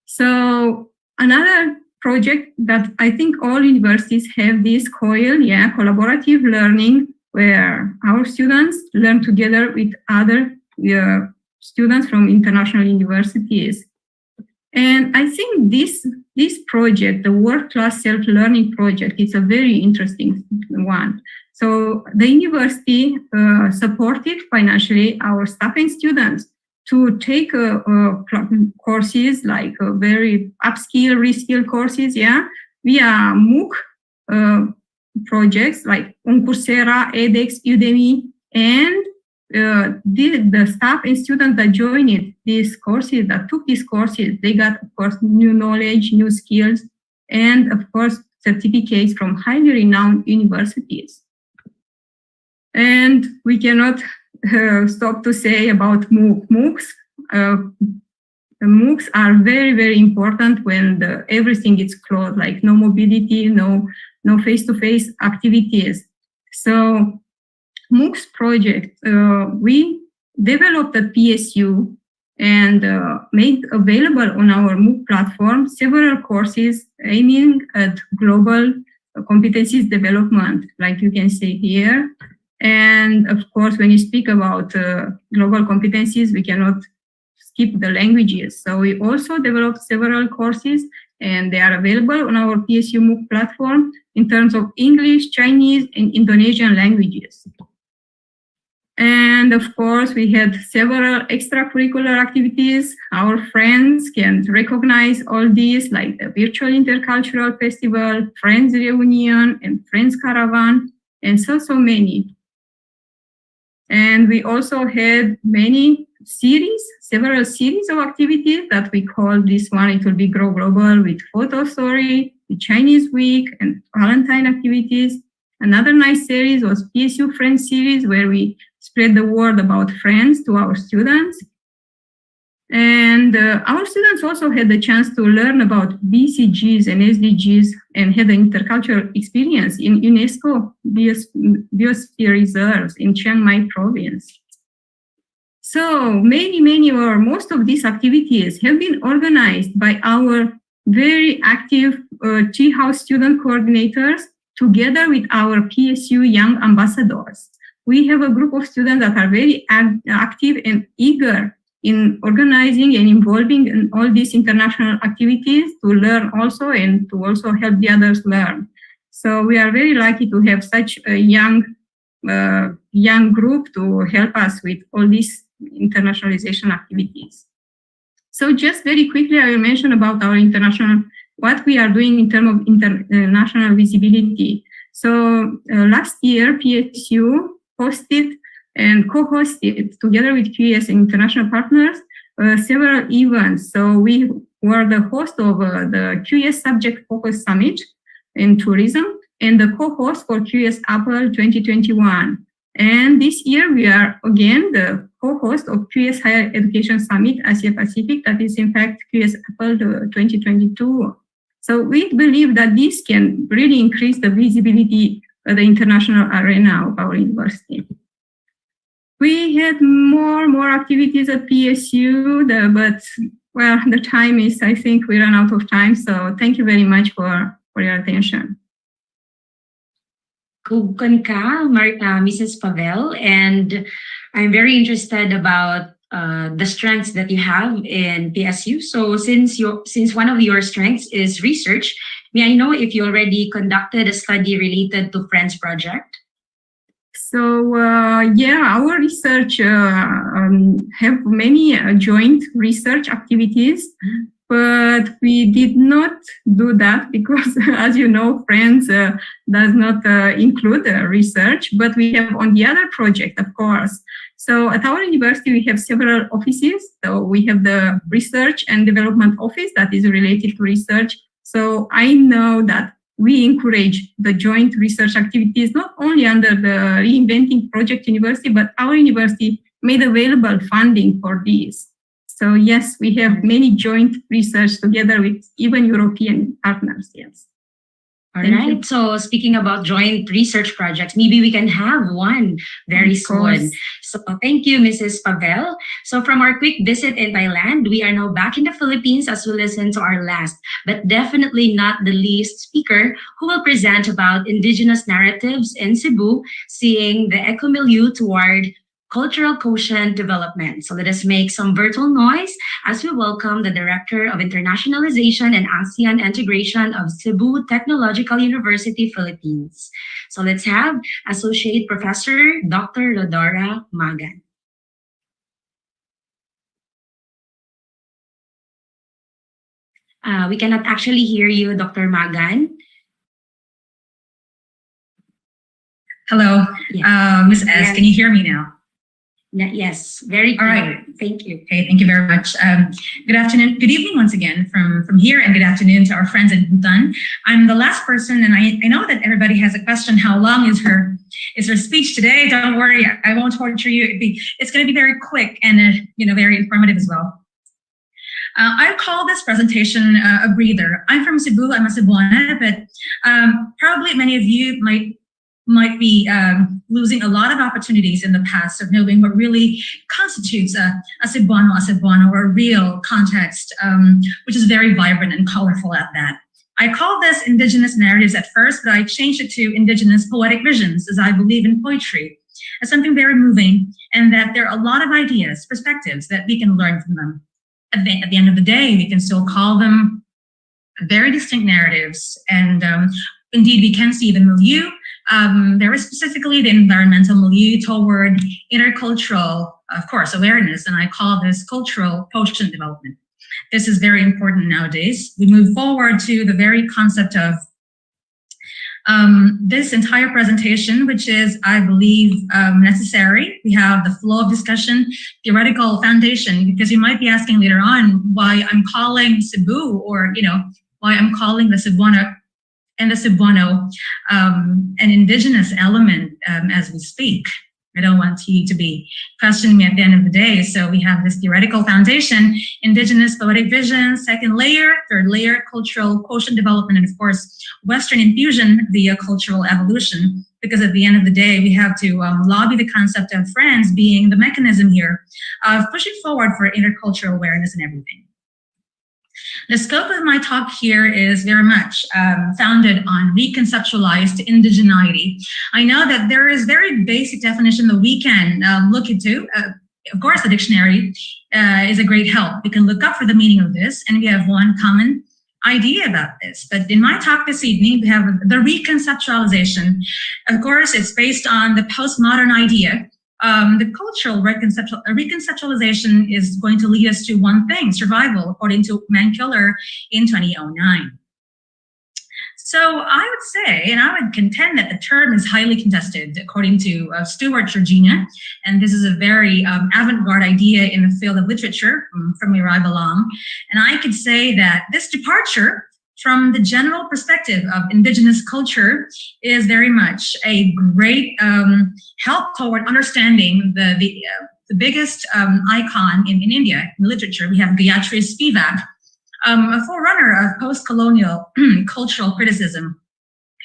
So another project that I think all universities have this COIL, collaborative learning, where our students learn together with other students from international universities. And I think this project, the World Class Self-Learning Project, is a very interesting one. So the university supported financially our staff and students to take courses like very upskill, reskill courses, via MOOC projects like on Coursera, edX, Udemy, and the staff and students that joined these courses, that took these courses, they got, of course, new knowledge, new skills, and, of course, certificates from highly renowned universities. And we cannot stop to say about MOOCs. MOOCs are very, very important when everything is closed, like no mobility, no face-to-face activities. So MOOCs project, we developed at PSU and made available on our MOOC platform several courses aiming at global competencies development, like you can see here. And of course, when you speak about global competencies, we cannot skip the languages. So we also developed several courses, and they are available on our PSU MOOC platform in terms of English, Chinese, and Indonesian languages. And of course, we had several extracurricular activities. Our friends can recognize all these, like the Virtual Intercultural Festival, Friends Reunion, and Friends Caravan, and so many. And we also had several series of activities that we call this one, it will be Grow Global, with Photo Story, the Chinese Week, and Valentine activities. Another nice series was PSU Friends series, where we spread the word about friends to our students. And our students also had the chance to learn about BCGs and SDGs and had an intercultural experience in UNESCO Biosphere Reserves in Chiang Mai province. So many or most of these activities have been organized by our very active Tea House student coordinators together with our PSU Young Ambassadors. We have a group of students that are very active and eager in organizing and involving in all these international activities to learn also and to also help the others learn. So we are very lucky to have such a young group to help us with all these internationalization activities. So just very quickly, I will mention about our what we are doing in terms of international visibility. So last year, PSU hosted and co-hosted together with QS international partners several events. So we were the host of the QS Subject Focus Summit in tourism and the co-host for QS Apple 2021. And this year we are again the co-host of QS Higher Education Summit Asia Pacific, that is in fact QS Apple 2022. So we believe that this can really increase the visibility of the international arena of our university. We had more activities at PSU, but well, the time is, I think we ran out of time. So thank you very much for your attention. Kugan ka, Mrs. Pavel, and I'm very interested about the strengths that you have in PSU. So since one of your strengths is research, may I know if you already conducted a study related to Friends Project? So yeah, our research have many joint research activities, but we did not do that because, as you know, Friends does not include research, but we have on the other project, of course. So at our university, we have several offices. So we have the research and development office that is related to research. So I know that we encourage the joint research activities, not only under the Reinventing Project University, but our university made available funding for these. So yes, we have many joint research together with even European partners, yes. All right. So speaking about joint research projects, maybe we can have one very soon. So thank you, Mrs. Pavel. So from our quick visit in Thailand, we are now back in the Philippines as we listen to our last, but definitely not the least speaker who will present about indigenous narratives in Cebu, seeing the eco-milieu toward cultural quotient development. So let us make some virtual noise as we welcome the Director of Internationalization and ASEAN Integration of Cebu Technological University, Philippines. So let's have Associate Professor Dr. Rodora Magan. We cannot actually hear you, Dr. Magan. Hello, Ms. S. Yes. Can you hear me now? Yes, very clear. All right. Thank you. Okay, thank you very much. Good afternoon, good evening once again from here, and good afternoon to our friends in Bhutan. I'm the last person, and I know that everybody has a question. How long is her speech today? Don't worry, I won't torture you. It's going to be very quick and very informative as well. I call this presentation a breather. I'm from Cebu. I'm a Cebuana, but probably many of you might be losing a lot of opportunities in the past of knowing what really constitutes a Cebuano, or a real context, which is very vibrant and colorful at that. I call this indigenous narratives at first, but I changed it to indigenous poetic visions, as I believe in poetry as something very moving, and that there are a lot of ideas, perspectives that we can learn from them. At the end of the day, we can still call them very distinct narratives, and indeed we can see the milieu. There is specifically the environmental milieu toward intercultural, of course, awareness, and I call this cultural quotient development. This is very important nowadays. We move forward to the very concept of this entire presentation, which is, I believe, necessary. We have the flow of discussion, theoretical foundation, because you might be asking later on why I'm calling Cebu, or why I'm calling the Cebuano and the Cebuano an indigenous element as we speak. I don't want you to be questioning me at the end of the day. So we have this theoretical foundation, indigenous poetic vision, second layer, third layer, cultural quotient development, and of course, Western infusion via cultural evolution. Because at the end of the day, we have to lobby the concept of friends being the mechanism here of pushing forward for intercultural awareness and everything. The scope of my talk here is very much founded on reconceptualized indigeneity. I know that there is very basic definition that we can look into. Of course, the dictionary is a great help. We can look up for the meaning of this, and we have one common idea about this. But in my talk this evening, we have the reconceptualization. Of course, it's based on the postmodern idea. The cultural reconceptualization is going to lead us to one thing: survival, according to Mankiller in 2009. So I would say, and I would contend that the term is highly contested, according to Stuart Georgina, and this is a very avant-garde idea in the field of literature from where I belong. And I could say that this departure from the general perspective of indigenous culture is very much a great help toward understanding the biggest icon in India in literature. We have Gayatri Spivak, a forerunner of post-colonial cultural criticism.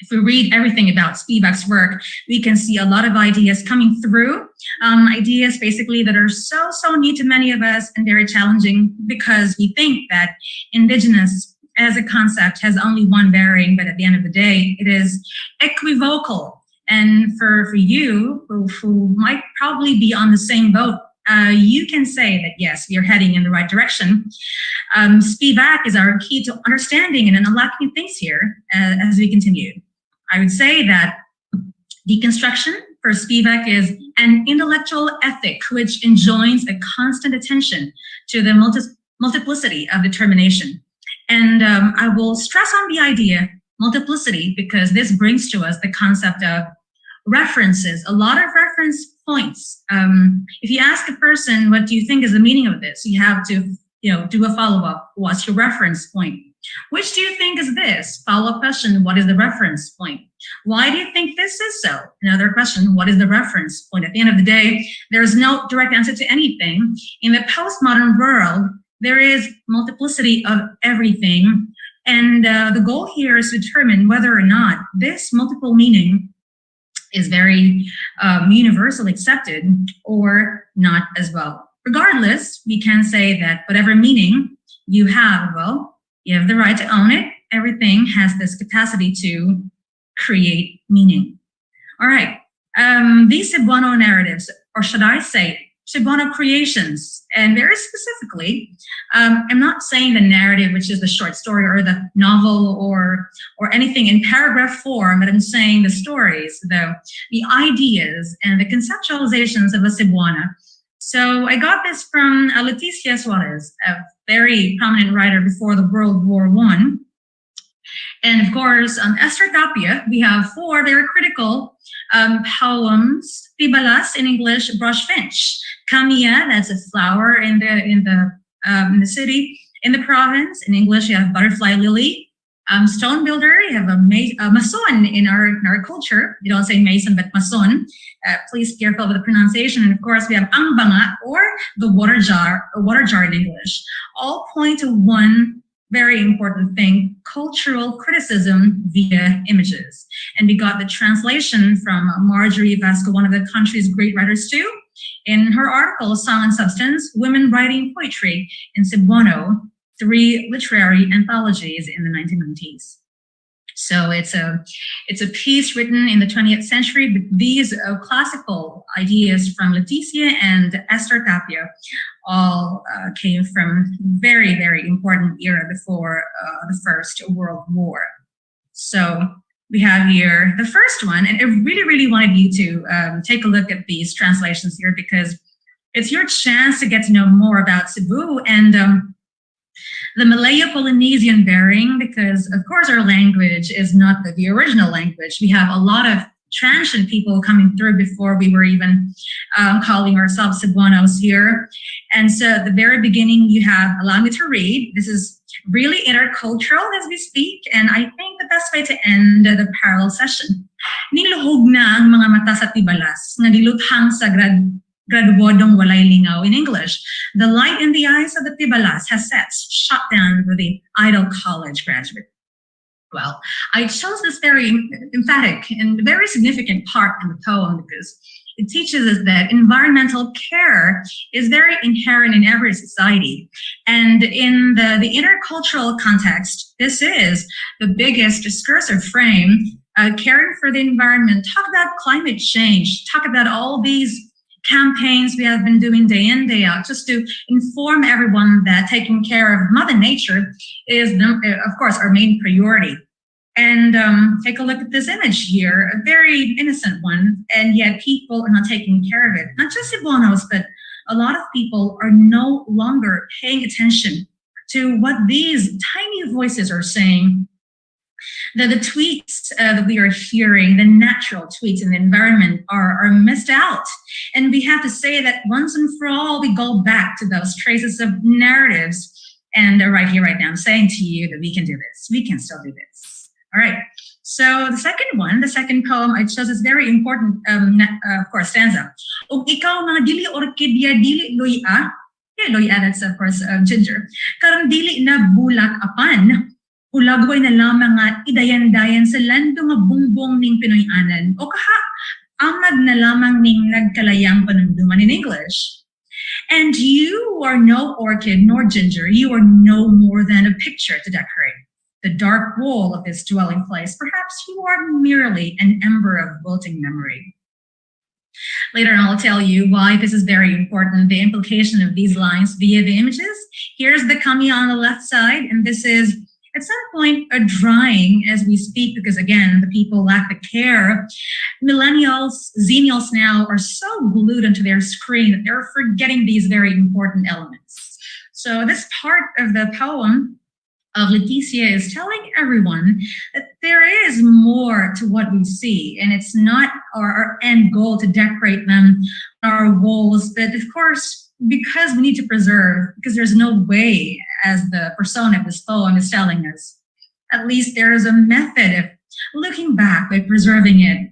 If we read everything about Spivak's work, we can see a lot of ideas coming through, ideas basically that are so new to many of us and very challenging because we think that indigenous as a concept has only one bearing, but at the end of the day, it is equivocal. And for you, who might probably be on the same boat, you can say that, yes, we are heading in the right direction. Spivak is our key to understanding and unlocking things here as we continue. I would say that deconstruction for Spivak is an intellectual ethic which enjoins a constant attention to the multiplicity of determination. And I will stress on the idea multiplicity because this brings to us the concept of references, a lot of reference points. If you ask a person, what do you think is the meaning of this? You have to, do a follow-up. What's your reference point? Which do you think is this? Follow-up question, what is the reference point? Why do you think this is so? Another question, what is the reference point? At the end of the day, there is no direct answer to anything. In the postmodern world, there is multiplicity of everything. And the goal here is to determine whether or not this multiple meaning is very universally accepted or not as well. Regardless, we can say that whatever meaning you have, well, you have the right to own it. Everything has this capacity to create meaning. All right, these Cebuano narratives, or should I say, Cebuano creations, and very specifically, I'm not saying the narrative, which is the short story or the novel or anything in paragraph form, but I'm saying the stories, the ideas and the conceptualizations of a Cebuana. So I got this from Leticia Suarez, a very prominent writer before the World War I. And of course, Esther Tapia, we have 4 very critical poems. Tibalas in English, brush finch. Camilla, that's a flower in the city. In the province, in English, you have butterfly lily. Stone builder, you have a mason in our culture. You don't say mason, but mason. Please be careful with the pronunciation. And of course, we have ang banga, or the water jar in English. All point to one very important thing, cultural criticism via images. And we got the translation from Marjorie Vasco, one of the country's great writers too, in her article, Song and Substance, Women Writing Poetry in Cebuano, 3 literary anthologies in the 1990s. So it's a piece written in the 20th century, but these classical ideas from Leticia and Esther Tapia all came from very, very important era before the First World War. So we have here the first one, and I really, really wanted you to take a look at these translations here because it's your chance to get to know more about Cebu and the Malayo-Polynesian bearing, because of course our language is not the original language. We have a lot of transient people coming through before we were even calling ourselves Cebuanos here. And so at the very beginning, you have, allow me to read, this is really intercultural as we speak, and I think the best way to end the parallel session. Niluhog na ang mga mata sa tibalas, nga diluthang sa graduadong walay lingaw. In English, the light in the eyes of the tibalas has set, shut down for the idle college graduate. Well, I chose this very emphatic and very significant part in the poem because it teaches us that environmental care is very inherent in every society. And in the intercultural context, this is the biggest discursive frame, caring for the environment. Talk about climate change, talk about all these campaigns we have been doing day in, day out, just to inform everyone that taking care of Mother Nature is, of course, our main priority. And take a look at this image here, a very innocent one, and yet people are not taking care of it. Not just Cebuanos, but a lot of people are no longer paying attention to what these tiny voices are saying. The tweets that we are hearing, the natural tweets in the environment are missed out. And we have to say that once and for all, we go back to those traces of narratives. And right here, right now, I'm saying to you that we can do this. We can still do this. All right. So the second one, the second poem I chose is very important, of course, stanza. Og ikaw mga dili orkidya, dili loya. Yeah, loya, that's of course ginger. Karang dili na bulak apan. Ulagoy na lamang nga idayan-dayan sa lando nga bungbong ning Pinoy-anan. O kaha, amad na lamang ning nagkalayang panunduman in English. And you are no orchid nor ginger. You are no more than a picture to decorate the dark wall of this dwelling place. Perhaps you are merely an ember of wilting memory. Later on, I'll tell you why this is very important, the implication of these lines via the images. Here's the kami on the left side, and this is at some point a drying as we speak, because again, the people lack the care. Millennials, Xenials now are so glued onto their screen that they're forgetting these very important elements. So this part of the poem of Leticia is telling everyone that there is more to what we see, and it's not our end goal to decorate them on our walls, but of course, because we need to preserve, because there's no way, as the persona of this poem is telling us, at least there is a method of looking back by preserving it,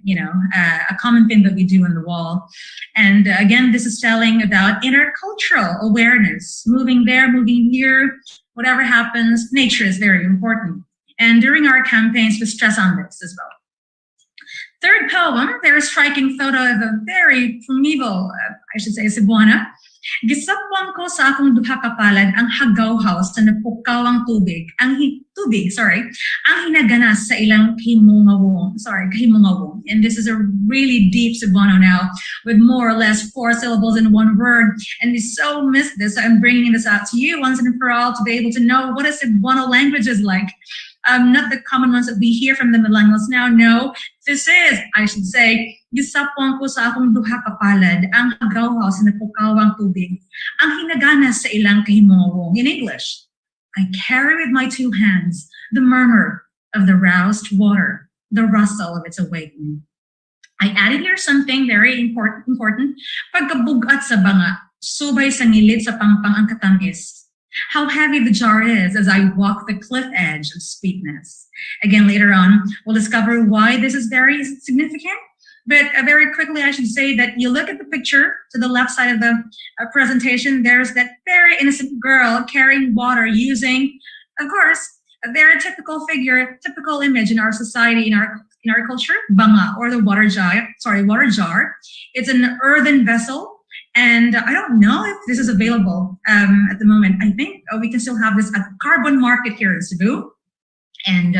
a common thing that we do on the wall. And again, this is telling about intercultural awareness, moving there, moving here, whatever happens, nature is very important. And during our campaigns, we stress on this as well. Third poem, there's a striking photo of a very primeval, Cebuana. Gisapwang ko sa akong duha ka palad ang hagawhaw sa napukawang tubig, ang hinaganas sa ilang kahimungawong. And this is a really deep Cebuano now, with more or less 4 syllables in one word. And we so miss this. So I'm bringing this out to you once and for all to be able to know what a Cebuano language is like. Not the common ones that we hear from the millennials now. No, this is, I should say, gisapwang ko sa akong duha ka palad ang hagawhaw sa napukawang tubig, ang hinaganas sa ilang kahimungawong. In English, I carry with my 2 hands the murmur of the roused water, the rustle of its awakening. I added here something very important. Pagkabugat sa banga, subay sa ngilid sa pangpang ang katamis. How heavy the jar is as I walk the cliff edge of sweetness. Again, later on, we'll discover why this is very significant. But very quickly, I should say that you look at the picture to the left side of the presentation, there's that very innocent girl carrying water using, of course, a very typical figure, typical image in our society, in our culture, banga, or the water jar. It's an earthen vessel. And I don't know if this is available at the moment. I think we can still have this at the Carbon Market here in Cebu. And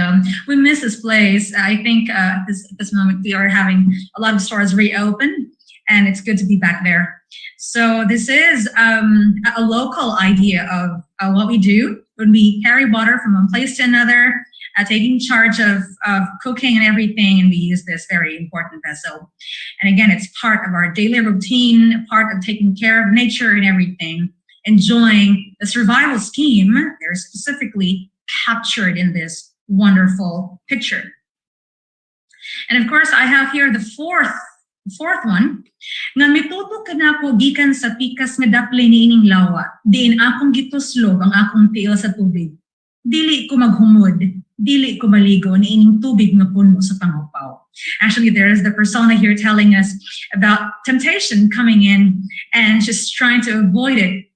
we miss this place. I think at this moment we are having a lot of stores reopen, and it's good to be back there. So this is a local idea of what we do when we carry water from one place to another, taking charge of cooking and everything, and we use this very important vessel. And again, it's part of our daily routine, part of taking care of nature and everything, enjoying the survival scheme. They're specifically captured in this wonderful picture. And of course, I have here the fourth one. Nga mituto ka na ko gikan sa pikas nga dapli niining lawa, diin akong gituslog ang akong tiil sa tubig. Dili ko maghumod, dili ko maligo niining tubig nga puno sa pangupaw. Actually, there is the persona here telling us about temptation coming in and just trying to avoid it.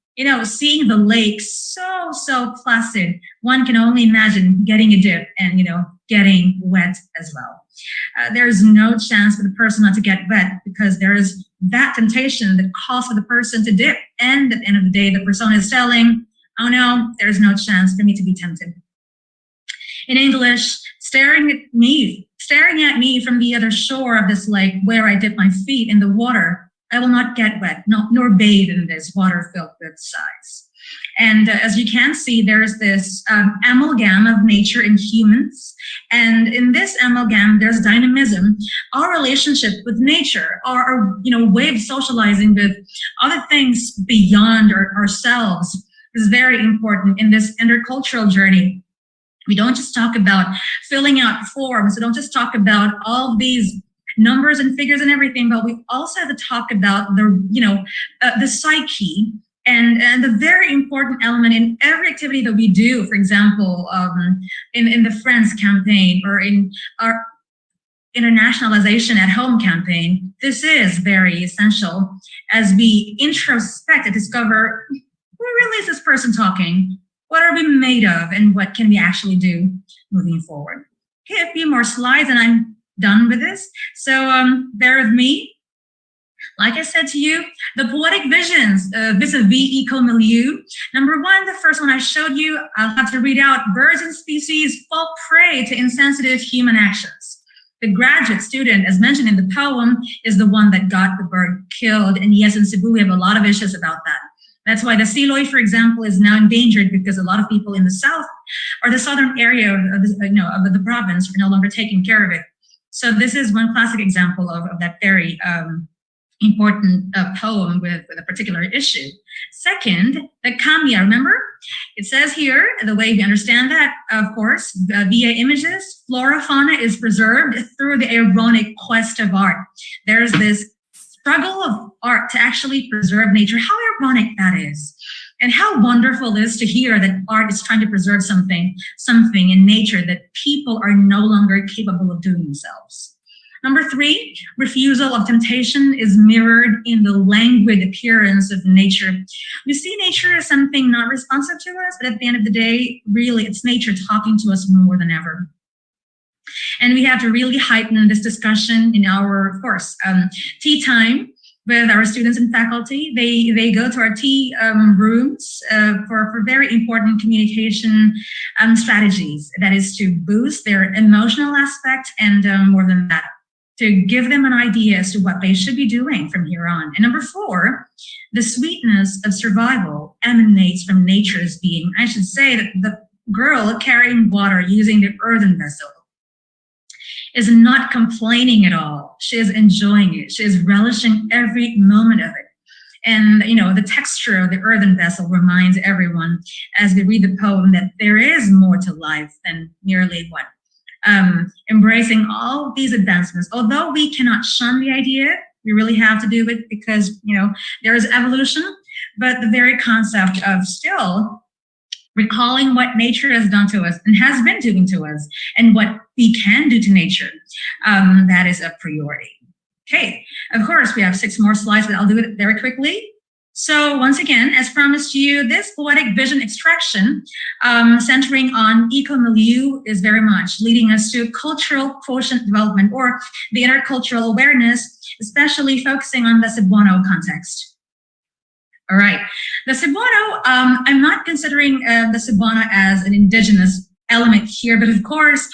Seeing the lake so placid, one can only imagine getting a dip and, getting wet as well. There's no chance for the person not to get wet because there is that temptation that calls for the person to dip. And at the end of the day, the persona is telling, oh no, there's no chance for me to be tempted. In English, staring at me from the other shore of this lake where I dip my feet in the water, I will not get wet, nor bathe in this water filled with sighs. And as you can see, there's this amalgam of nature and humans. And in this amalgam, there's dynamism. Our relationship with nature, our way of socializing with other things beyond ourselves is very important in this intercultural journey. We don't just talk about filling out forms. We don't just talk about all these numbers and figures and everything, but we also have to talk about the psyche and the very important element in every activity that we do. For example, in the Friends campaign or in our internationalization at home campaign, this is very essential as we introspect and discover who really is this person talking, what are we made of, and what can we actually do moving forward. Okay, a few more slides and I'm done with this. So bear with me. Like I said to you, the poetic visions vis-a-vis eco-milieu. Number one, the first one I showed you, I'll have to read out, birds and species fall prey to insensitive human actions. The graduate student, as mentioned in the poem, is the one that got the bird killed. And yes, in Cebu, we have a lot of issues about that. That's why the siloy, for example, is now endangered because a lot of people in the south or the southern area of the province are no longer taking care of it. So this is one classic example of that very important poem with a particular issue. Second, the Kamiya, remember? It says here, the way we understand that, of course, via images, flora, fauna is preserved through the ironic quest of art. There's this struggle of art to actually preserve nature. How ironic that is. And how wonderful it is to hear that art is trying to preserve something in nature that people are no longer capable of doing themselves. Number three, refusal of temptation is mirrored in the languid appearance of nature. We see nature as something not responsive to us, but at the end of the day, really, it's nature talking to us more than ever. And we have to really heighten this discussion in our, of course, tea time with our students and faculty. They go to our tea rooms for very important communication strategies. That is to boost their emotional aspect and more than that, to give them an idea as to what they should be doing from here on. And number four, the sweetness of survival emanates from nature's being. I should say that the girl carrying water using the earthen vessel is not complaining at all. She is enjoying it. She is relishing every moment of it. And, the texture of the earthen vessel reminds everyone as we read the poem that there is more to life than merely what? Embracing all these advancements. Although we cannot shun the idea, we really have to do it because, there is evolution, but the very concept of still recalling what nature has done to us and has been doing to us and what we can do to nature, that is a priority. Okay, of course, we have 6 more slides, but I'll do it very quickly. So once again, as promised to you, this poetic vision extraction centering on eco-milieu is very much leading us to cultural quotient development or the intercultural awareness, especially focusing on the Cebuano context. All right, the Cebuano, I'm not considering the Cebuano as an indigenous element here, but of course,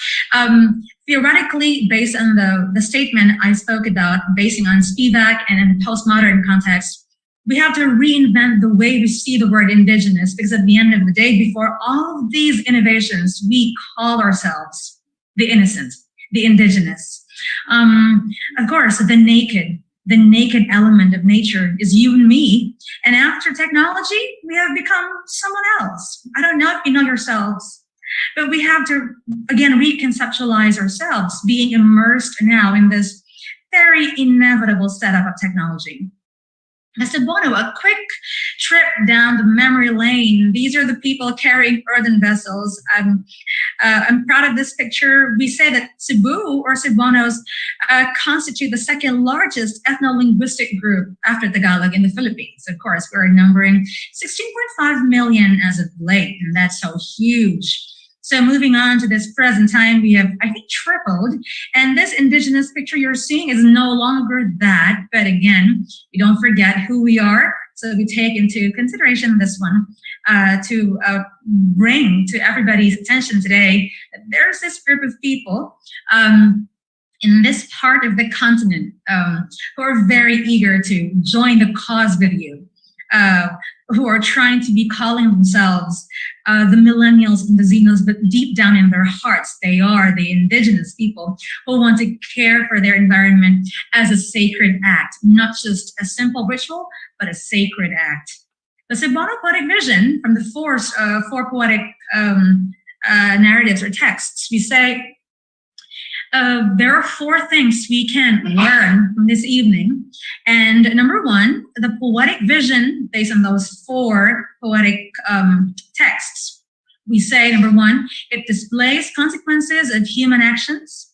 theoretically, based on the statement I spoke about, basing on Spivak and in postmodern context, we have to reinvent the way we see the word indigenous, because at the end of the day, before all of these innovations, we call ourselves the innocent, the indigenous. Of course, the naked element of nature is you and me. And after technology, we have become someone else. I don't know if you know yourselves, but we have to, again, reconceptualize ourselves, being immersed now in this very inevitable setup of technology. Mr. Bono, a quick trip down the memory lane. These are the people carrying earthen vessels. I'm proud of this picture. We say that Cebu or Cebuanos constitute the second largest ethno-linguistic group after Tagalog in the Philippines. Of course, we're numbering 16.5 million as of late, and that's so huge. So moving on to this present time, we have, I think, tripled. And this indigenous picture you're seeing is no longer that. But again, we don't forget who we are. So we take into consideration this one to bring to everybody's attention today that there's this group of people in this part of the continent who are very eager to join the cause with you, who are trying to be calling themselves the millennials and the Xenos, but deep down in their hearts, they are the indigenous people who want to care for their environment as a sacred act, not just a simple ritual, but a sacred act. The Cebuano poetic vision from the four poetic narratives or texts. We say, there are 4 things we can learn from this evening. And number 1, the poetic vision based on those 4 poetic texts. We say, number 1, it displays consequences of human actions.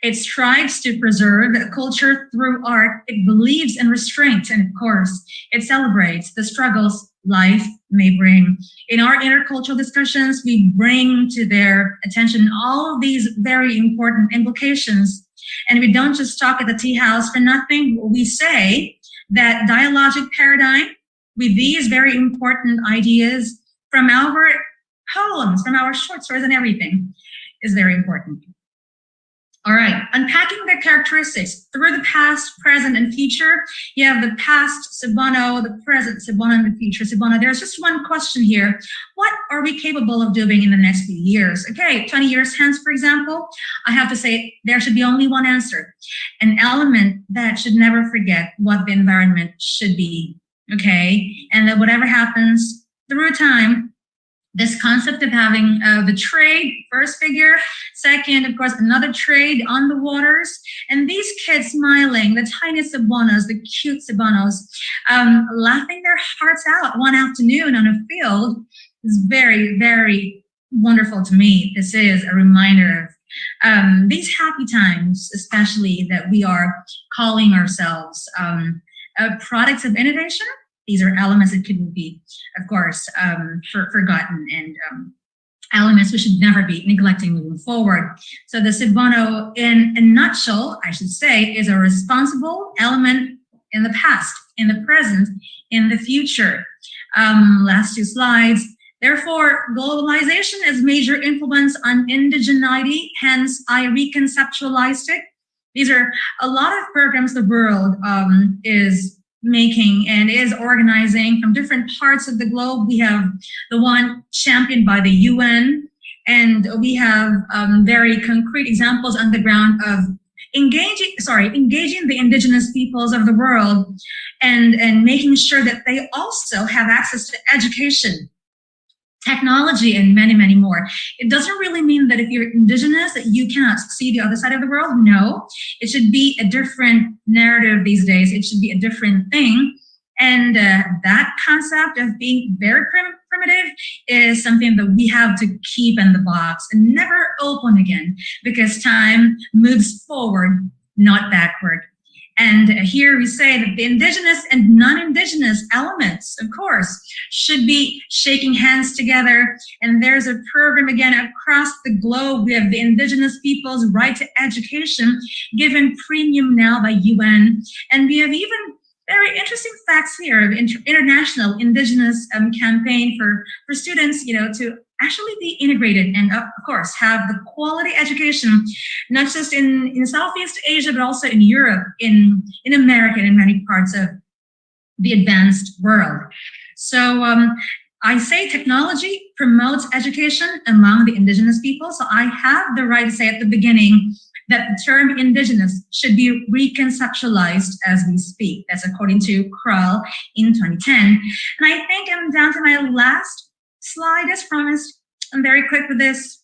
It strives to preserve culture through art. It believes in restraint. And of course, it celebrates the struggles life may bring. In our intercultural discussions, we bring to their attention all of these very important implications. And we don't just talk at the tea house for nothing. We say that dialogic paradigm with these very important ideas from our poems, from our short stories and everything is very important. All right, unpacking the characteristics through the past, present, and future. You have the past Cebuano, the present Cebuano, and the future Cebuano. There's just one question here. What are we capable of doing in the next few years? Okay, 20 years hence, for example, I have to say there should be only one answer. An element that should never forget what the environment should be, okay? And that whatever happens through time, this concept of having the trade, first figure, second, of course, another trade on the waters, and these kids smiling, the tiny Cebuanos, the cute Cebuanos, laughing their hearts out one afternoon on a field is very, very wonderful to me. This is a reminder of these happy times, especially that we are calling ourselves products of innovation. These are elements that couldn't be, of course, forgotten, and elements we should never be neglecting moving forward. So the Cebuano, in a nutshell, I should say, is a responsible element in the past, in the present, in the future. Last 2 slides. Therefore, globalization has major influence on indigeneity, hence I reconceptualized it. These are a lot of programs the world is making and is organizing from different parts of the globe. We have the one championed by the UN, and we have very concrete examples on the ground of engaging the indigenous peoples of the world and making sure that they also have access to education, technology, and many, many more. It doesn't really mean that if you're indigenous that you cannot see the other side of the world. No, it should be a different narrative these days. It should be a different thing. And that concept of being very primitive is something that we have to keep in the box and never open again, because time moves forward, not backward. And here we say that the indigenous and non-indigenous elements, of course, should be shaking hands together. And there's a program again across the globe. We have the indigenous people's right to education given premium now by UN. And we have even very interesting facts here of international indigenous campaign for students, to actually be integrated and, of course, have the quality education, not just in Southeast Asia, but also in Europe, in America, and in many parts of the advanced world. So I say technology promotes education among the indigenous people. So I have the right to say at the beginning that the term indigenous should be reconceptualized as we speak. That's according to Krull in 2010. And I think I'm down to my last slide as promised. I'm very quick with this.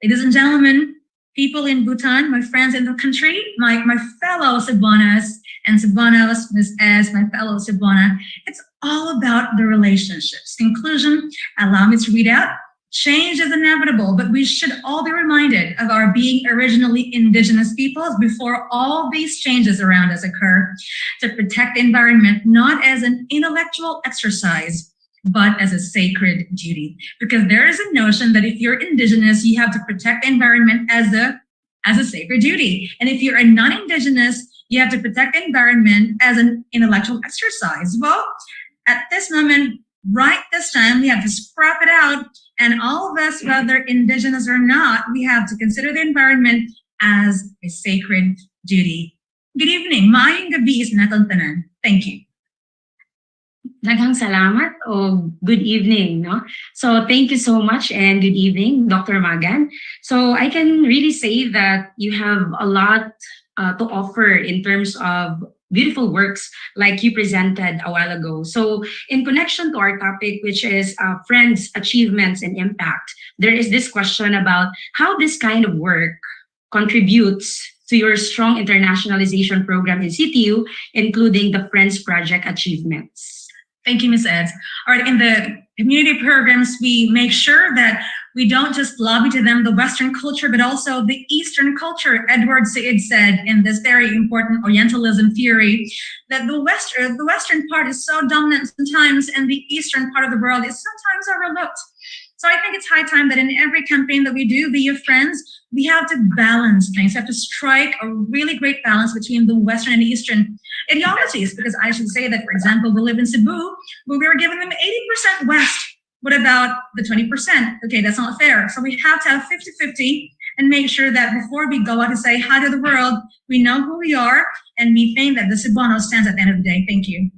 Ladies and gentlemen, people in Bhutan, my friends in the country, my fellow Cebuanas and Cebuanos, as my fellow Cebuana, it's all about the relationships. Conclusion, allow me to read out. Change is inevitable, but we should all be reminded of our being originally indigenous peoples before all these changes around us occur, to protect the environment not as an intellectual exercise, but as a sacred duty. Because there is a notion that if you're indigenous, you have to protect the environment as a sacred duty. And if you're a non-indigenous, you have to protect the environment as an intellectual exercise. Well, at this moment, right this time, we have to scrap it out. And all of us, whether indigenous or not, we have to consider the environment as a sacred duty. Good evening. Maayong gabi sa natong tanan. Thank you. Daghang salamat o good evening, no? So thank you so much and good evening, Dr. Magan. So I can really say that you have a lot to offer in terms of beautiful works like you presented a while ago. So in connection to our topic, which is friends, achievements, and impact, there is this question about how this kind of work contributes to your strong internationalization program in CTU, including the Friends Project achievements. Thank you, Ms. Eds. All right, in the community programs, we make sure that we don't just lobby to them the Western culture, but also the Eastern culture. Edward Said said in this very important Orientalism theory that the Western part is so dominant sometimes, and the Eastern part of the world is sometimes overlooked. So I think it's high time that in every campaign that we do via Friends, we have to balance things. We have to strike a really great balance between the Western and Eastern ideologies, because I should say that, for example, we live in Cebu, but we were giving them 80% West. What about the 20%? Okay, that's not fair. So we have to have 50-50 and make sure that before we go out to say hi to the world, we know who we are, and we think that the Cebuano stands at the end of the day. Thank you.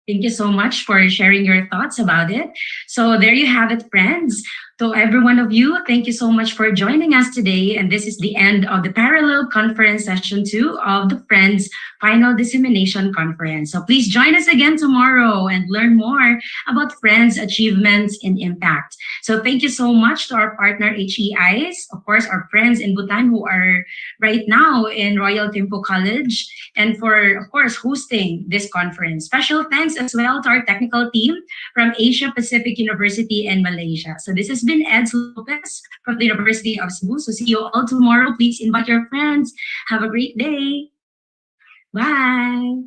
Thank you so much for sharing your thoughts about it. So there you have it, friends. To every one of you, thank you so much for joining us today. And this is the end of the Parallel Conference Session 2 of the Friends Final Dissemination Conference. So please join us again tomorrow and learn more about Friends' achievements and impact. So thank you so much to our partner HEIs, of course, our friends in Bhutan who are right now in Royal Timpo College, and for, of course, hosting this conference. Special thanks as well to our technical team from Asia Pacific University and Malaysia. So this has been Eds Lopez from the University of Cebu. So see you all tomorrow. Please invite your friends. Have a great day. Bye.